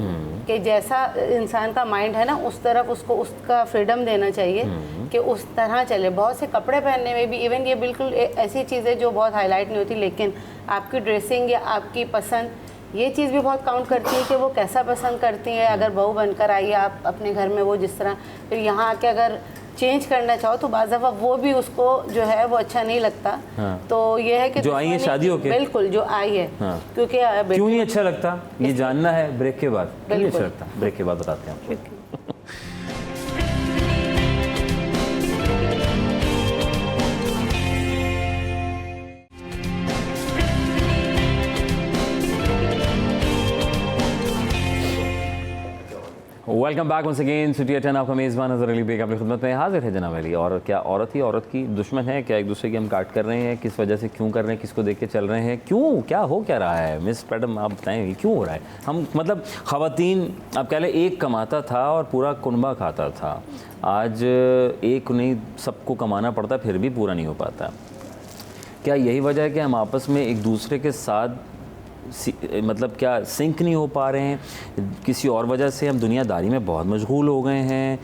कि जैसा इंसान का माइंड है ना उस तरफ उसको उसका फ्रीडम देना चाहिए कि उस तरह चले। बहुत से कपड़े पहनने में भी इवन ये बिल्कुल ऐसी चीज़ें जो बहुत हाईलाइट नहीं होती, लेकिन आपकी ड्रेसिंग या आपकी पसंद ये चीज़ भी बहुत काउंट करती है कि वो कैसा पसंद करती हैं। अगर बहू बनकर आई है आप अपने घर में, वो जिस तरह, फिर यहाँ आके अगर चेंज करना चाहो तो बाज़ दफ़ा वो भी उसको जो है वो अच्छा नहीं लगता। हाँ। तो ये है कि जो आई है शादी होके, बिल्कुल जो आई है, हाँ। क्योंकि क्यों नहीं अच्छा लगता ये जानना है ब्रेक के बाद। क्यों नहीं अच्छा लगता, ब्रेक के बाद बताते हैं आपको। Welcome back once again city 10। आपका मेज़बान नज़र अली बेग अपनी खिदमत में हाजिर है जनाब अली। और क्या औरत ही औरत की दुश्मन है? क्या एक दूसरे की हम काट कर रहे हैं? किस वजह से, क्यों कर रहे हैं? किसको देख के चल रहे हैं? क्यों, क्या हो क्या रहा है? मिस मैडम आप बताएं ये क्यों हो रहा है? हम मतलब ख़वातीन आप कह लें एक कमाता था और पूरा कुनबा खाता था, आज एक नहीं सबको कमाना पड़ता फिर भी पूरा नहीं हो पाता। क्या यही वजह है कि हम आपस में एक दूसरे के साथ मतलब क्या सिंक नहीं हो पा रहे हैं? किसी और वजह से हम दुनियादारी में बहुत मशगूल हो गए हैं,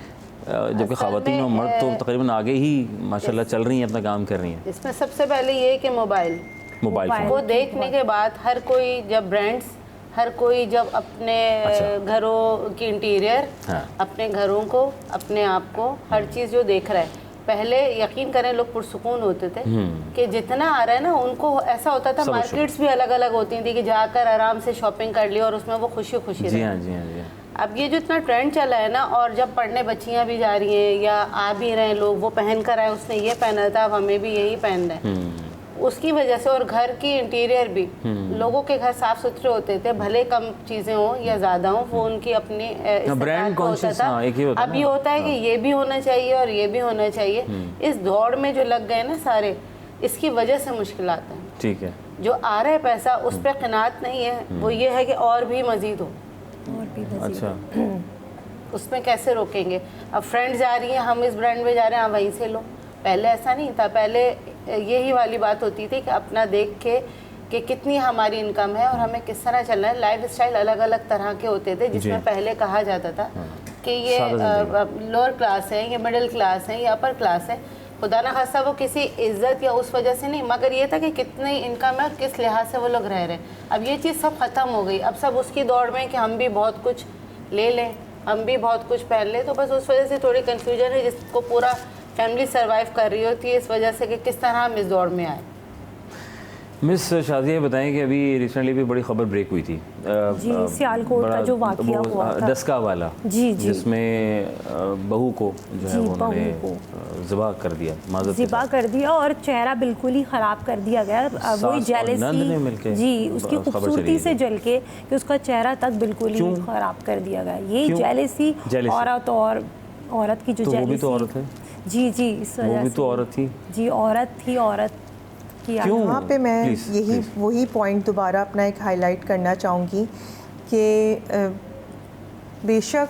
जबकि ख़वातीन और मर्द तो तकरीबन आगे ही माशाल्लाह चल रही हैं, अपना काम कर रही हैं। इसमें सबसे पहले ये है कि मोबाइल वो देखने के बाद हर कोई जब ब्रांड्स, हर कोई जब अपने घरों की इंटीरियर, अपने घरों को, अपने आप को, हर चीज़ जो देख रहा है। पहले यकीन करें लोग पुरसुकून होते थे कि जितना आ रहा है ना उनको ऐसा होता था, मार्केट्स भी अलग अलग होती थी कि जाकर आराम से शॉपिंग कर ली और उसमें वो खुशी खुशी जी हाँ, जी हाँ, जी हाँ। अब ये जो इतना ट्रेंड चला है ना, और जब पढ़ने बच्चियां भी जा रही हैं या आ भी रहे हैं लोग, वो पहन कर आए, उसने ये पहना था अब हमें भी यही पहनना है, उसकी वजह से। और घर की इंटीरियर भी, लोगों के घर साफ सुथरे होते थे, भले कम चीज़ें हों या ज़्यादा हों, वो उनकी अपनी ब्रांड कॉन्शियस था। अब ये होता है कि ये भी होना चाहिए और ये भी होना चाहिए। इस दौड़ में जो लग गए ना सारे, इसकी वजह से मुश्किल आते हैं। ठीक है, जो आ रहा है पैसा उस पर क़नात नहीं है, वो ये है कि और भी मज़ीद हो, और भी अच्छा उसमें कैसे रोकेंगे? अब फ्रेंड्स जा रही हैं, हम इस ब्रांड में जा रहे हैं, आप वहीं से लो। पहले ऐसा नहीं था, पहले यही वाली बात होती थी कि अपना देख के कि कितनी हमारी इनकम है और हमें किस तरह चलना है। लाइफ स्टाइल अलग अलग तरह के होते थे, जिसमें पहले कहा जाता था कि ये लोअर क्लास है, ये मिडिल क्लास है, ये अपर क्लास है। खुदा ना खास्ता वो किसी इज्जत या उस वजह से नहीं, मगर ये था कि कितनी इनकम है और किस लिहाज से वो लोग रह रहे हैं। अब ये चीज़ सब ख़त्म हो गई। अब सब उसकी दौड़ में कि हम भी बहुत कुछ ले लें, हम भी बहुत कुछ पहन लें, तो बस उस वजह से थोड़ी कन्फ्यूजन है, जिसको पूरा फैमिली सरवाइव कर रही होती है इस वजह से कि किस तरह हम इस दौड़ में आए। मिस शाज़िया बताएं कि अभी रिसेंटली भी बड़ी खबर ब्रेक हुई थी जी, सियालकोट का जो वाक़या हुआ था, डस्का वाला, जी जी, जिसमें बहू को जो है उन्होंने ज़िबा कर दिया, ज़िबा कर दिया और चेहरा बिल्कुल ही ख़राब कर दिया गया। वही जेलसी जी, उसकी खूबसूरती से जल के कि उसका चेहरा तक बिल्कुल ही ख़राब कर दिया गया। यही जेलसी औरत और औरत की जो जेलसी, तो औरत है जी जी, इस वजह से तो औरत थी जी, औरत थी, औरत की। यहाँ पे मैं वही पॉइंट दोबारा अपना एक हाईलाइट करना चाहूँगी कि बेशक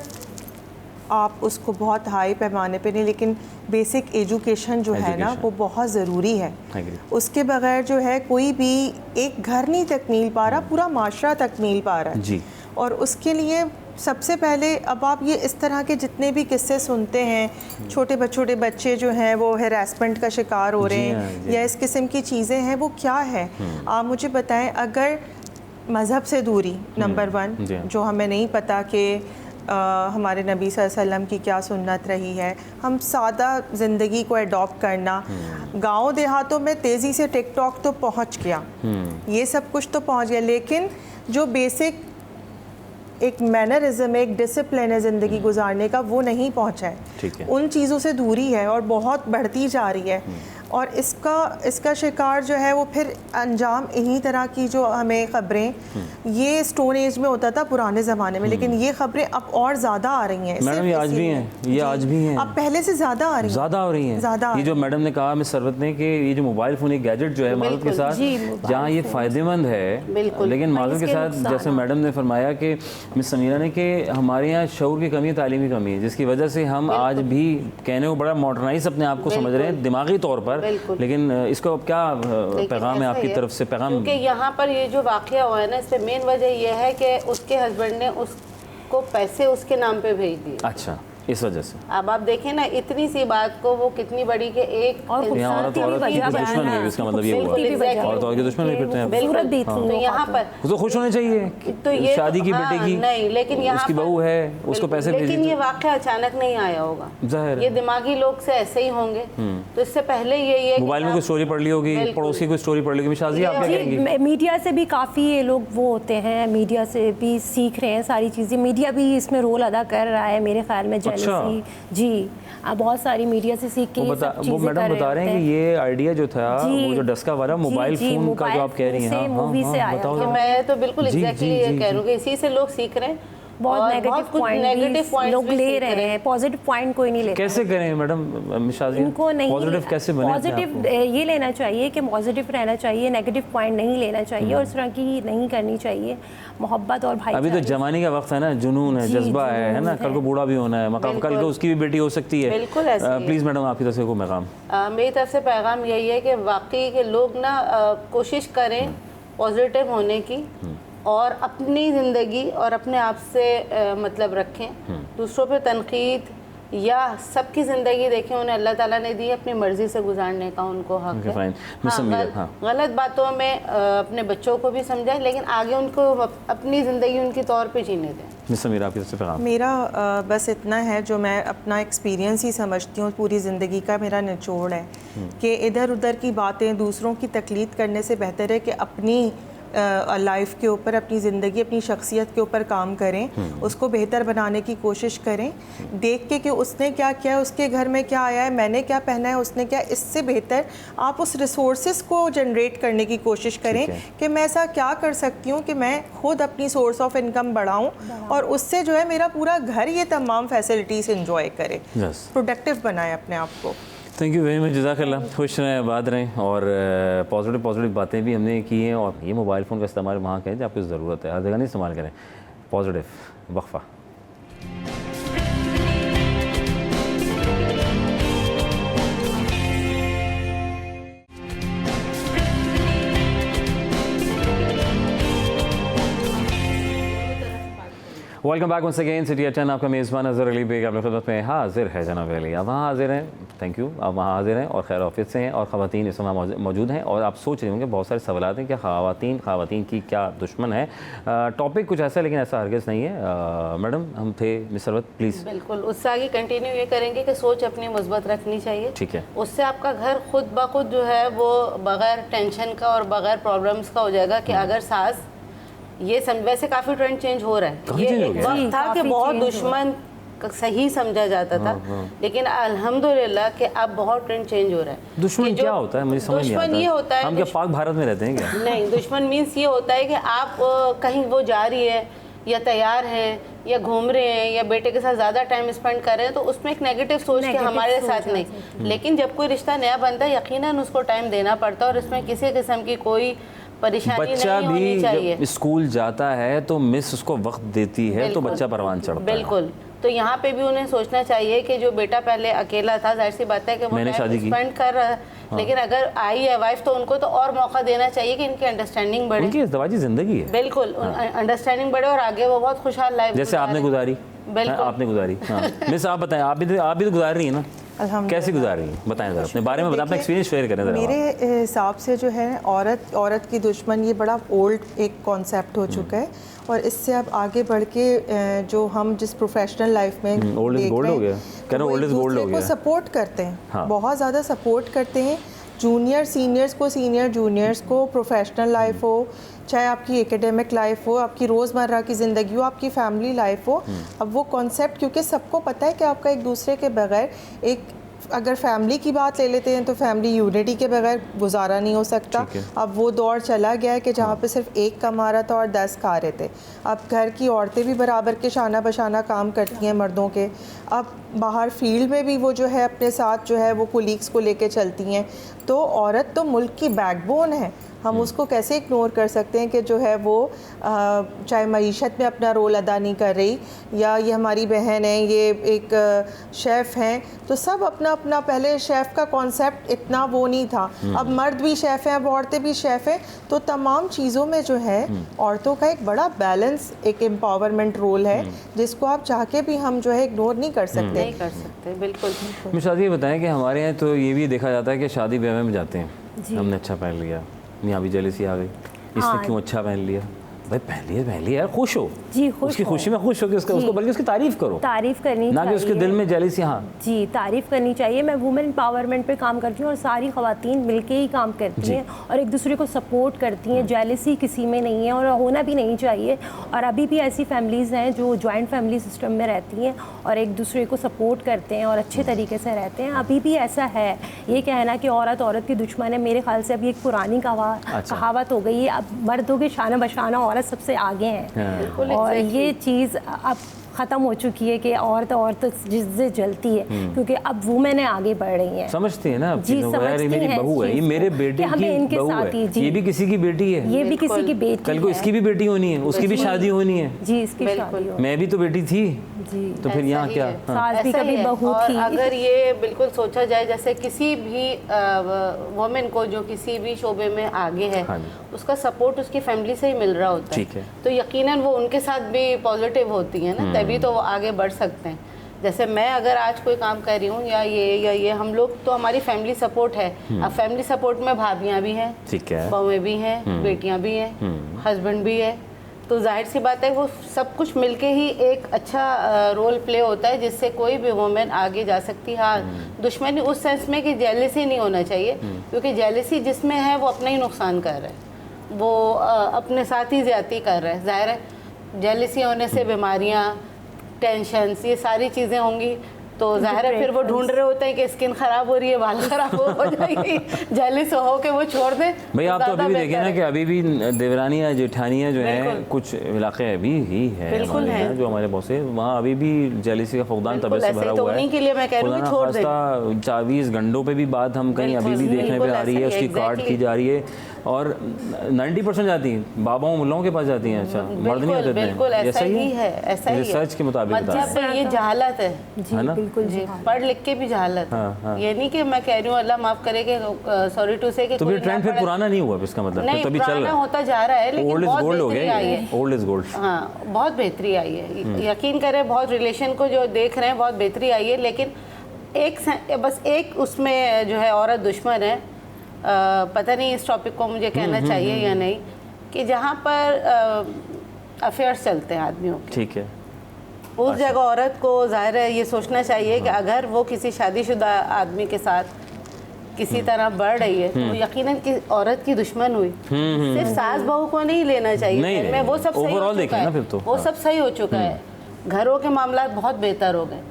आप उसको बहुत हाई पैमाने पे नहीं, लेकिन बेसिक एजुकेशन जो है ना वो बहुत ज़रूरी है। उसके बगैर जो है कोई भी एक घर नहीं तकमील पा रहा, पूरा माशरा तकमील पा रहा है जी। और उसके लिए सबसे पहले अब आप ये इस तरह के जितने भी किस्से सुनते हैं, छोटे बच्चे जो हैं वो हैरेसमेंट का शिकार हो रहे हैं या इस किस्म की चीज़ें हैं, वो क्या है आप मुझे बताएं। अगर मज़हब से दूरी नंबर 1, जो हमें नहीं पता कि हमारे नबी सल्लल्लाहु अलैहि वसल्लम की क्या सुन्नत रही है, हम सादा ज़िंदगी को एडॉप्ट करना। गांव देहातों में तेज़ी से टिकटॉक तो पहुंच गया, ये सब कुछ तो पहुंच गया, लेकिन जो बेसिक एक मैनरिज्म, एक डिसिप्लिन है ज़िंदगी गुजारने का, वो नहीं पहुंचा है। उन चीज़ों से दूरी है और बहुत बढ़ती जा रही है। और इसका शिकार जो है वो फिर अंजाम इन्हीं तरह की जो हमें ख़बरें, ये स्टोन एज में होता था पुराने ज़माने में, लेकिन ये ख़बरें अब और ज़्यादा आ रही हैं। मैडम ये आज भी हैं, ये आज भी हैं, अब पहले से ज़्यादा आ रही हैं, ज़्यादा हो रही हैं ज़्यादा। ये जो मैडम ने कहा मिस सरवत ने कि ये जो मोबाइल फ़ोन एक गैजेट जो है माजरत के साथ, जहाँ ये फ़ायदेमंद है, लेकिन माजरत के साथ जैसे मैडम ने फरमाया कि मिस समीरा ने कि हमारे यहाँ शऊर की कमी है, तालीमी कमी है, जिसकी वजह से हम आज भी कहने को बड़ा मॉडर्नाइज अपने आप को समझ रहे हैं दिमागी तौर पर, लेकिन इसको अब क्या पैगाम है आपकी तरफ से? पैगाम क्योंकि यहाँ पर ये जो वाक़या हुआ है ना, इस पर मेन वजह यह है कि उसके हस्बैंड ने को पैसे उसके नाम पे भेज दिए। अच्छा, इस वजह से अब आप देखें ना, इतनी सी बात को वो कितनी बड़ी के एक और यहाँ औरत की दुश्मन है, इसका मतलब ये हुआ औरत औरत की दुश्मन भी फिरते हैं। तो यहाँ पर तो खुश होने चाहिए तो ये शादी की बेटे की नहीं, लेकिन यहाँ उसकी बहू है, उसको पैसे भेजे, लेकिन ये वाक़या अचानक नहीं आया होगा, जाहिर ये दिमागी लोग से ऐसे ही होंगे। तो इससे पहले ये मोबाइल में कोई स्टोरी पढ़ ली होगी, पड़ोस की कोई स्टोरी पढ़ ली होगी, शादी आप क्या कहेंगी? मीडिया से भी काफ़ी ये लोग वो होते हैं, मीडिया से भी सीख रहे हैं सारी चीज़ें, मीडिया भी इसमें रोल अदा कर रहा है मेरे ख्याल में। जेलसी जी, बहुत सारी मीडिया से सीख के वो मैडम बता रहे हैं कि ये आइडिया जो था, वो जो डस्का वाला मोबाइल फोन का जो आप कह रही हैं, मूवी से आया था। मैं तो बिल्कुल एग्जैक्टली ये कह रही हूँ कि इसी से लोग सीख रहे हैं। बहुत नेगेटिव पॉइंट लोग ले रहे हैं, पॉजिटिव पॉइंट कोई नहीं लेता। कैसे करें मैडम शादी? इनको नहीं, पॉजिटिव कैसे बने? पॉजिटिव ये लेना चाहिए कि पॉजिटिव रहना चाहिए, नेगेटिव पॉइंट नहीं लेना चाहिए और इस तरह की नहीं करनी चाहिए। मोहब्बत और भाई, अभी तो जवानी का वक्त है ना, जुनून है, जज्बा है ना, कल को बूढ़ा भी होना है, मतलब कल को उसकी भी बेटी हो सकती है। बिल्कुल ऐसे प्लीज़ मैडम आपकी तरफ से कोई पैगाम? मेरी तरफ से पैगाम यही है कि वाकई के लोग ना कोशिश करें पॉजिटिव होने की और अपनी ज़िंदगी और अपने आप से मतलब रखें। दूसरों पे तनकीद या सबकी ज़िंदगी देखें, उन्हें अल्लाह ताला ने दी अपनी मर्ज़ी से गुजारने का उनको हक है। गलत बातों में अपने बच्चों को भी समझाएं, लेकिन आगे उनको अपनी ज़िंदगी उनके तौर पे जीने दें। मेरा बस इतना है, जो मैं अपना एक्सपीरियंस ही समझती हूँ, पूरी ज़िंदगी का मेरा निचोड़ है कि इधर उधर की बातें, दूसरों की तकलीद करने से बेहतर है कि अपनी लाइफ के ऊपर, अपनी ज़िंदगी, अपनी शख्सियत के ऊपर काम करें, उसको बेहतर बनाने की कोशिश करें, देख के कि उसने क्या किया, उसके घर में क्या आया है, मैंने क्या पहना है, उसने क्या, इससे बेहतर आप उस रिसोर्सेज को जनरेट करने की कोशिश करें कि मैं ऐसा क्या कर सकती हूँ कि मैं खुद अपनी सोर्स ऑफ इनकम बढ़ाऊँ और उससे जो है मेरा पूरा घर ये तमाम फैसिलिटीज़ इंजॉय करे, प्रोडक्टिव बनाए अपने आप को। थैंक यू वेरी मच, जज़ाकल्लाह। खुश रहें, आबाद रहें और पॉजिटिव बातें भी हमने की हैं। और ये मोबाइल फ़ोन का इस्तेमाल वहाँ करें जब आपको ज़रूरत है, हर जगह नहीं इस्तेमाल करें। पॉजिटिव वक्फा। Welcome back once again city eight 10। आपका मेज़बान अज़हर अली बेग आपकी खिदमत में हाजिर है। जनाब अली आप वहाँ हाजिर हैं, थैंक यू, आप वहाँ हाजिर हैं और खैर ऑफिस से हैं और ख़वातीन इस समय मौजूद हैं। और आप सोच रहे होंगे बहुत सारे सवाल हैं कि ख़वातीन की क्या दुश्मन है। टॉपिक कुछ ऐसा है, लेकिन ऐसा हरगिज़ नहीं है। मैडम हम थे मिस सरवत, प्लीज़। बिल्कुल, उससे आगे कंटिन्यू ये करेंगे कि सोच अपनी मुस्बत रखनी चाहिए। ठीक है, उससे आपका घर खुद ब खुद जो है वो बग़ैर टेंशन का और बग़ैर प्रॉब्लम्स का हो जाएगा कि अगर सास ये वैसे काफ़ी ट्रेंड चेंज हो रहा है। ये एक वक्त था कि बहुत दुश्मन सही समझा जाता था, लेकिन अल्हम्दुलिल्लाह कि अब बहुत ट्रेंड चेंज हो रहा है। दुश्मन क्या होता है मुझे समझ नहीं आता। दुश्मन ये होता है, हम क्या पाक भारत में रहते हैं क्या? नहीं, दुश्मन मीन्स ये होता है कि आप कहीं वो जा रही है या तैयार हैं या घूम रहे हैं या बेटे के साथ ज़्यादा टाइम स्पेंड कर रहे हैं, तो उसमें एक नेगेटिव सोच के हमारे साथ नहीं। लेकिन जब कोई रिश्ता नया बनता है, यकीनन उसको टाइम देना पड़ता है और इसमें किसी किस्म की कोई परेशानी बच्चा नहीं होनी चाहिए। जब स्कूल जाता है तो मिस उसको वक्त देती है तो बच्चा परवान चढ़ता है। बिल्कुल, तो यहाँ पे भी उन्हें सोचना चाहिए कि जो बेटा पहले अकेला था, जाहिर सी बात है कि वो टाइम स्पेंड कर रहा है, लेकिन अगर आई है वाइफ तो उनको तो और मौका देना चाहिए कि इनकी अंडरस्टैंडिंग बढ़े, उनकी इज़्दवाजी ज़िंदगी है। बिल्कुल, अंडरस्टैंडिंग बढ़े और आगे वो बहुत खुशहाल लाइफ जैसे आपने गुजारी। बिल्कुल आपने गुजारी। मिस आप बताएं, आप भी तो गुजार रही हैं ना, कैसे गुजार रही हैं, बताएं ज़रा अपने बारे में, बताएं अपना एक्सपीरियंस शेयर करें ज़रा। मेरे हिसाब से जो है औरत की दुश्मन ये बड़ा ओल्ड एक कॉन्सेप्ट हो चुका है और इससे अब आगे बढ़ के जो हम जिस प्रोफेशनल लाइफ में ओल्ड इज गोल्ड हो गया, कह रहा ओल्ड इज गोल्ड हो गया, सपोर्ट करते हैं, बहुत ज़्यादा सपोर्ट करते हैं, जूनियर सीनियर्स को, सीनियर जूनियर्स को, प्रोफेशनल लाइफ हो, चाहे आपकी एकेडमिक लाइफ हो, आपकी रोज़मर्रा की ज़िंदगी हो, आपकी फैमिली लाइफ हो। अब वो कॉन्सेप्ट, क्योंकि सबको पता है कि आपका एक दूसरे के बगैर, एक अगर फैमिली की बात ले लेते हैं तो फैमिली यूनिटी के बगैर गुजारा नहीं हो सकता। अब वो दौर चला गया है कि जहाँ पे सिर्फ एक कमा रहा था और 10 खा रहे थे। अब घर की औरतें भी बराबर के शाना बशाना काम करती हैं मर्दों के। अब बाहर फील्ड में भी वो जो है अपने साथ जो है वो कोलीग्स को लेके चलती हैं। तो औरत तो मुल्क की बैकबोन है, हम उसको कैसे इग्नोर कर सकते हैं कि जो है वो चाहे मईशत में अपना रोल अदा नहीं कर रही, या ये हमारी बहन है, ये एक शेफ़ हैं, तो सब अपना अपना, पहले शेफ़ का कॉन्सेप्ट इतना वो नहीं था, अब मर्द भी शेफ़ हैं, अब औरतें भी शेफ़ हैं, तो तमाम चीज़ों में जो है औरतों का एक बड़ा बैलेंस, एक एम्पावरमेंट रोल है जिसको आप चाह के भी हम जो है इग्नोर नहीं कर सकते। नहीं कर सकते, बिल्कुल। शादी बताएं कि हमारे यहाँ तो ये भी देखा जाता है कि शादी ब्याह में जाते हैं, हमने अच्छा पहन लिया, यहाँ भी जेलसी आ गई, इसने क्यों अच्छा पहन लिया, भाई पहन लिया यार, खुश हो जी, खुश उसकी हो। खुशी में खुश हो कि उसको बल्कि उसकी तारीफ करो, तारीफ करनी ना कि उसके चाहिए। दिल में जेलसी। हाँ जी, तारीफ करनी चाहिए। मैं वुमेन एम्पावरमेंट पे काम करती हूँ और सारी ख़वातीन मिलके ही काम करती हैं और एक दूसरे को सपोर्ट करती हैं। जेलसी किसी में नहीं है और होना भी नहीं चाहिए। और अभी भी ऐसी फैमिलीज़ हैं जो जॉइंट फैमिली सिस्टम में रहती हैं और एक दूसरे को सपोर्ट करते हैं और अच्छे तरीके से रहते हैं। अभी भी ऐसा है। ये कहना कि औरत की दुश्मन है, मेरे ख्याल से अभी एक पुरानी कहावत हो गई है। अब मर्दों के शाना बशाना औरत सबसे आगे हैं। और ये चीज़ अब ख़त्म हो चुकी है कि औरत जिससे जलती है, क्योंकि अब वुमेन आगे बढ़ रही हैं, समझती है ना जी, यार ये मेरी बहू है, ये मेरे बेटे की बहू है, ये भी किसी की बेटी है, ये भी किसी की बेटी, कल को इसकी भी बेटी होनी है, उसकी भी शादी होनी है, जी, इसकी शादी हो, मैं भी तो बेटी थी जी, तो फिर यहाँ क्या, सास भी कभी बहू थी। अगर ये बिल्कुल सोचा जाए, जैसे किसी भी वुमेन को जो किसी भी शोबे में आगे है, उसका सपोर्ट उसकी फैमिली से ही मिल रहा होता है, तो यकीनन वो उनके साथ भी पॉजिटिव होती है ना, तभी तो वो आगे बढ़ सकते हैं। जैसे मैं अगर आज कोई काम कर रही हूँ या ये हम लोग, तो हमारी फैमिली सपोर्ट है। अब फैमिली सपोर्ट में भाभियाँ भी हैं, बहुएं भी हैं, बेटियाँ भी हैं, हस्बैंड भी है, तो जाहिर सी बात है वो सब कुछ मिलके ही एक अच्छा रोल प्ले होता है जिससे कोई भी वुमेन आगे जा सकती है। हाँ, दुश्मनी उस सेंस में कि जेलसी नहीं होना चाहिए, क्योंकि जेलसी जिसमें है वो अपना ही नुकसान कर रहा है, वो अपने साथ ही ज्यादती कर रहा है। जाहिर है जेलसी होने से बीमारियाँ, टेंशन, ये सारी चीज़ें होंगी, तो जाहिर है फिर वो ढूंढ रहे होते हैं कि स्किन खराब हो रही है, बाल खराब हो जाएगी, जेलिस हो के वो छोड़ दें। भाई आप तो अभी भी देखें ना कि अभी भी देवरानियाँ जेठानियाँ जो हैं, कुछ इलाके अभी ही है जो हमारे बहुत से, वहाँ अभी भी जेलिसी का फुकदान तबीयत से भरा हुआ है। उन्हीं के लिए मैं कह रही हूँ छोड़ दें। 24 घंटों पे भी बात हम कहीं अभी भी देखने पे आ रही है, उसकी काट की जा रही है, और 90% जाती हैं बाबाओं मुल्लाओं के पास जाती हैं। अच्छा, मर्द नहीं होते? बिल्कुल ऐसा ही है, ऐसा ही है रिसर्च के मुताबिक ये जहालत है ना, बिल्कुल जी, पढ़ लिख के भी जहालत है। ये नहीं कि मैं कह रही हूँ अल्लाह माफ करे कि सॉरी टू से कि तो ट्रेंड फिर पुराना नहीं हुआ, इसका मतलब नहीं, तभी चल रहा है, होता जा रहा है, लेकिन बहुत बेहतरी आई है। Old is gold. हाँ, बहुत बेहतरी आई है, यकीन करें, बहुत रिलेशन को जो देख रहे हैं बहुत बेहतरी आई है। लेकिन बस एक उसमें जो है औरत दुश्मन है, पता नहीं इस टॉपिक को मुझे कहना चाहिए या नहीं, कि जहाँ पर अफेयर्स चलते हैं आदमियों के, ठीक है, उस जगह औरत को जाहिर है ये सोचना चाहिए कि अगर वो किसी शादीशुदा आदमी के साथ किसी तरह बढ़ रही है तो यकीनन कि औरत की दुश्मन हुई। सिर्फ सास बहू को नहीं लेना चाहिए, मैं वो सब सही हो चुका है, फिर तो वो सब सही हो चुका है, घरों के मामला बहुत बेहतर हो गए।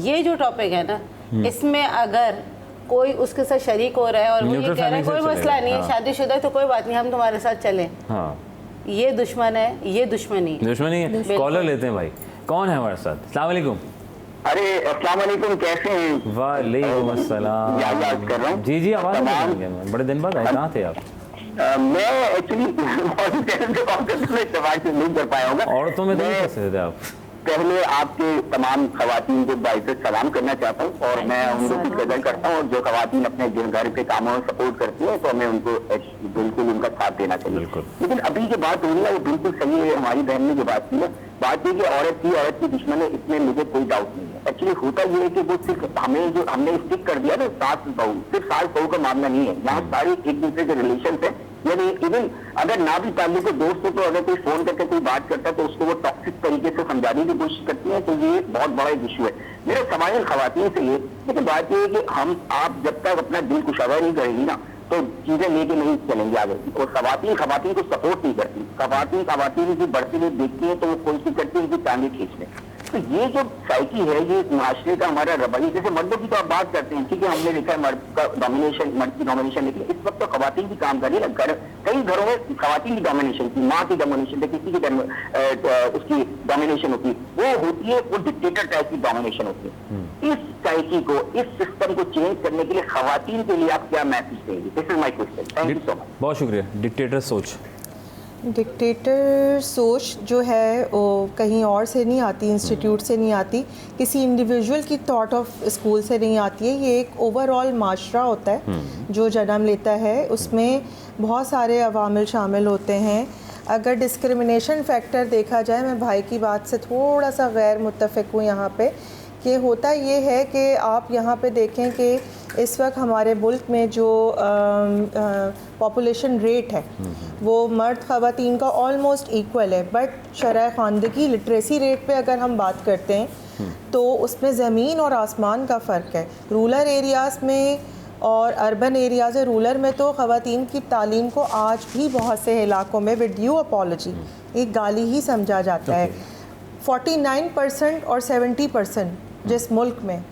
ये जो टॉपिक है ना, इसमें अगर कोई उसके साथ शरीक हो रहा है और वो ये कह रहा है कोई मसला नहीं है, शादीशुदा है तो कोई बात नहीं, हम तुम्हारे साथ चलें, ये दुश्मन है, ये दुश्मनी है। कॉलर लेते हैं भाई, कौन है हमारे साथ? अस्सलाम वालेकुम। अरे अस्सलाम वालेकुम, कैसे हैं? वालेकुम अस्सलाम। याद कर रहा हूँ। जी आवाज़ बड़े दिन बाद आए, कहाँ थे आप? मैं एक्चुअली नहीं कर पाया होगा, औरतों में तो नहीं फंसे थे आप। पहले आपके तमाम खवातीन को बाइज़्ज़त सलाम करना चाहता हूँ और मैं उन लोगों की कदर करता हूँ, और जो खवातीन अपने घर के कामों में सपोर्ट करती हैं तो हमें उनको बिल्कुल उनका साथ देना चाहिए। लेकिन अभी जो बात हो रही है वो बिल्कुल सही है, हमारी बहन ने जो बात की है, बात ये कि औरत की दुश्मन है, इसमें मुझे कोई डाउट नहीं है। एक्चुअली होता ये है कि वो सिर्फ हमने स्टिक कर दिया ना सास बहू, सिर्फ सास बहू का मामला नहीं है, यहाँ सारी एक दूसरे के रिलेशन है। यानी इवन अगर ना भी ताल्लुक दोस्त हो तो अगर कोई फोन करके कोई बात करता है तो उसको वो टॉक्सिक तरीके से समझाने की कोशिश करती है, तो ये बहुत बड़ा एक इशू है। मेरा सवाल खवातीन से ये, लेकिन बात ये है कि आप जब तक अपना दिल कुशावा नहीं करेंगी ना तो चीजें लेके नहीं चलेंगे आगे, और खवातीन को सपोर्ट नहीं करती, खवातीन की बढ़ती हुई देखती है तो वो कोशिश करती है उनकी टांगे खींचने। तो ये जो साइकी है, ये माशरे का हमारा रवैया, जैसे मर्दों की तो आप बात करते हैं, ठीक है, हमने देखा है मर्द की डोमिनेशन, लेकिन इस वक्त तो खवातीन की काम कर रही है ना, कई घरों में खवातीन की डोमिनेशन की, माँ की डोमिनेशन, किसी की उसकी डोमिनेशन होती है, वो होती है वो डिक्टेटर टाइप की डोमिनेशन होती है। इस साइकी को, इस सिस्टम को चेंज करने के लिए खवातीन के लिए आप क्या मैसेज देंगे? This is my question. Thank you so much. बहुत शुक्रिया। डिक्टेटर सोच, डिक्टेटर सोच जो है वो कहीं और से नहीं आती, इंस्टीट्यूट से नहीं आती, किसी इंडिविजुअल की थॉट ऑफ स्कूल से नहीं आती है। ये एक ओवरऑल माशरा होता है जो जन्म लेता है, उसमें बहुत सारे अवामिल शामिल होते हैं। अगर डिस्क्रिमिनेशन फैक्टर देखा जाए, मैं भाई की बात से थोड़ा सा गैर मुत्तफ़िक हूँ यहाँ पे, कि होता ये है कि आप यहाँ पे देखें कि इस वक्त हमारे मुल्क में जो पॉपुलेशन रेट है वो मर्द ख़वातीन का ऑलमोस्ट इक्वल है, बट शरह ख़वानदगी लिटरेसी रेट पे अगर हम बात करते हैं तो उसमें ज़मीन और आसमान का फ़र्क है। रूरल एरियाज़ में और अर्बन एरियाज़ है, रूरल में तो ख़वातीन की तालीम को आज भी बहुत से इलाकों में विद ड्यू अपॉलॉजी एक गाली ही समझा जाता है। 49% और 70% जिस मुल्क में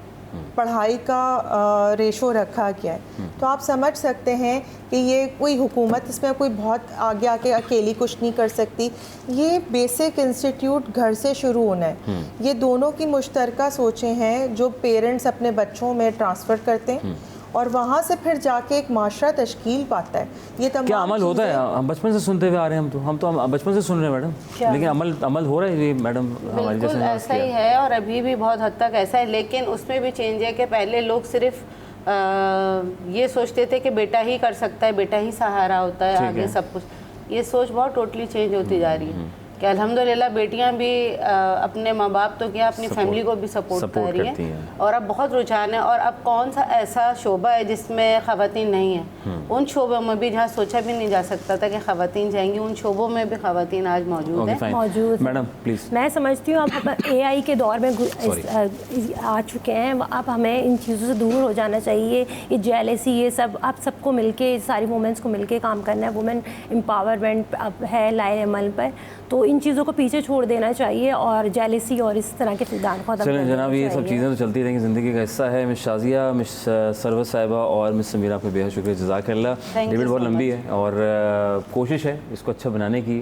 पढ़ाई का रेशो रखा गया है, तो आप समझ सकते हैं कि ये कोई हुकूमत इसमें कोई बहुत आगे आके अकेली कुछ नहीं कर सकती। ये बेसिक इंस्टीट्यूट घर से शुरू होना है। ये दोनों की मुश्तरका सोचें हैं जो पेरेंट्स अपने बच्चों में ट्रांसफ़र करते हैं और वहाँ से फिर जाके एक माशरा तश्कील पाता है। ये तमाम क्या अमल होता है? हम बचपन से सुनते हुए आ रहे हैं, हम तो बचपन से सुन रहे हैं मैडम, लेकिन अमल हो रहा है ये मैडम हमारी जैसे? ऐसा ही है और अभी भी बहुत हद तक ऐसा है, लेकिन उसमें भी चेंज है कि पहले लोग सिर्फ ये सोचते थे कि बेटा ही कर सकता है, बेटा ही सहारा होता है आगे सब कुछ। ये सोच बहुत टोटली चेंज होती जा रही है कि अल्हम्दुलिल्लाह बेटियां भी अपने माँ बाप तो क्या अपनी फैमिली को भी सपोर्ट कर रही हैं और अब बहुत रुझान है। और अब कौन सा ऐसा शोबा है जिसमें ख़वातीन नहीं है? उन शोबों में भी जहाँ सोचा भी नहीं जा सकता था कि ख़वातीन जाएंगी, उन शोबों में भी ख़वातीन आज मौजूद है। Madam please. मैं समझती हूँ अब AI के दौर में आ चुके हैं, अब हमें इन चीज़ों से दूर हो जाना चाहिए। ये जेलसी, ये सब आप सबको मिलके, सारी वुमेंस को मिलके काम करना है। वुमेन एम्पावरमेंट अब है लाए अमल पर, तो इन चीज़ों को पीछे छोड़ देना चाहिए और जेलसी और इस तरह के फुकदान को खत्म करना चाहिए। जनाब, ये सब चीज़ें तो चलती रहेंगी, ज़िंदगी का हिस्सा है। मिस शाजिया, मिस सरवत साहिबा और मिस समीरा, आपका बेहद शुक्रिया, जज़ाकल्लाह। डिबेट बहुत लंबी है और कोशिश है इसको अच्छा बनाने की।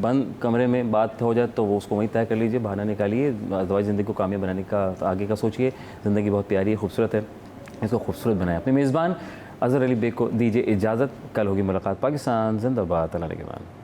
बंद कमरे में बात हो जाए तो वो उसको वहीं तय कर लीजिए, बहाना निकालिए, अदरवाइज़ ज़िंदगी को कामयाब बनाने का आगे का सोचिए। ज़िंदगी बहुत प्यारी है, खूबसूरत है, इसको खूबसूरत बनाए। अपने मेज़बान अज़हर अली बेग को दीजिए इजाज़त। कल होगी मुलाकात। पाकिस्तान जिंदाबाद। अल्लाह के बाद।